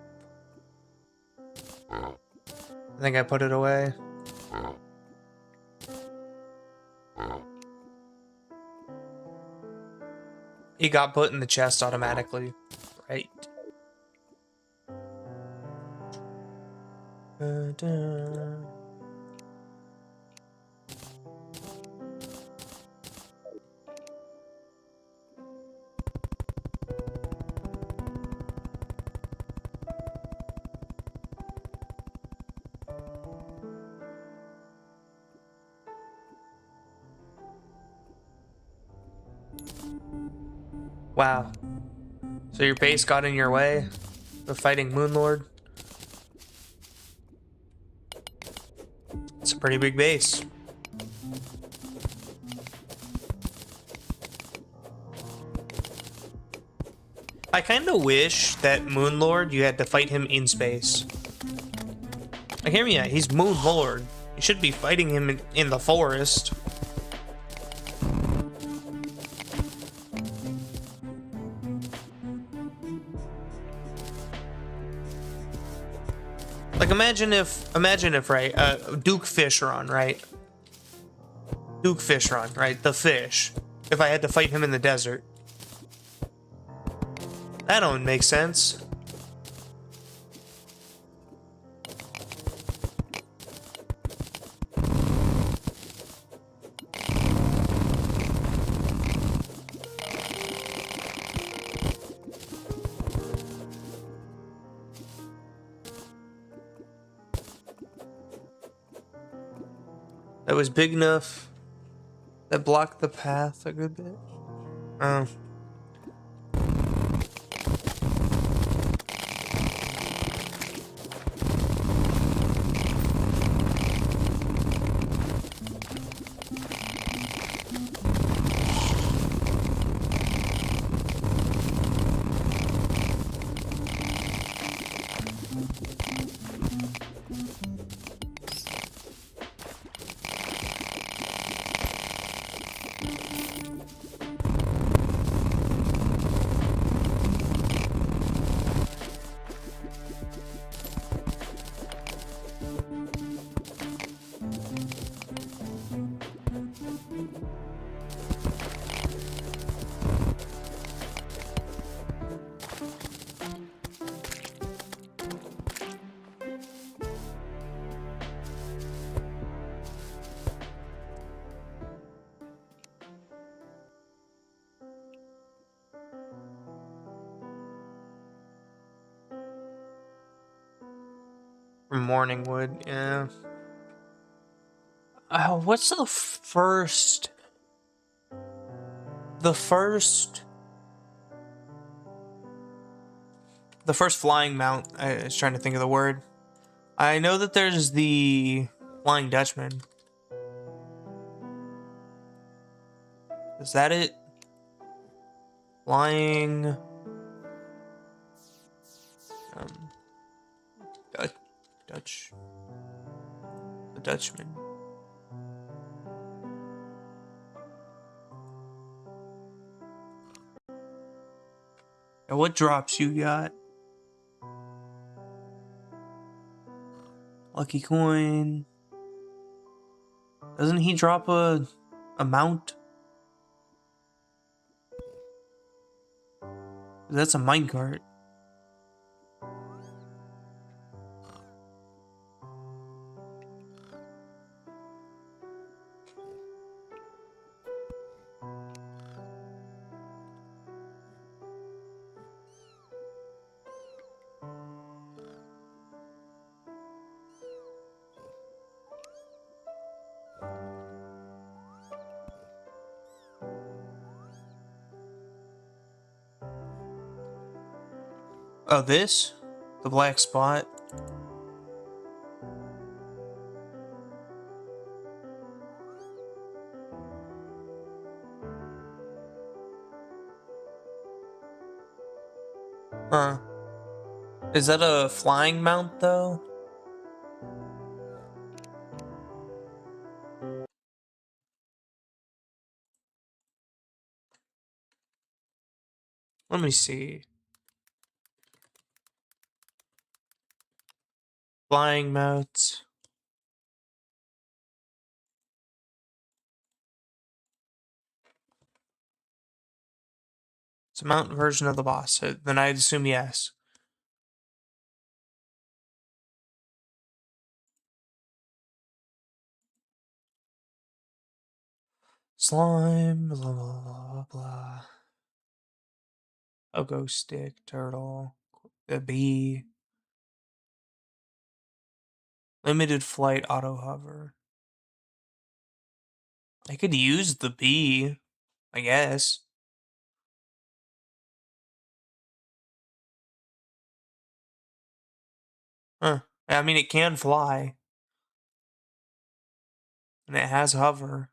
I think I put it away. He got put in the chest automatically. Right. Wow. So your base got in your way of fighting Moonlord? It's a pretty big base. I kind of wish that Moonlord, you had to fight him in space. Like, hear me out, he's Moonlord, You should be fighting him in the forest. Like imagine if right, Duke Fishron, right? Duke Fishron, right? The fish. If I had to fight him in the desert. That don't make sense. That was big enough. That blocked the path a good bit. Oh. From Morningwood, yeah. What's the first? The first flying mount. I was trying to think of the word. I know that there's the Flying Dutchman. Is that it? Flying. Um, Dutch. The Dutchman. Now, what drops you got? Lucky coin. Doesn't he drop a mount? That's a minecart. Oh, this? The black spot? Huh. Is that a flying mount, though? Let me see. Flying mounts. It's a mount version of the boss, so then I'd assume yes. Slime, blah, blah, blah, blah. A ghost stick, turtle, a bee. Limited flight auto hover. I could use the bee, I guess. Huh. I mean, it can fly. And it has hover.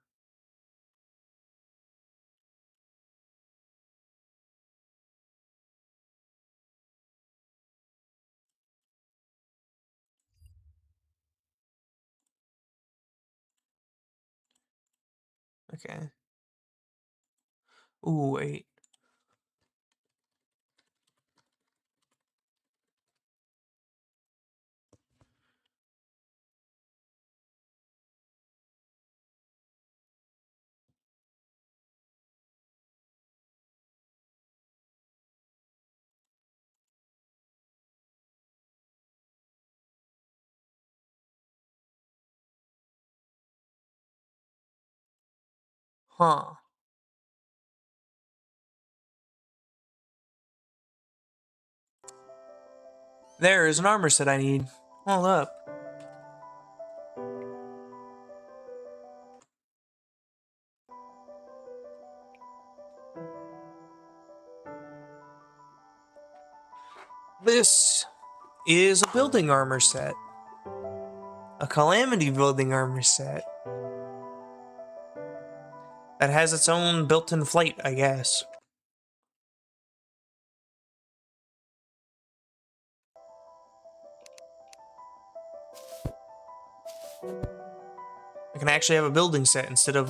Okay. Ooh, wait. Huh. There is an armor set I need. Hold up. This is a building armor set. A Calamity building armor set. That has its own built-in flight, I guess. I can actually have a building set instead of,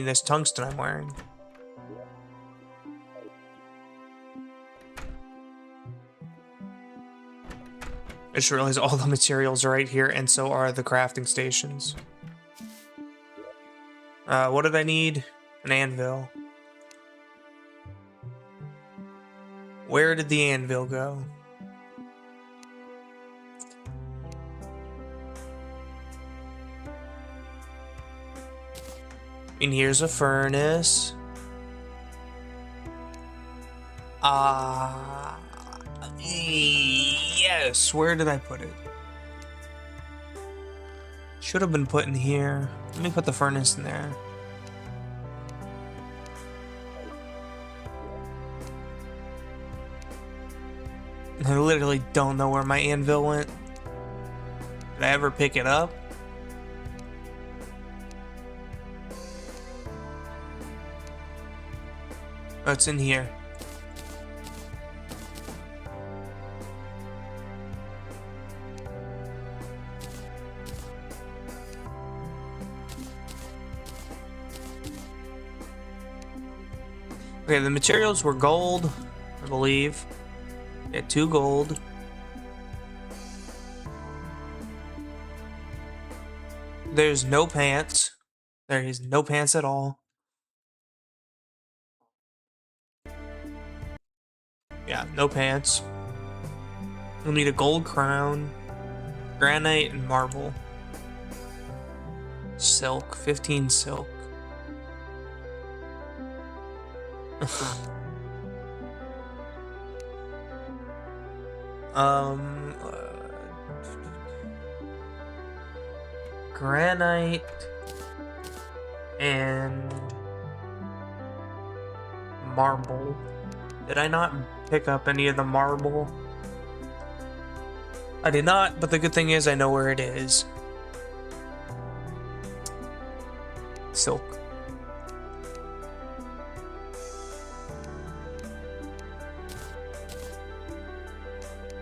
this tungsten I'm wearing. I just realized all the materials are right here, and so are the crafting stations. What did I need? An anvil. Where did the anvil go? And here's a furnace. Yes, where did I put it? Should have been put in here. Let me put the furnace in there. I literally don't know where my anvil went. Did I ever pick it up? Oh, it's in here. Okay, the materials were gold, I believe. Yeah, 2 gold. There's no pants. There is no pants at all. Yeah, no pants. We'll need a gold crown, granite, and marble. Silk, 15 silk. Granite and marble. Did I not pick up any of the marble? I did not, but the good thing is I know where it is. Silk.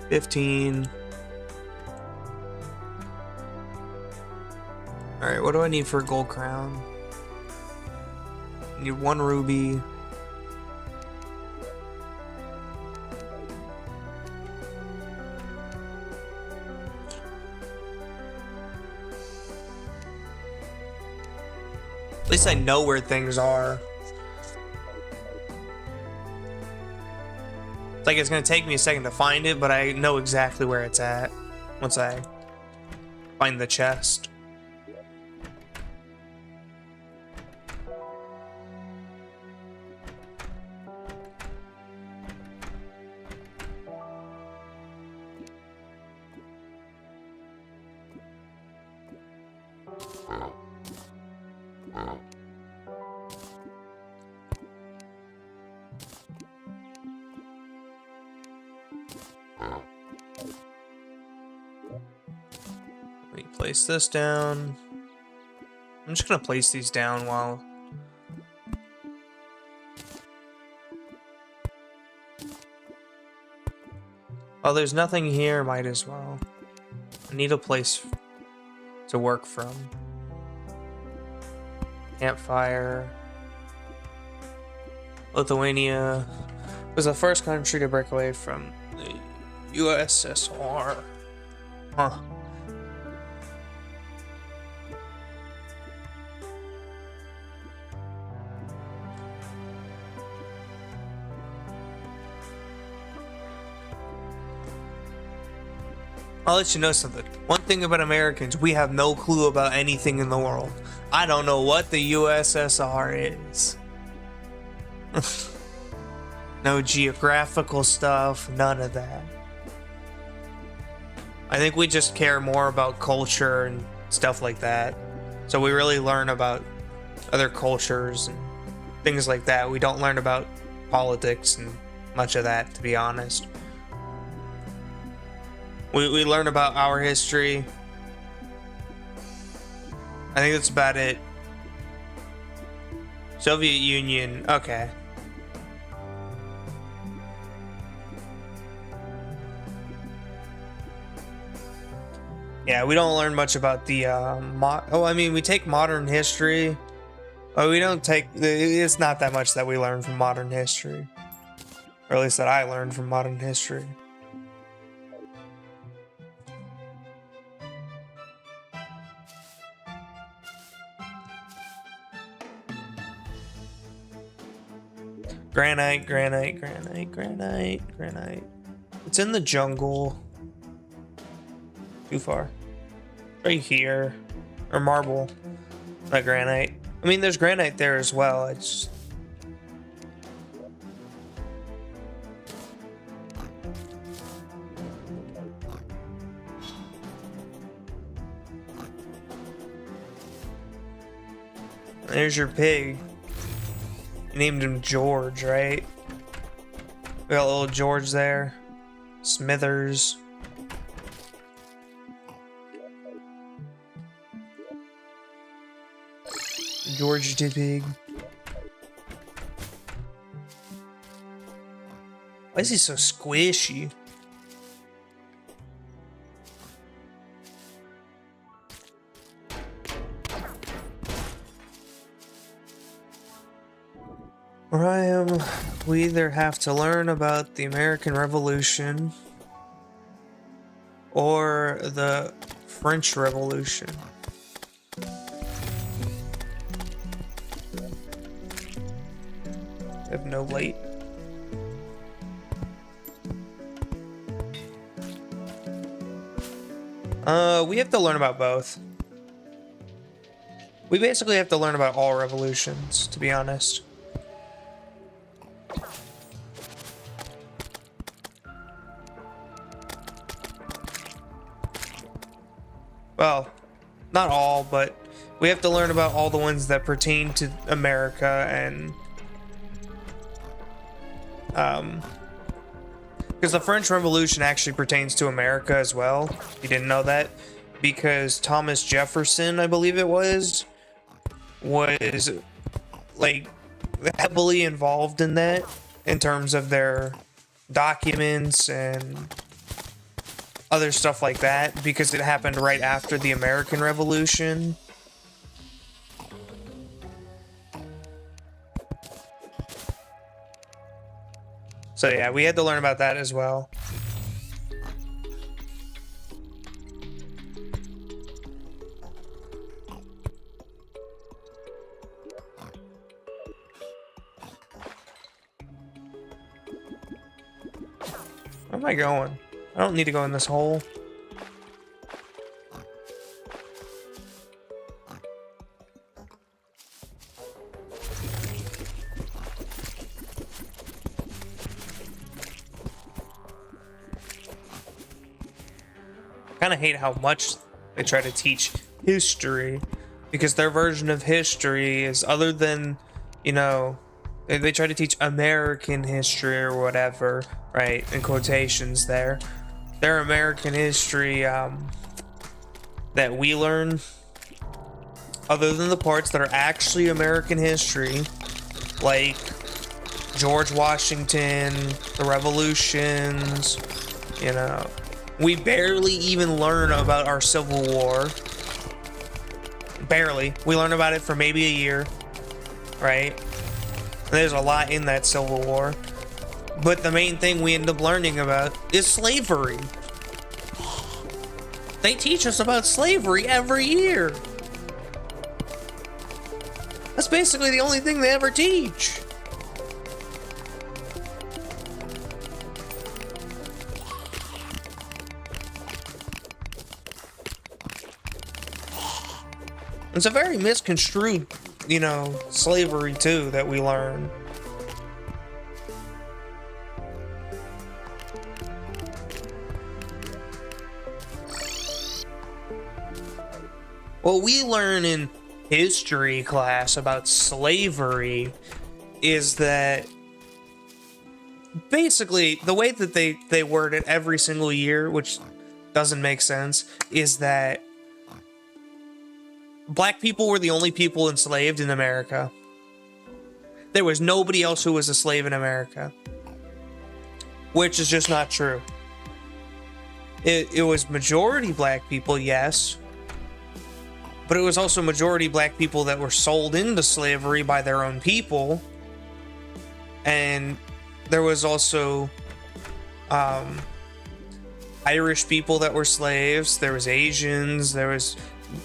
$15. Alright, what do I need for a gold crown? I need 1 ruby. At least I know where things are. It's like it's gonna take me a second to find it, but I know exactly where it's at once I find the chest. Let me place this down. I'm just gonna place these down while... Oh, there's nothing here, might as well. I need a place to work from. Campfire. Lithuania was the first country to break away from the USSR. Huh. I'll let you know something. One thing about Americans, we have no clue about anything in the world. I don't know what the USSR is. No geographical stuff, none of that. I think we just care more about culture and stuff like that. So we really learn about other cultures and things like that. We don't learn about politics and much of that, to be honest. We learn about our history. I think that's about it. Soviet Union, okay. Yeah, we don't learn much about the, I mean, we take modern history, but we don't take, it's not that much that we learn from modern history. Or at least that I learned from modern history. Granite, granite, granite, granite, granite. It's in the jungle. Too far. Right here. Or marble. Not granite. I mean, there's granite there as well. It's... There's your pig. You named him George, right? We got little George there. Smithers. George the pig. Why is he so squishy? Ryan, we either have to learn about the American Revolution or the French Revolution. I have no light. We have to learn about both. We basically have to learn about all revolutions, to be honest. Well, not all, but we have to learn about all the ones that pertain to America and because the French Revolution actually pertains to America as well. You didn't know that? Because Thomas Jefferson, I believe it was like heavily involved in that in terms of their documents and other stuff like that, because it happened right after the American Revolution. So yeah, we had to learn about that as well. Where am I going? I don't need to go in this hole. I kind of hate how much they try to teach history, because their version of history is, other than, you know, they try to teach American history or whatever, right, in quotations there. Their American history that we learn, other than the parts that are actually American history, like George Washington, the revolutions, you know, we barely even learn about our Civil War. barely. We learn about it for maybe a year, right? And there's a lot in that Civil War. But the main thing we end up learning about is slavery. They teach us about slavery every year. That's basically the only thing they ever teach. It's a very misconstrued, slavery too that we learn. What we learn in history class about slavery is that basically the way that they word it every single year, which doesn't make sense, is that black people were the only people enslaved in America. There was nobody else who was a slave in America, which is just not true. It was majority black people, yes, but it was also majority black people that were sold into slavery by their own people. And there was also Irish people that were slaves. There was Asians. There was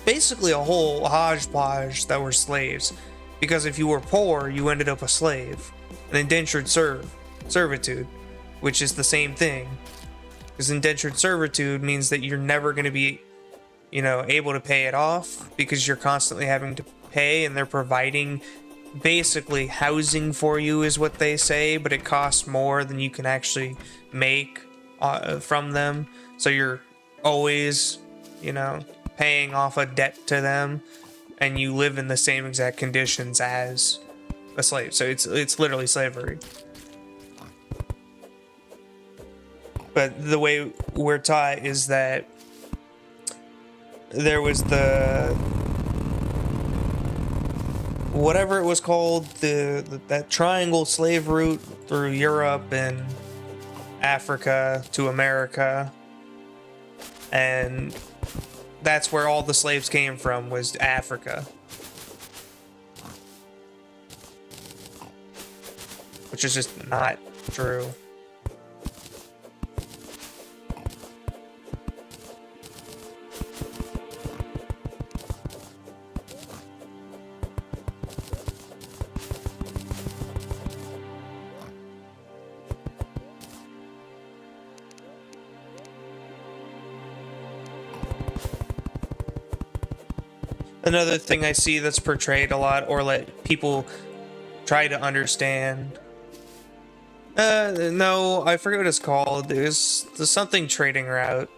basically a whole hodgepodge that were slaves. Because if you were poor, you ended up a slave. An indentured servitude, which is the same thing. Because indentured servitude means that you're never going to be able to pay it off because you're constantly having to pay, and they're providing basically housing for you is what they say, but it costs more than you can actually make from them. So you're always, paying off a debt to them, and you live in the same exact conditions as a slave. So it's literally slavery. But the way we're taught is that there was whatever it was called, that triangle slave route through Europe and Africa to America, and that's where all the slaves came from, was Africa, which is just not true. Another thing I see that's portrayed a lot, or let people try to understand. No, I forget what it's called. There's something trading route.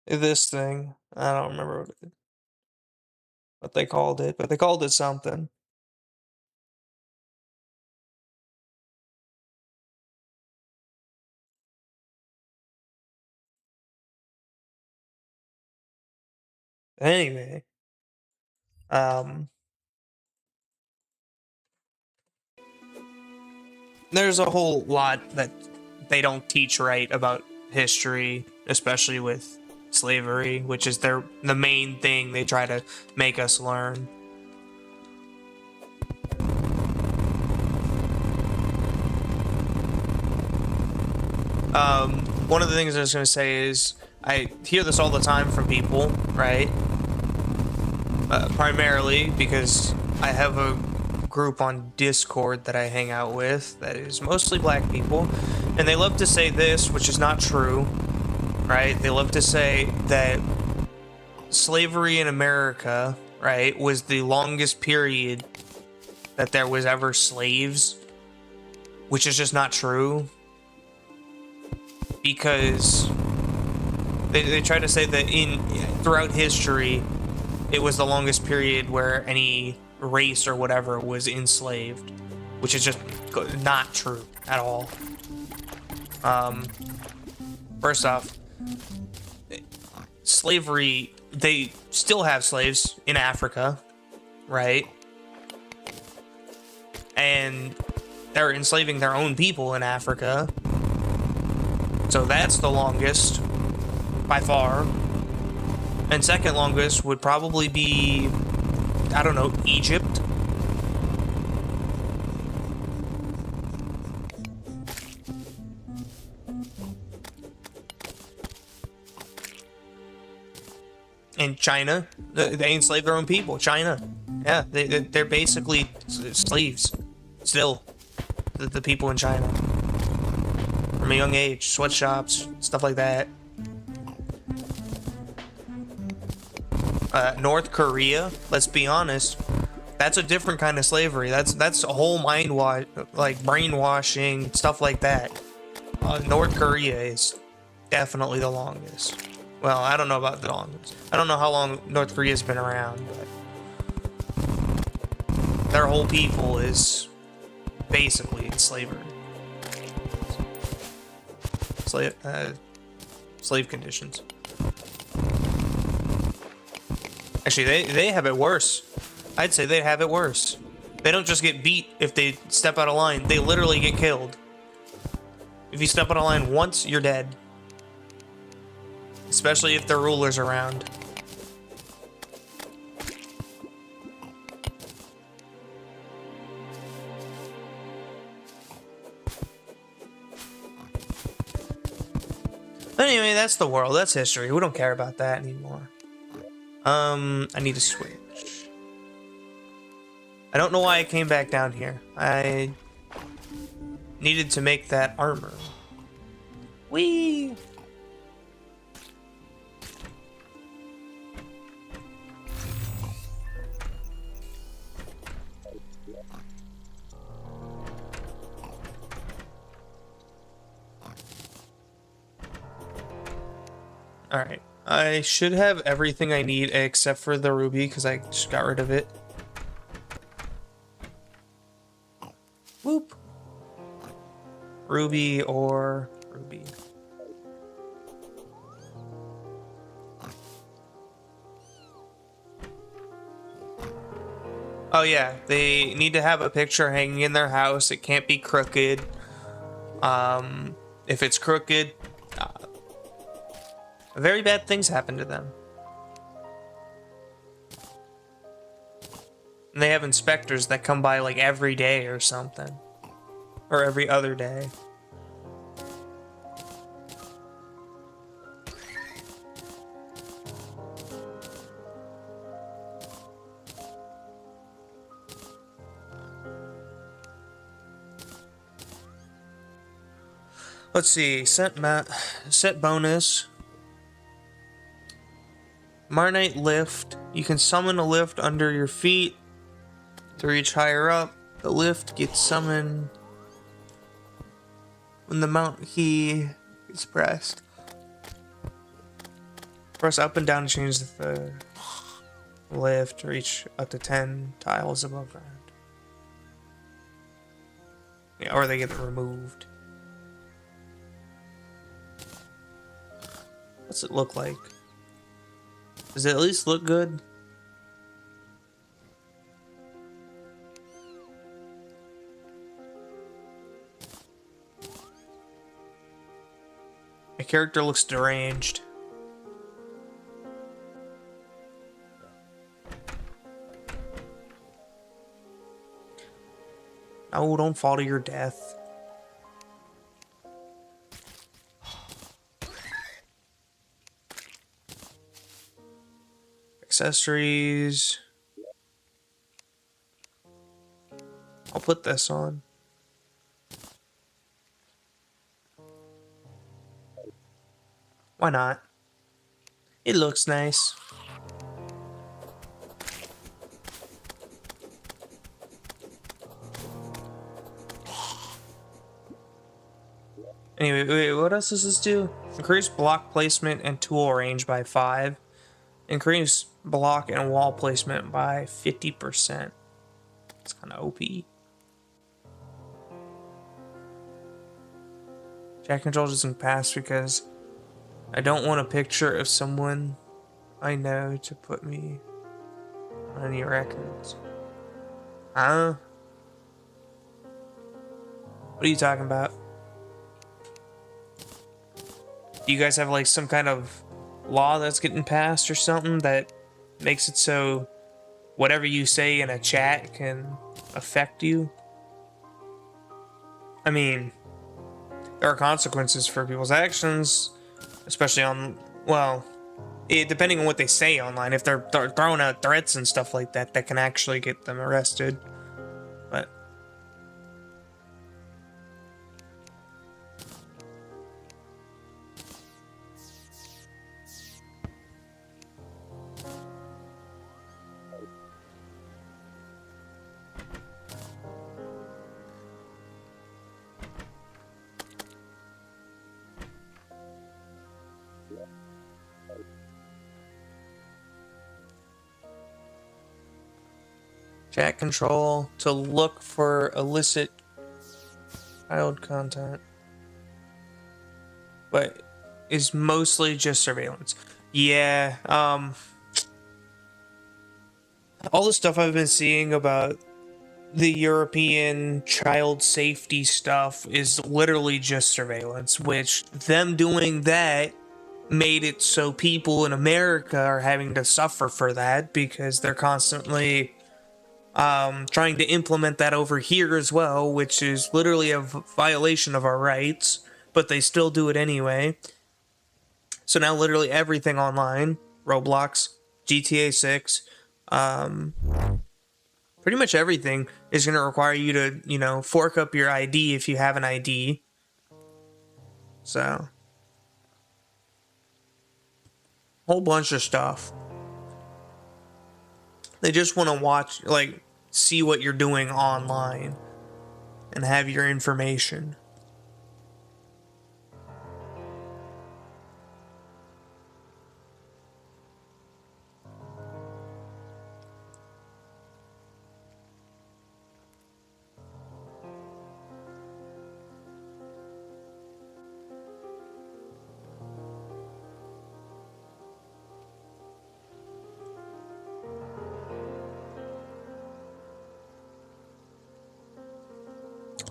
This thing, I don't remember what they called it, but they called it something. Anyway, there's a whole lot that they don't teach right about history, especially with slavery, which is the main thing they try to make us learn. One of the things I was going to say is, I hear this all the time from people, right? Primarily because I have a group on Discord that I hang out with that is mostly black people, and they love to say this, which is not true, right? They love to say that slavery in America, right, was the longest period that there was ever slaves, which is just not true. Because they try to say that throughout history, it was the longest period where any race or whatever was enslaved, which is just not true at all. First off, slavery, they still have slaves in Africa, right? And they're enslaving their own people in Africa. So that's the longest by far. And second longest would probably be, I don't know, Egypt. And China, they enslave their own people. China, yeah, they're basically slaves still. The people in China from a young age, sweatshops, stuff like that. North Korea, let's be honest, that's a different kind of slavery. That's a whole mind wash, like brainwashing, stuff like that. North Korea is definitely the longest. Well, I don't know about the longest. I don't know how long North Korea's been around, but their whole people is basically in slavery. Slave conditions. Actually, they have it worse. I'd say they have it worse. They don't just get beat if they step out of line. They literally get killed. If you step out of line once, you're dead. Especially if their ruler's around. But anyway, that's the world. That's history. We don't care about that anymore. I need to switch. I don't know why I came back down here. I needed to make that armor. Whee! Alright. I should have everything I need except for the ruby because I just got rid of it. Whoop. Ruby or ruby. Oh yeah, they need to have a picture hanging in their house. It can't be crooked. If it's crooked, very bad things happen to them. And they have inspectors that come by like every day or something. Or every other day. Let's see, set bonus. Marnite lift. You can summon a lift under your feet to reach higher up. The lift gets summoned when the mount key is pressed. Press up and down to change the lift to reach up to 10 tiles above ground. Yeah, or they get removed. What's it look like? Does it at least look good? My character looks deranged. No, don't fall to your death. Accessories. I'll put this on. Why not? It looks nice. Anyway, wait, what else does this do? Increase block placement and tool range by 5. Increase block and wall placement by 50%. It's kind of OP. Chat control doesn't pass because I don't want a picture of someone I know to put me on any records. Huh? What are you talking about? Do you guys have like some kind of law that's getting passed or something that makes it so whatever you say in a chat can affect you? I mean, there are consequences for people's actions, especially on, well, depending on what they say online. If they're throwing out threats and stuff like that, that can actually get them arrested. But chat control to look for illicit child content, but is mostly just surveillance. Yeah, all the stuff I've been seeing about the European child safety stuff is literally just surveillance, which them doing that made it so people in America are having to suffer for that because they're constantly trying to implement that over here as well, which is literally a violation of our rights, but they still do it anyway. So now literally everything online, Roblox, GTA 6, pretty much everything is going to require you to, you know, fork up your ID if you have an ID. So, whole bunch of stuff. They just want to watch, like, see what you're doing online and have your information.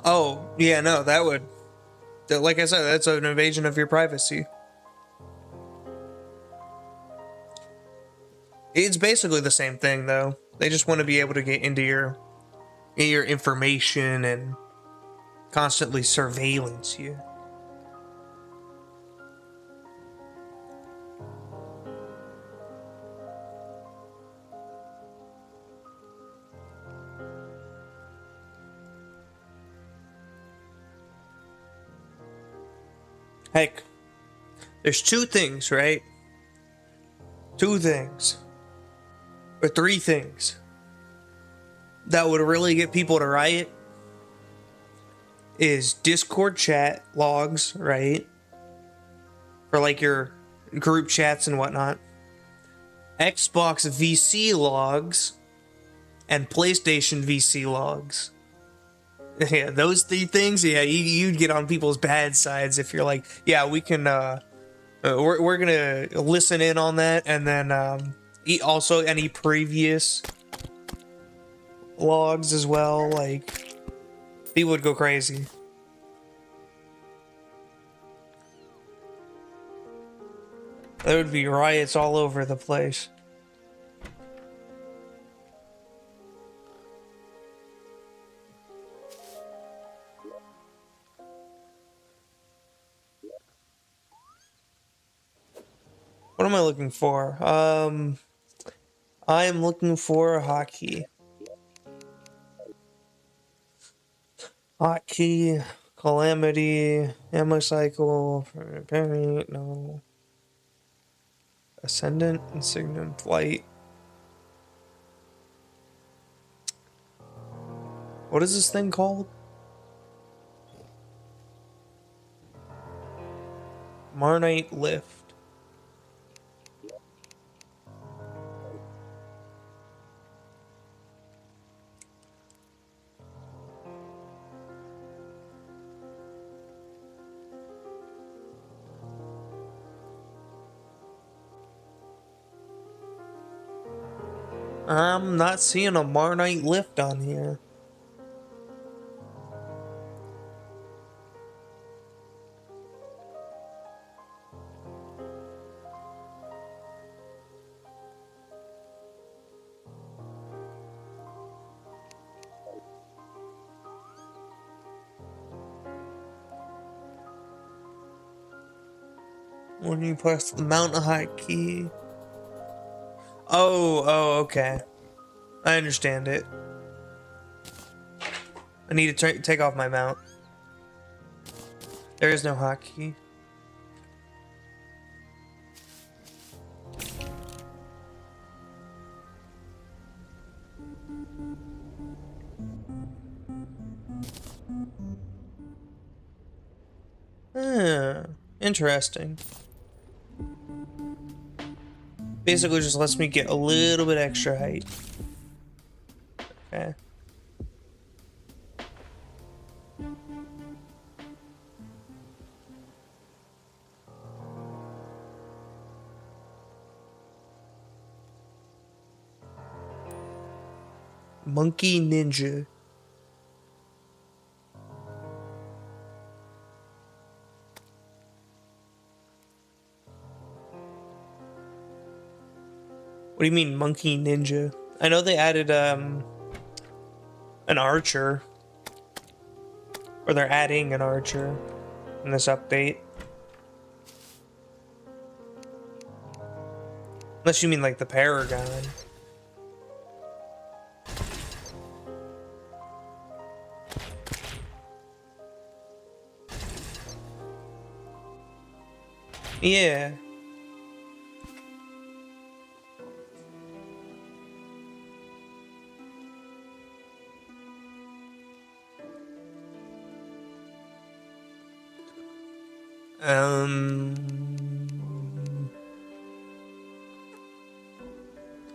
Oh, yeah, no, that would, like I said, that's an invasion of your privacy. It's basically the same thing, though. They just want to be able to get into your information and constantly surveillance you. Heck, there's two things, right? Two things. Or three things that would really get people to riot is Discord chat logs, right? For like your group chats and whatnot. Xbox VC logs and PlayStation VC logs. Yeah, those three things, yeah, you'd get on people's bad sides if you're like, yeah, we can, we're gonna listen in on that, and then also any previous logs as well. Like, people would go crazy. There would be riots all over the place. What am I looking for? I am looking for a hotkey. Hotkey, Calamity, ammo cycle, no. Ascendant, Insignium, Flight. What is this thing called? Marnite Lift. I'm not seeing a Marnite lift on here. When you press the mountain height key. Oh, okay. I understand it. I need to take off my mount. There is no hotkey. Interesting. Basically just lets me get a little bit extra height. Okay. Monkey Ninja. What do you mean, Monkey Ninja? I know they added an archer. Or they're adding an archer in this update. Unless you mean like the Paragon. Yeah.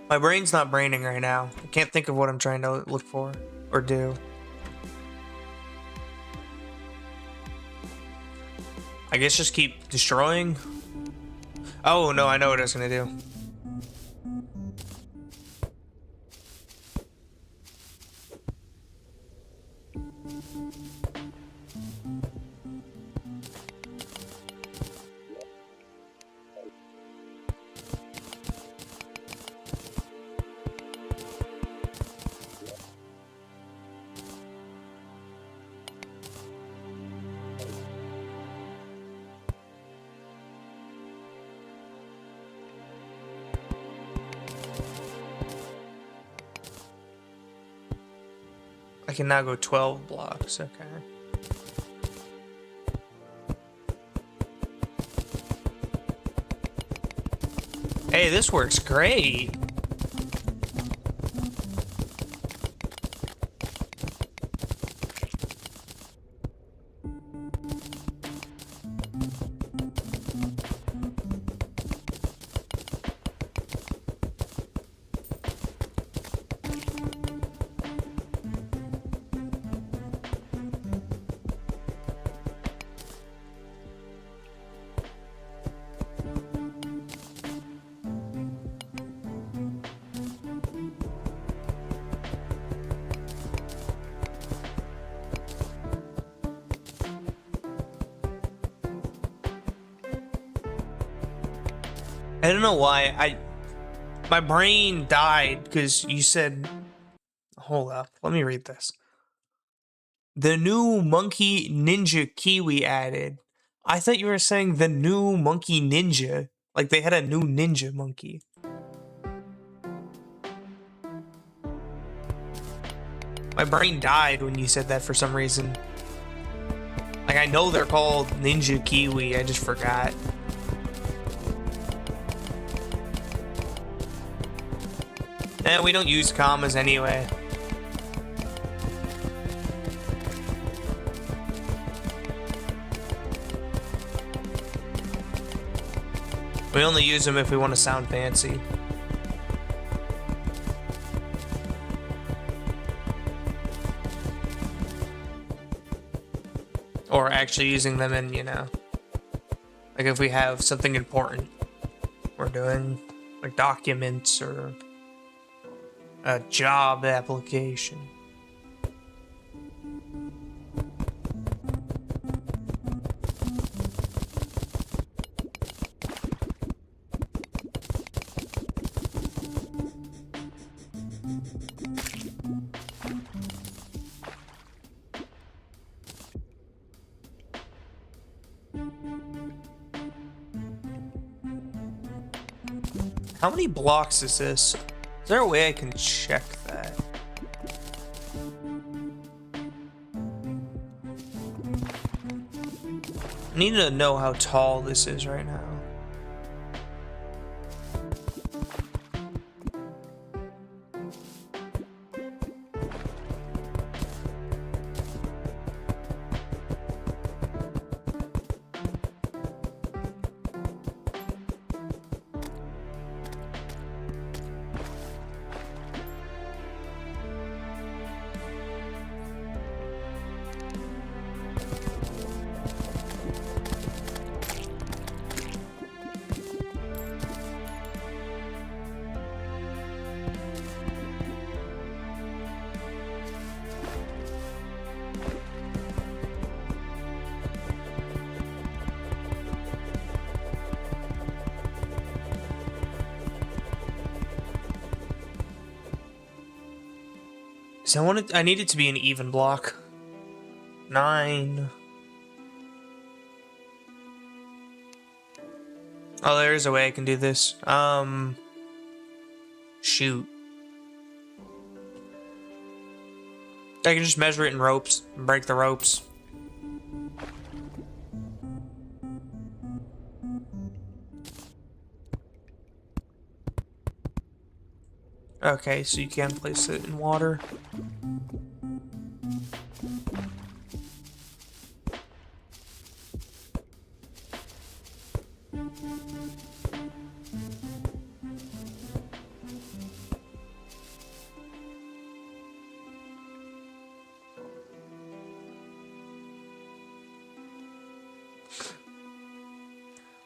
My brain's not braining right now. I can't think of what I'm trying to look for or do. I guess just keep destroying. Oh no, I know what I was gonna do. I can now go 12 blocks, okay. Hey, this works great. I don't know why my brain died because you said, hold up, let me read this. The new Monkey Ninja key we added. I thought you were saying the new Monkey Ninja, like they had a new ninja monkey. My brain died when you said that for some reason. Like I know they're called Ninja Kiwi, I just forgot. We don't use commas anyway. We only use them if we want to sound fancy. Or actually using them in, you know, like if we have something important we're doing, like documents or A job application. How many blocks is this? Is there a way I can check that? I need to know how tall this is right now. I need it to be an even block. 9. Oh, there's a way I can do this. Shoot. I can just measure it in ropes and break the ropes. Okay, so you can place it in water.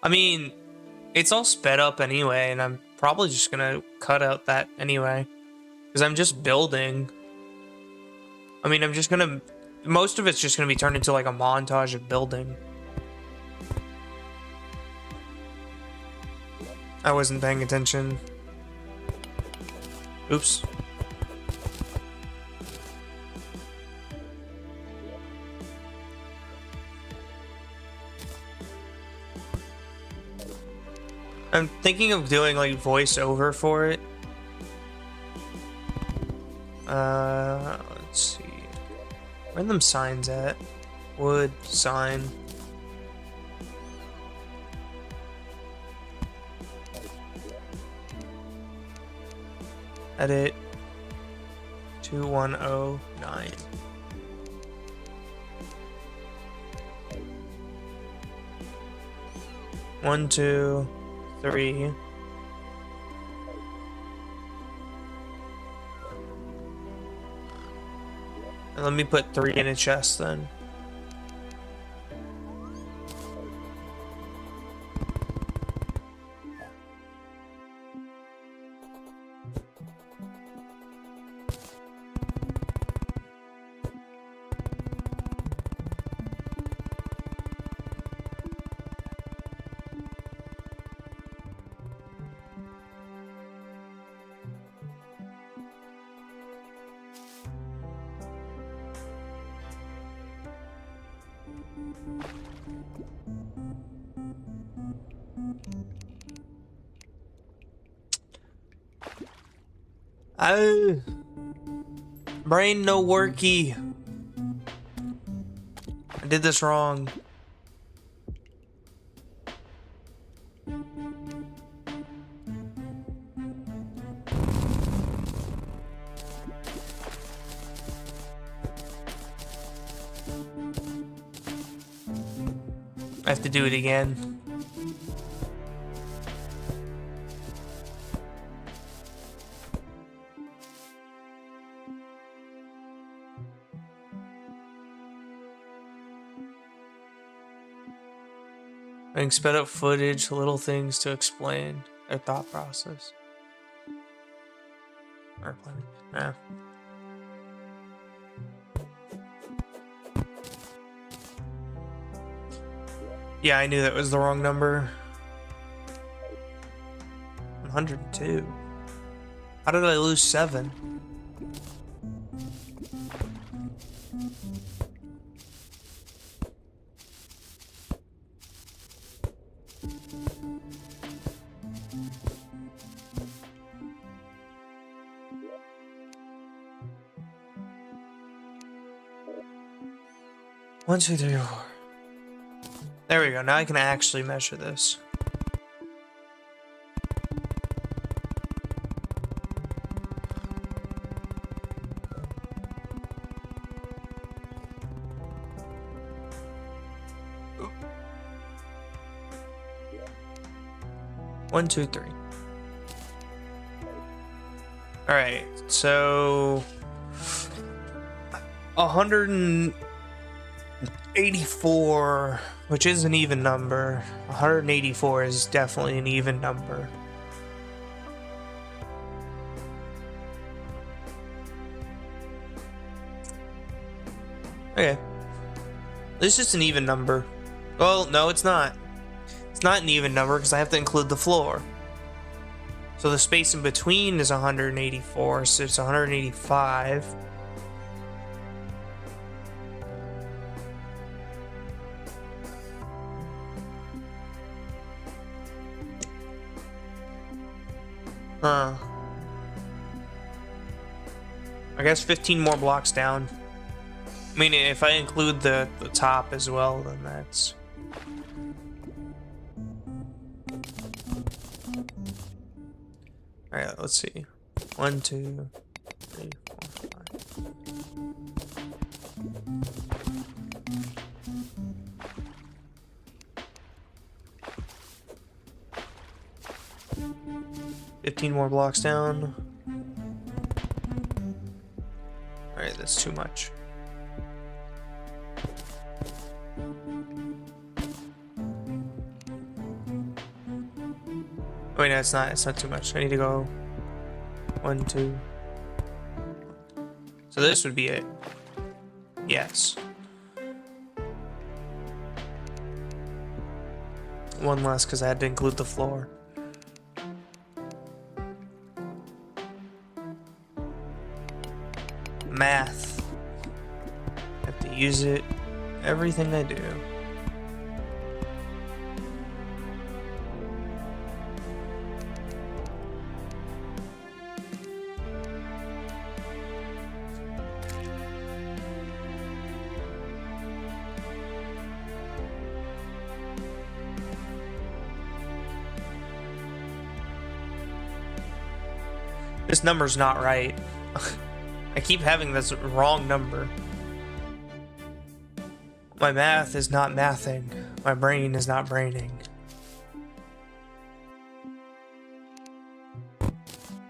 I mean, it's all sped up anyway, and I'm probably just gonna cut out that anyway. Because I'm just building. I mean, most of it's just gonna be turned into like a montage of building. I wasn't paying attention. Oops. I'm thinking of doing like voiceover for it. Let's see. Where are them signs at? Wood, sign. Edit 2109. One, 2, 3. And let me put 3 in a chest then. Oh, brain no worky. I did this wrong. I have to do it again. Having sped up footage, little things to explain their thought process. Or plenty. Yeah. Yeah, I knew that was the wrong number. 102. How did I lose 7? One, two, three, four. There we go. Now I can actually measure this. One, two, three. All right, so 184, which is an even number. 184 is definitely an even number. Okay. This is an even number. Well, no, it's not. It's not an even number because I have to include the floor. So the space in between is 184, so it's 185. Huh. I guess 15 more blocks down. I mean, if I include the top as well, then that's... Alright, let's see. 1, 2, 3, 4, 5. $15 more blocks down. Alright, that's too much. Wait, no, it's not. It's not too much. I need to go 1, 2. So this would be it. Yes. One less because I had to include the floor. Math. I have to use it. Everything I do. This number's not right. I keep having this wrong number. My math is not mathing. My brain is not braining.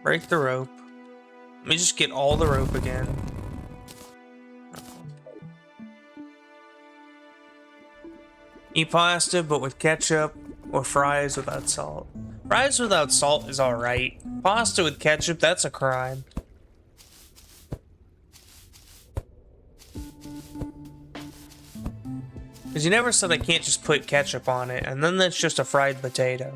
Break the rope. Let me just get all the rope again. Eat pasta, but with ketchup, or fries without salt. Fries without salt is alright. Pasta with ketchup, that's a crime. Because you never said I can't just put ketchup on it, and then that's just a fried potato.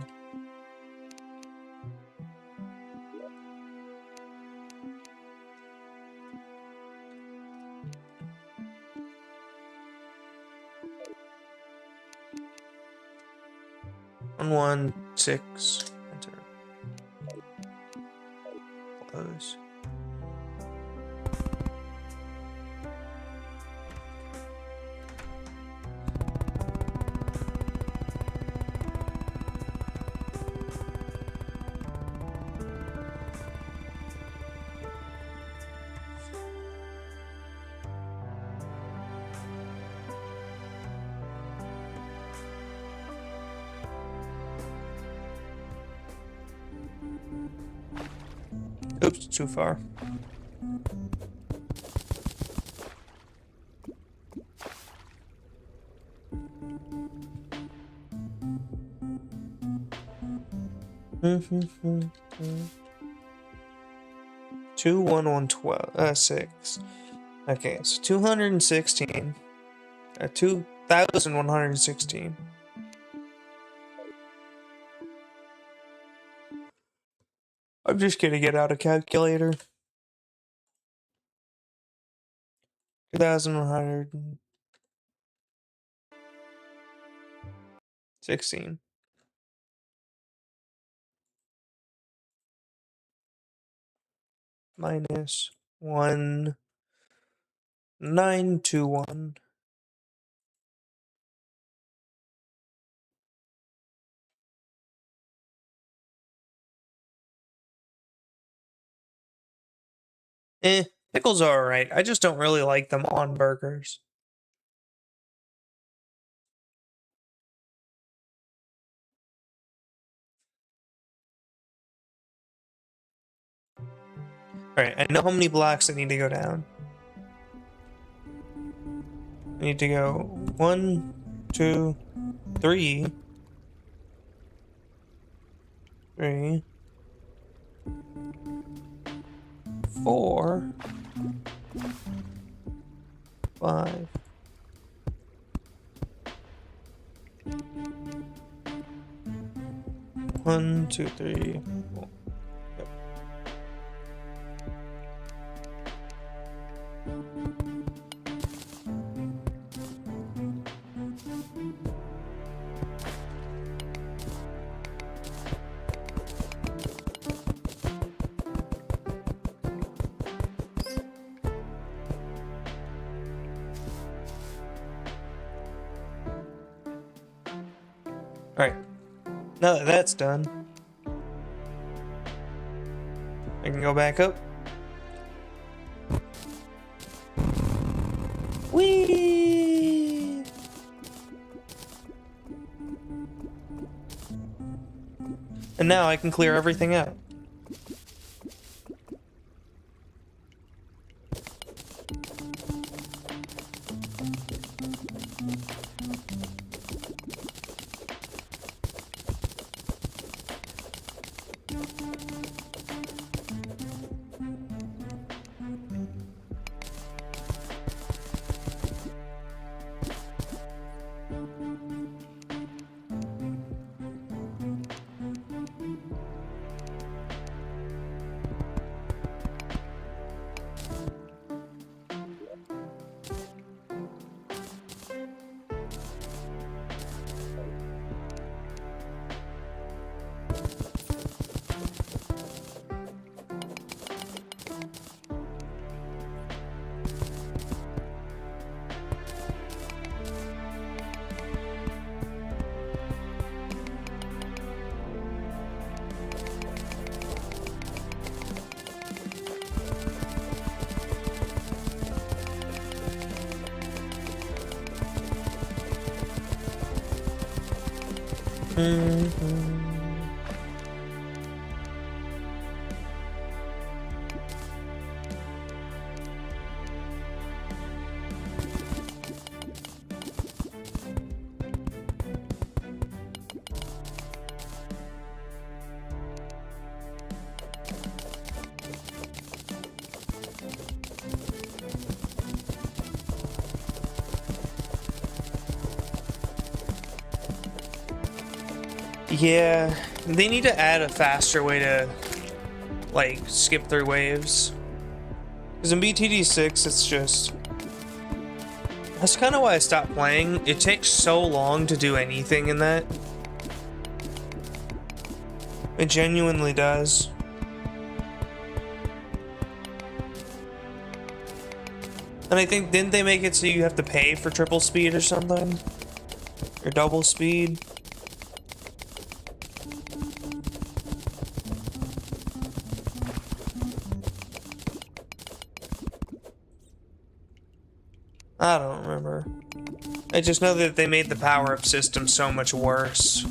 One, 6, enter. Close. Oops, too far. 6. Okay, so 216. 2,116. I'm just gonna get out a calculator. 2,116 minus 1,921. Pickles are alright. I just don't really like them on burgers. Alright, I know how many blocks I need to go down. I need to go 1, 2, 3. 3, 4, 5. 1, 2, 3, 4. Yep. Alright, now that that's done, I can go back up. Whee! And now I can clear everything out. Yeah, they need to add a faster way to, like, skip through waves. Because in BTD6, it's just... That's kind of why I stopped playing. It takes so long to do anything in that. It genuinely does. And I think, didn't they make it so you have to pay for triple speed or something? Or double speed? I don't remember. I just know that they made the power-up system so much worse.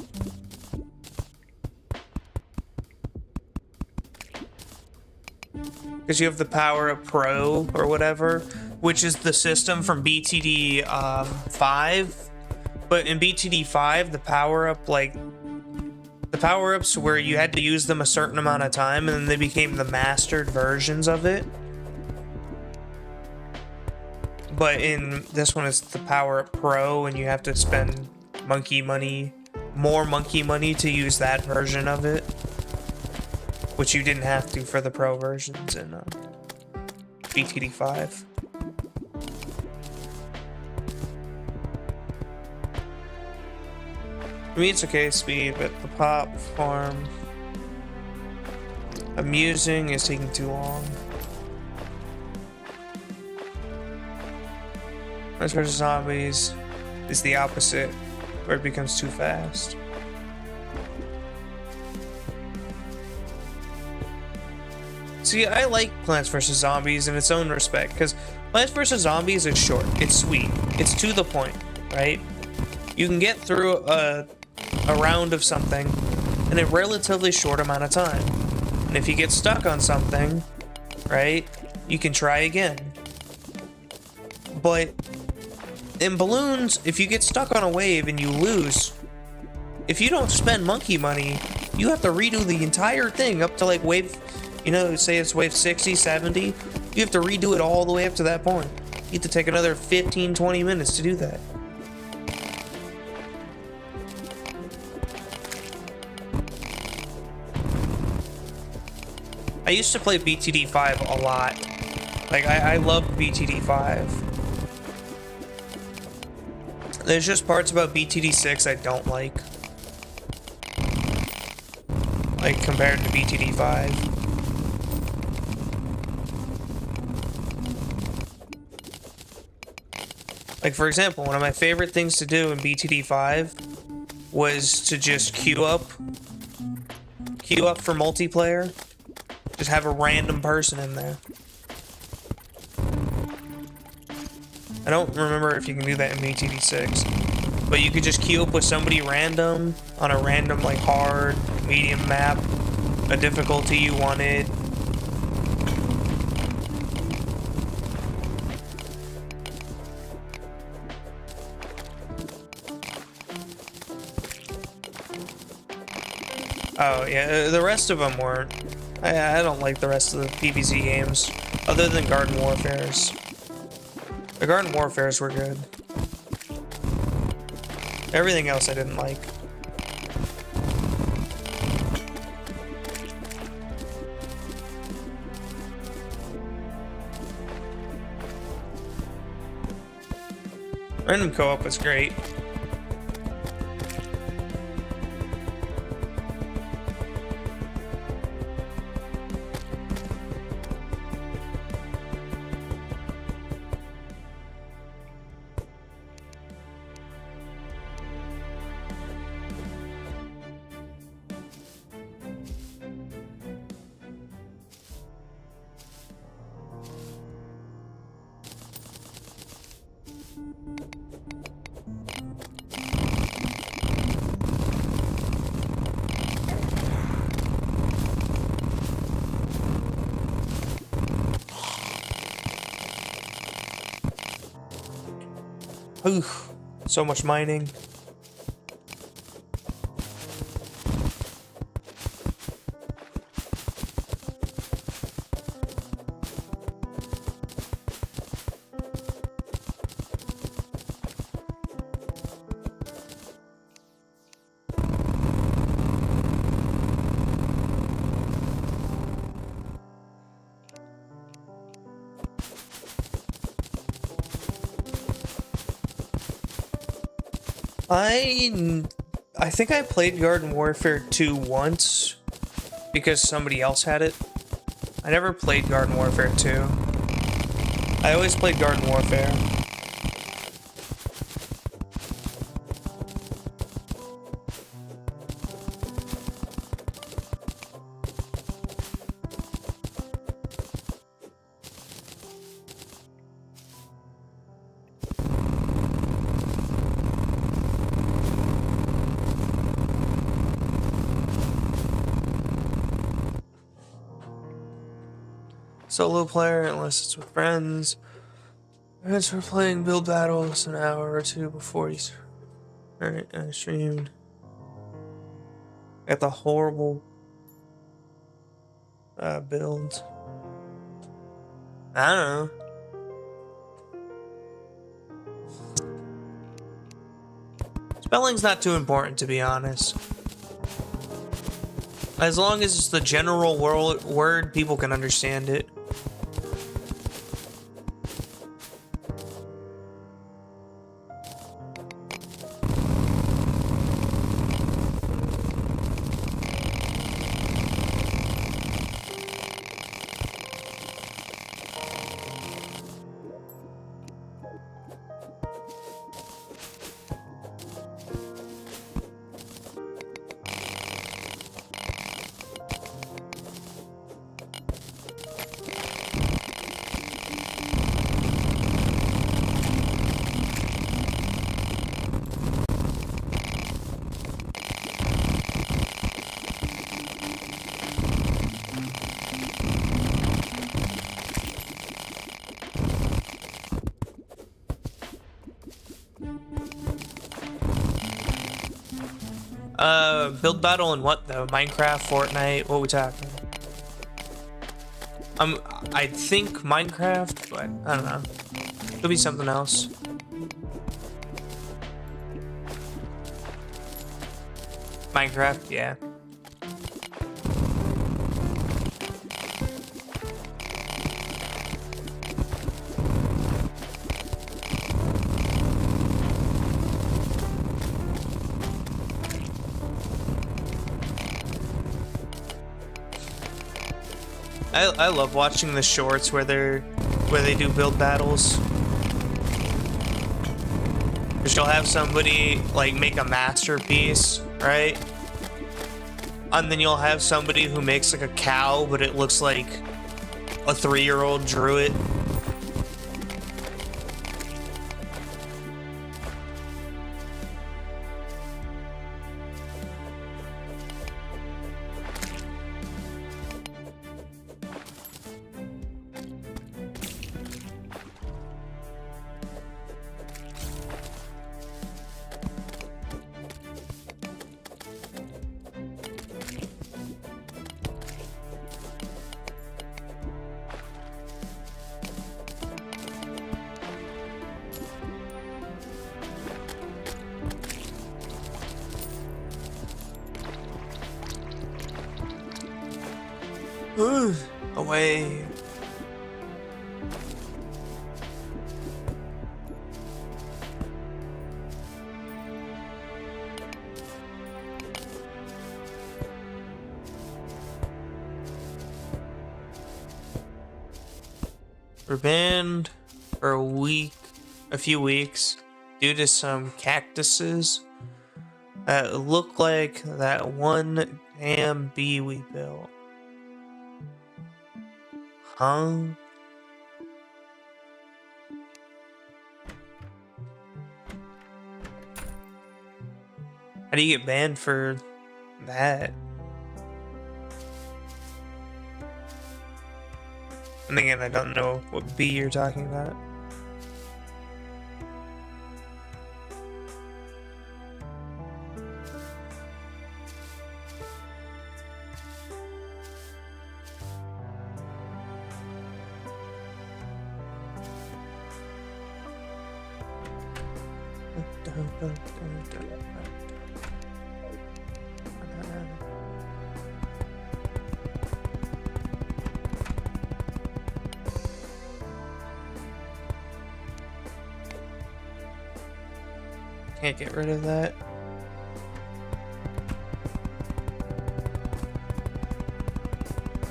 Because you have the Power-Up Pro or whatever, which is the system from BTD 5. But in BTD 5, the Power-Up, like, The power-ups where you had to use them a certain amount of time, and then they became the mastered versions of it. But in this one, it's the Power-Up Pro, and you have to spend monkey money, more monkey money to use that version of it, which you didn't have to for the Pro versions in BTD 5. I mean, it's okay speed, but the pop farm amusing is taking too long. Plants vs. Zombies is the opposite, where it becomes too fast. See, I like Plants vs. Zombies in its own respect, because Plants vs. Zombies is short, it's sweet, it's to the point, right? You can get through a round of something in a relatively short amount of time. And if you get stuck on something, right, you can try again. But in balloons, if you get stuck on a wave and you lose, if you don't spend monkey money, you have to redo the entire thing up to like wave, you know, say it's wave 60, 70, you have to redo it all the way up to that point. You have to take another 15, 20 minutes to do that. I used to play BTD 5 a lot. Like, I love BTD 5. There's just parts about BTD 6 I don't like. Like, compared to BTD 5. Like, for example, one of my favorite things to do in BTD 5 was to just queue up for multiplayer. Just have a random person in there. I don't remember if you can do that in BTD 6, but you could just queue up with somebody random on a random, like, hard, medium map, a difficulty you wanted. Oh, yeah, the rest of them weren't. I don't like the rest of the PvZ games, other than Garden Warfares. The Garden Warfares were good. Everything else I didn't like. Random co-op was great. Oof, so much mining. I think I played Garden Warfare 2 once because somebody else had it. I never played Garden Warfare 2. I always played Garden Warfare. Solo player unless it's with friends. As for playing build battles an hour or two before you streamed. Got the horrible build. I don't know. Spelling's not too important, to be honest. As long as it's the general word, people can understand it. Build battle in what though? Minecraft, Fortnite, what we talking? I think Minecraft, but I don't know. Could be something else. Minecraft, yeah. I love watching the shorts where they do build battles. Cause you'll have somebody like make a masterpiece, right? And then you'll have somebody who makes like a cow, but it looks like a 3-year-old drew it. Away. We're banned for a few weeks, due to some cactuses that look like that one damn bee we built. Huh? How do you get banned for that? And again, I don't know what bee you're talking about. Can't get rid of that.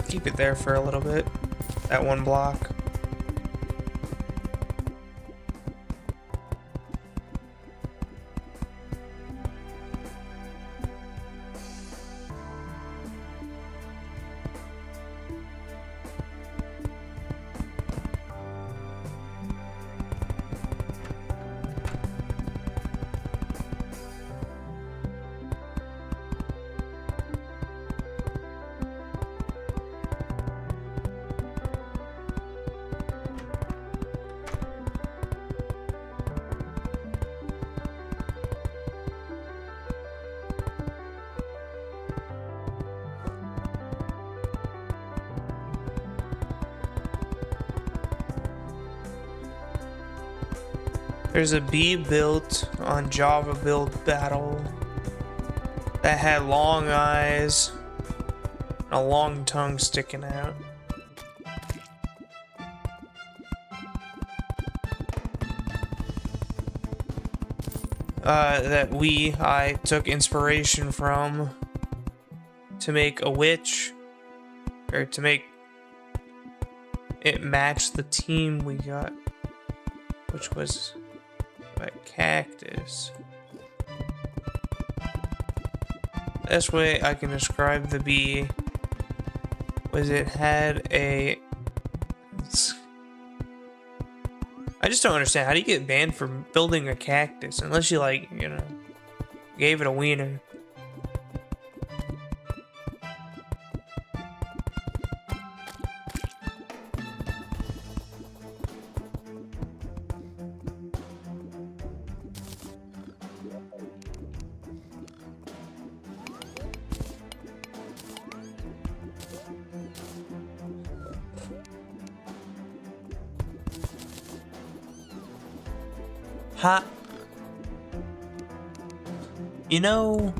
Keep it there for a little bit. That one block. There's a bee built on Java build battle that had long eyes and a long tongue sticking out. That I took inspiration from to make a witch, or to make it match the team we got, which was a cactus. Best way I can describe the bee was it had a... I just don't understand. How do you get banned for building a cactus? Unless you, like, you know, gave it a wiener. Ha. You know,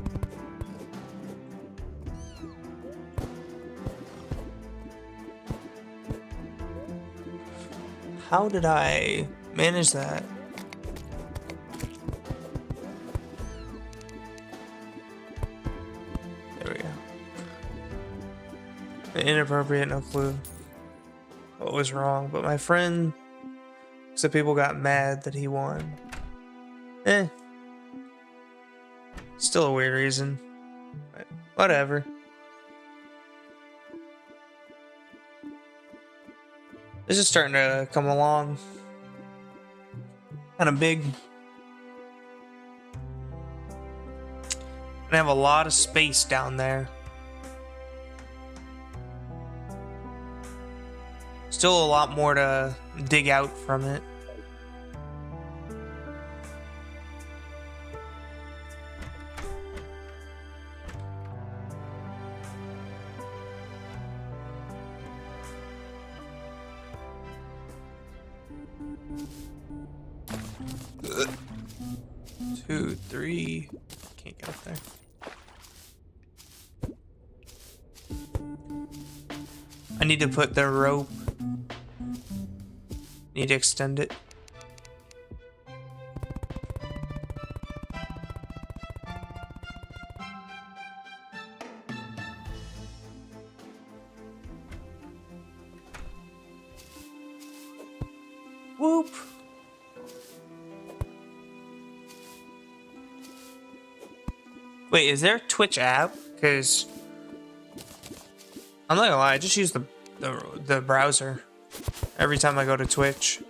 how did I manage that? There we go. Inappropriate, no clue what was wrong, but my friend said people got mad that he won. Still a weird reason, but whatever. This is starting to come along. Kind of big. And I have a lot of space down there. Still a lot more to dig out from it. Two, three. Can't get up there. I need to put the rope. Need to extend it. Whoop. Wait, is there a Twitch app? Because I'm not gonna lie, I just use the browser every time I go to Twitch.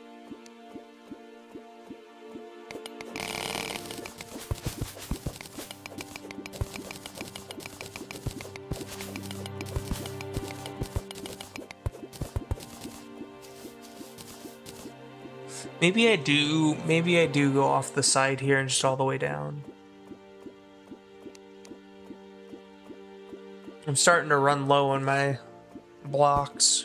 Maybe I do go off the side here and just all the way down. I'm starting to run low on my blocks.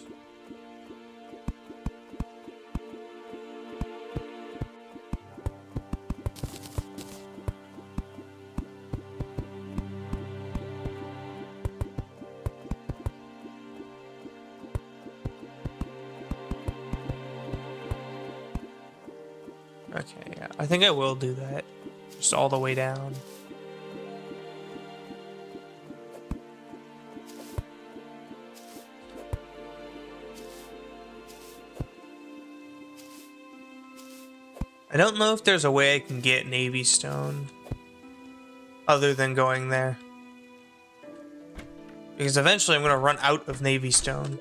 Okay, yeah, I think I will do that. Just all the way down. I don't know if there's a way I can get Navy Stone other than going there. Because eventually I'm going to run out of Navy Stone.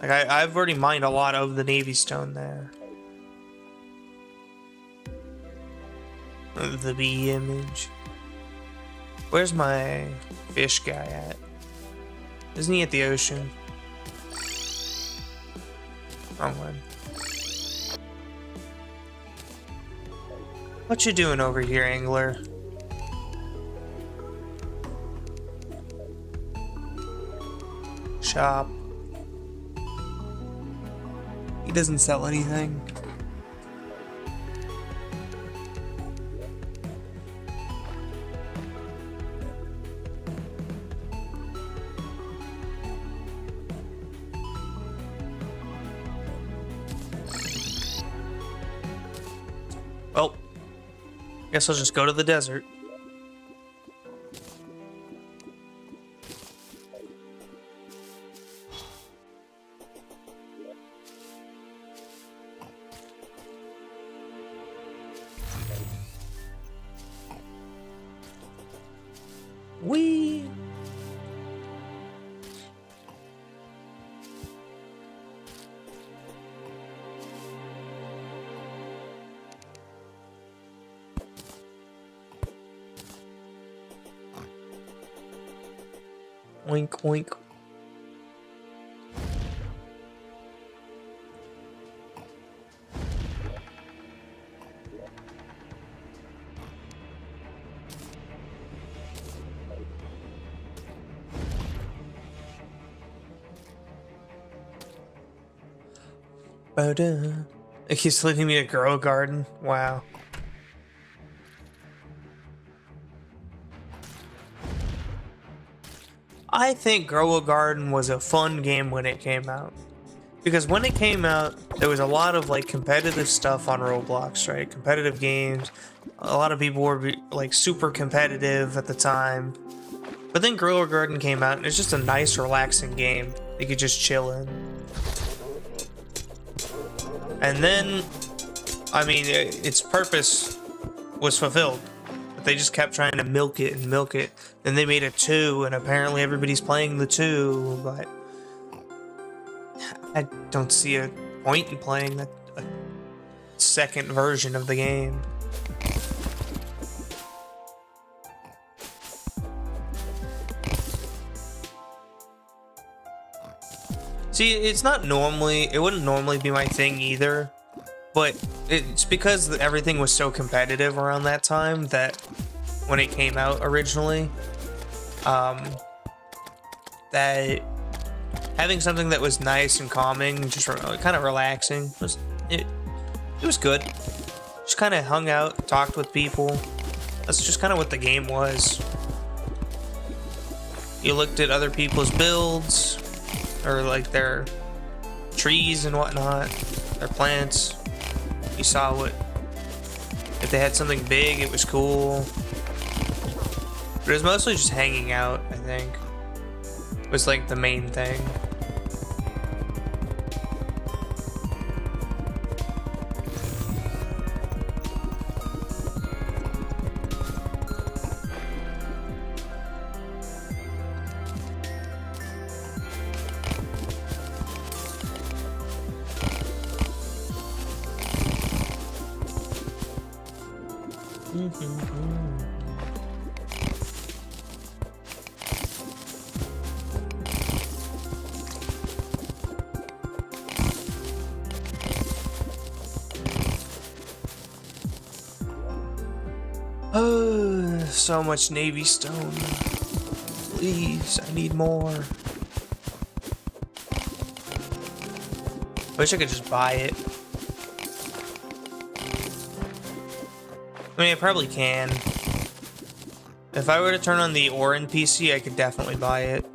Like, I've already mined a lot of the Navy Stone there. The bee image. Where's my fish guy at? Isn't he at the ocean? Wrong one. What you doing over here, angler? Shop. doesn't sell anything. Well, guess I'll just go to the desert. Whee! Oink, oink. Ba-da. He's leading me to grow a garden. Wow. I think Grow a Garden was a fun game when it came out. Because when it came out, there was a lot of like competitive stuff on Roblox, right? Competitive games. A lot of people were like super competitive at the time. But then Grow a Garden came out and it's just a nice, relaxing game. You could just chill in. And then, I mean, its purpose was fulfilled. But they just kept trying to milk it and milk it. Then they made a 2, and apparently everybody's playing the 2, but I don't see a point in playing a second version of the game. See, it's not normally, it wouldn't normally be my thing either, but it's because everything was so competitive around that time that when it came out originally, that having something that was nice and calming, just kind of relaxing, it was good. Just kind of hung out, talked with people. That's just kind of what the game was. You looked at other people's builds, or like their trees and whatnot, their plants. You saw if they had something big, it was cool. But it was mostly just hanging out, I think. Was like the main thing. Oh, so much Navy stone. Please, I need more. Wish I could just buy it. I mean, I probably can. If I were to turn on the Orin PC, I could definitely buy it.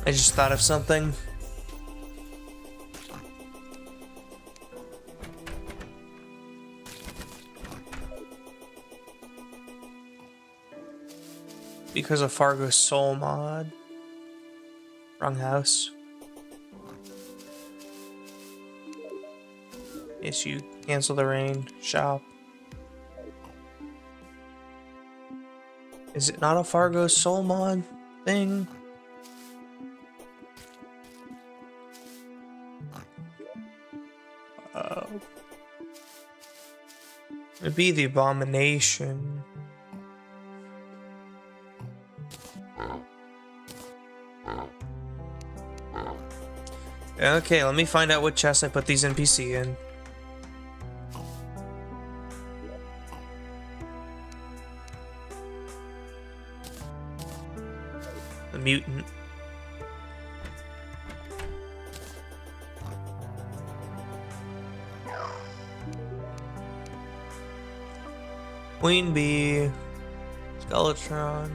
I just thought of something. Because of Fargo's soul mod. Wrong house. Issue. Cancel the rain. Shop. Is it not a Fargo soul mod thing? It'd be the Abomination. Okay, let me find out what chest I put these NPC in. The mutant. Queen Bee. Skeletron.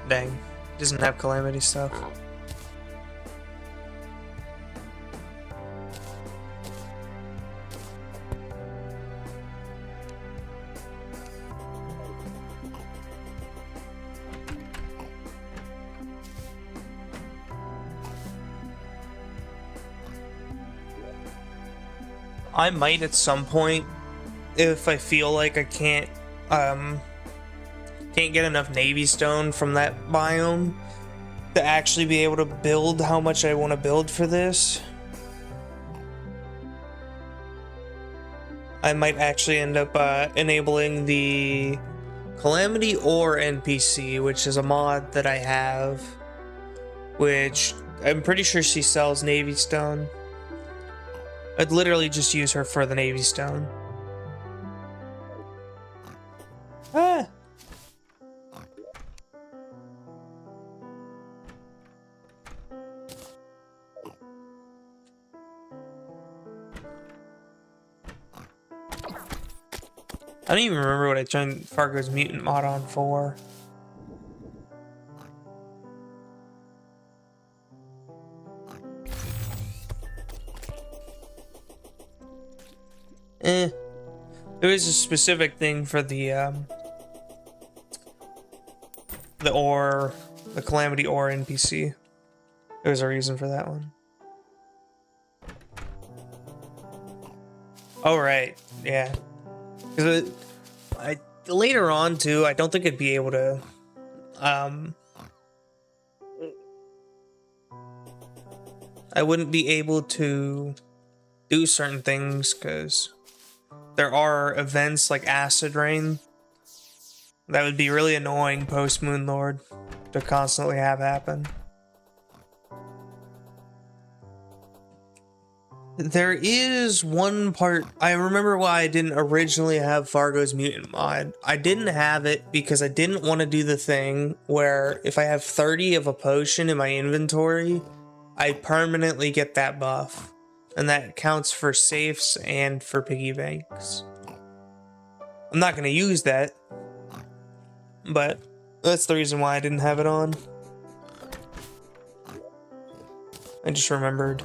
Dang. Doesn't have Calamity stuff. I might at some point, if I feel like I can't get enough Navy Stone from that biome to actually be able to build how much I want to build for this. I might actually end up enabling the Calamity Ore NPC, which is a mod that I have, which I'm pretty sure she sells Navy Stone. I'd literally just use her for the Navy Stone. Ah! I don't even remember what I joined Fargo's Mutant mod on for. There is a specific thing for the ore, the Calamity Ore NPC. There's a reason for that one. Oh right, yeah. Because later on too, I don't think I'd be able to. I wouldn't be able to do certain things because there are events like Acid Rain that would be really annoying post Moon Lord to constantly have happen. There is one part, I remember why I didn't originally have Fargo's Mutant mod. I didn't have it because I didn't want to do the thing where if I have 30 of a potion in my inventory, I permanently get that buff. And that counts for safes and for piggy banks. I'm not going to use that, but that's the reason why I didn't have it on. I just remembered.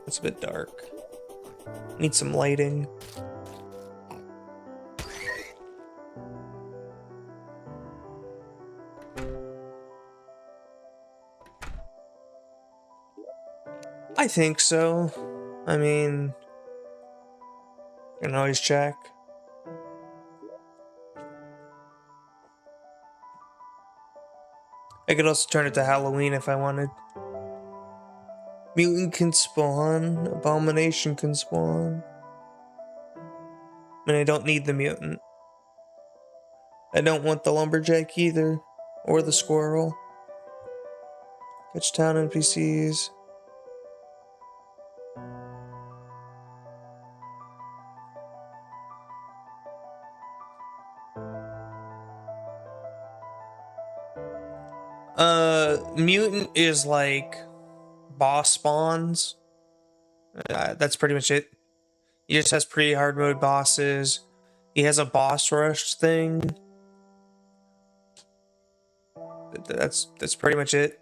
It's a bit dark. Need some lighting. I think so. I mean, you can always check. I could also turn it to Halloween if I wanted. Mutant can spawn. Abomination can spawn. And I don't need the mutant. I don't want the lumberjack either. Or the squirrel. Catch town NPCs. Mutant is like boss spawns. That's pretty much it. He just has pretty hard mode bosses. He has a boss rush thing. That's pretty much it.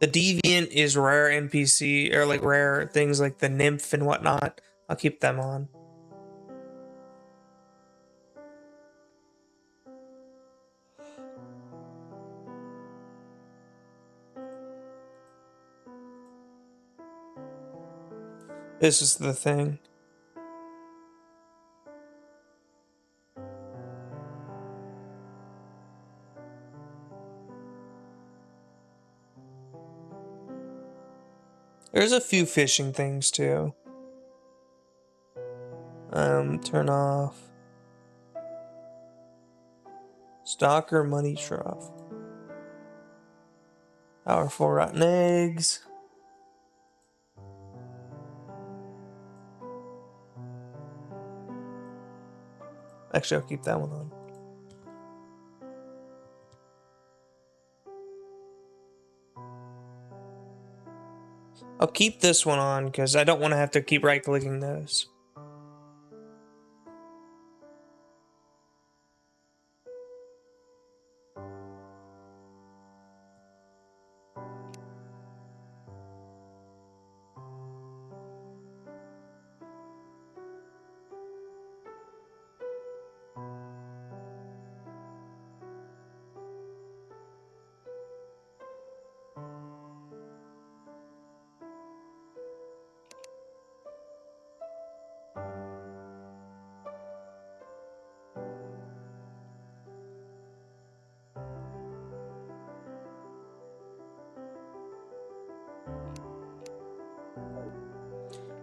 The deviant is rare NPC, or like rare things like the nymph and whatnot. I'll keep them on. This is the thing. There's a few fishing things too. Turn off Stalker Money Trough. Powerful rotten eggs. Actually, I'll keep that one on. I'll keep this one on because I don't want to have to keep right-clicking those.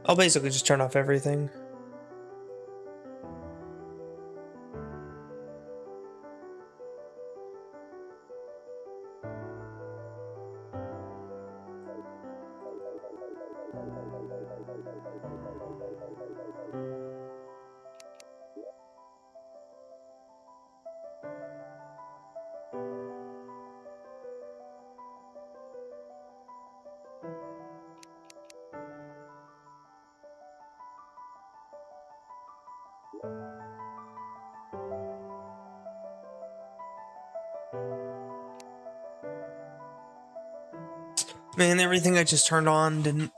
I'll basically just turn off everything. Man, everything I just turned on didn't...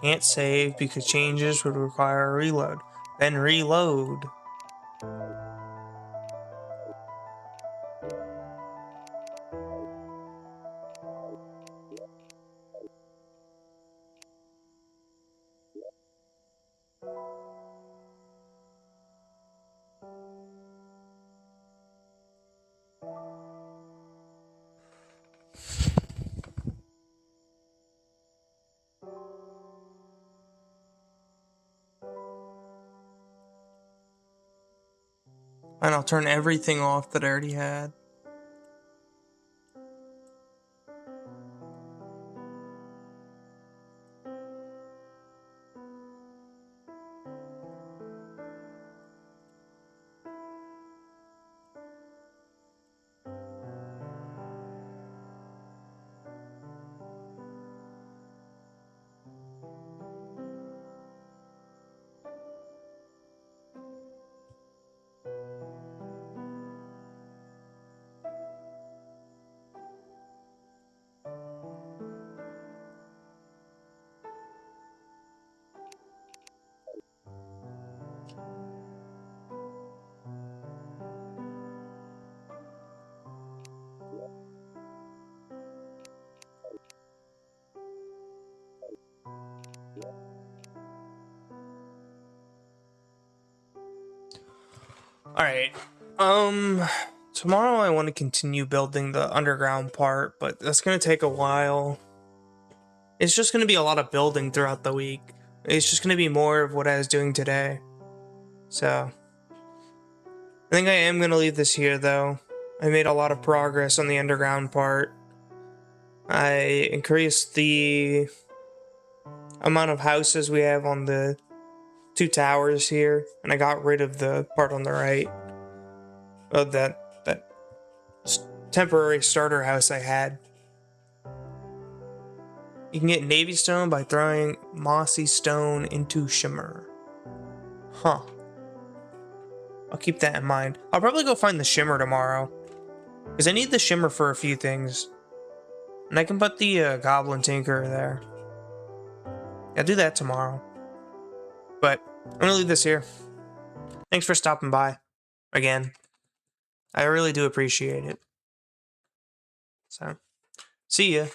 Can't save because changes would require a reload. Then reload. And I'll turn everything off that I already had. Alright, tomorrow I want to continue building the underground part, but that's going to take a while. It's just going to be a lot of building throughout the week. It's just going to be more of what I was doing today. So, I think I am going to leave this here, though. I made a lot of progress on the underground part. I increased the amount of houses we have on the 2 towers here, and I got rid of the part on the right of that temporary starter house I had. You can get Navy Stone by throwing Mossy Stone into Shimmer. Huh. I'll keep that in mind. I'll probably go find the shimmer tomorrow. Because I need the shimmer for a few things. And I can put the goblin tinker there. I'll do that tomorrow. But I'm going to leave this here. Thanks for stopping by. Again. I really do appreciate it. So, see ya.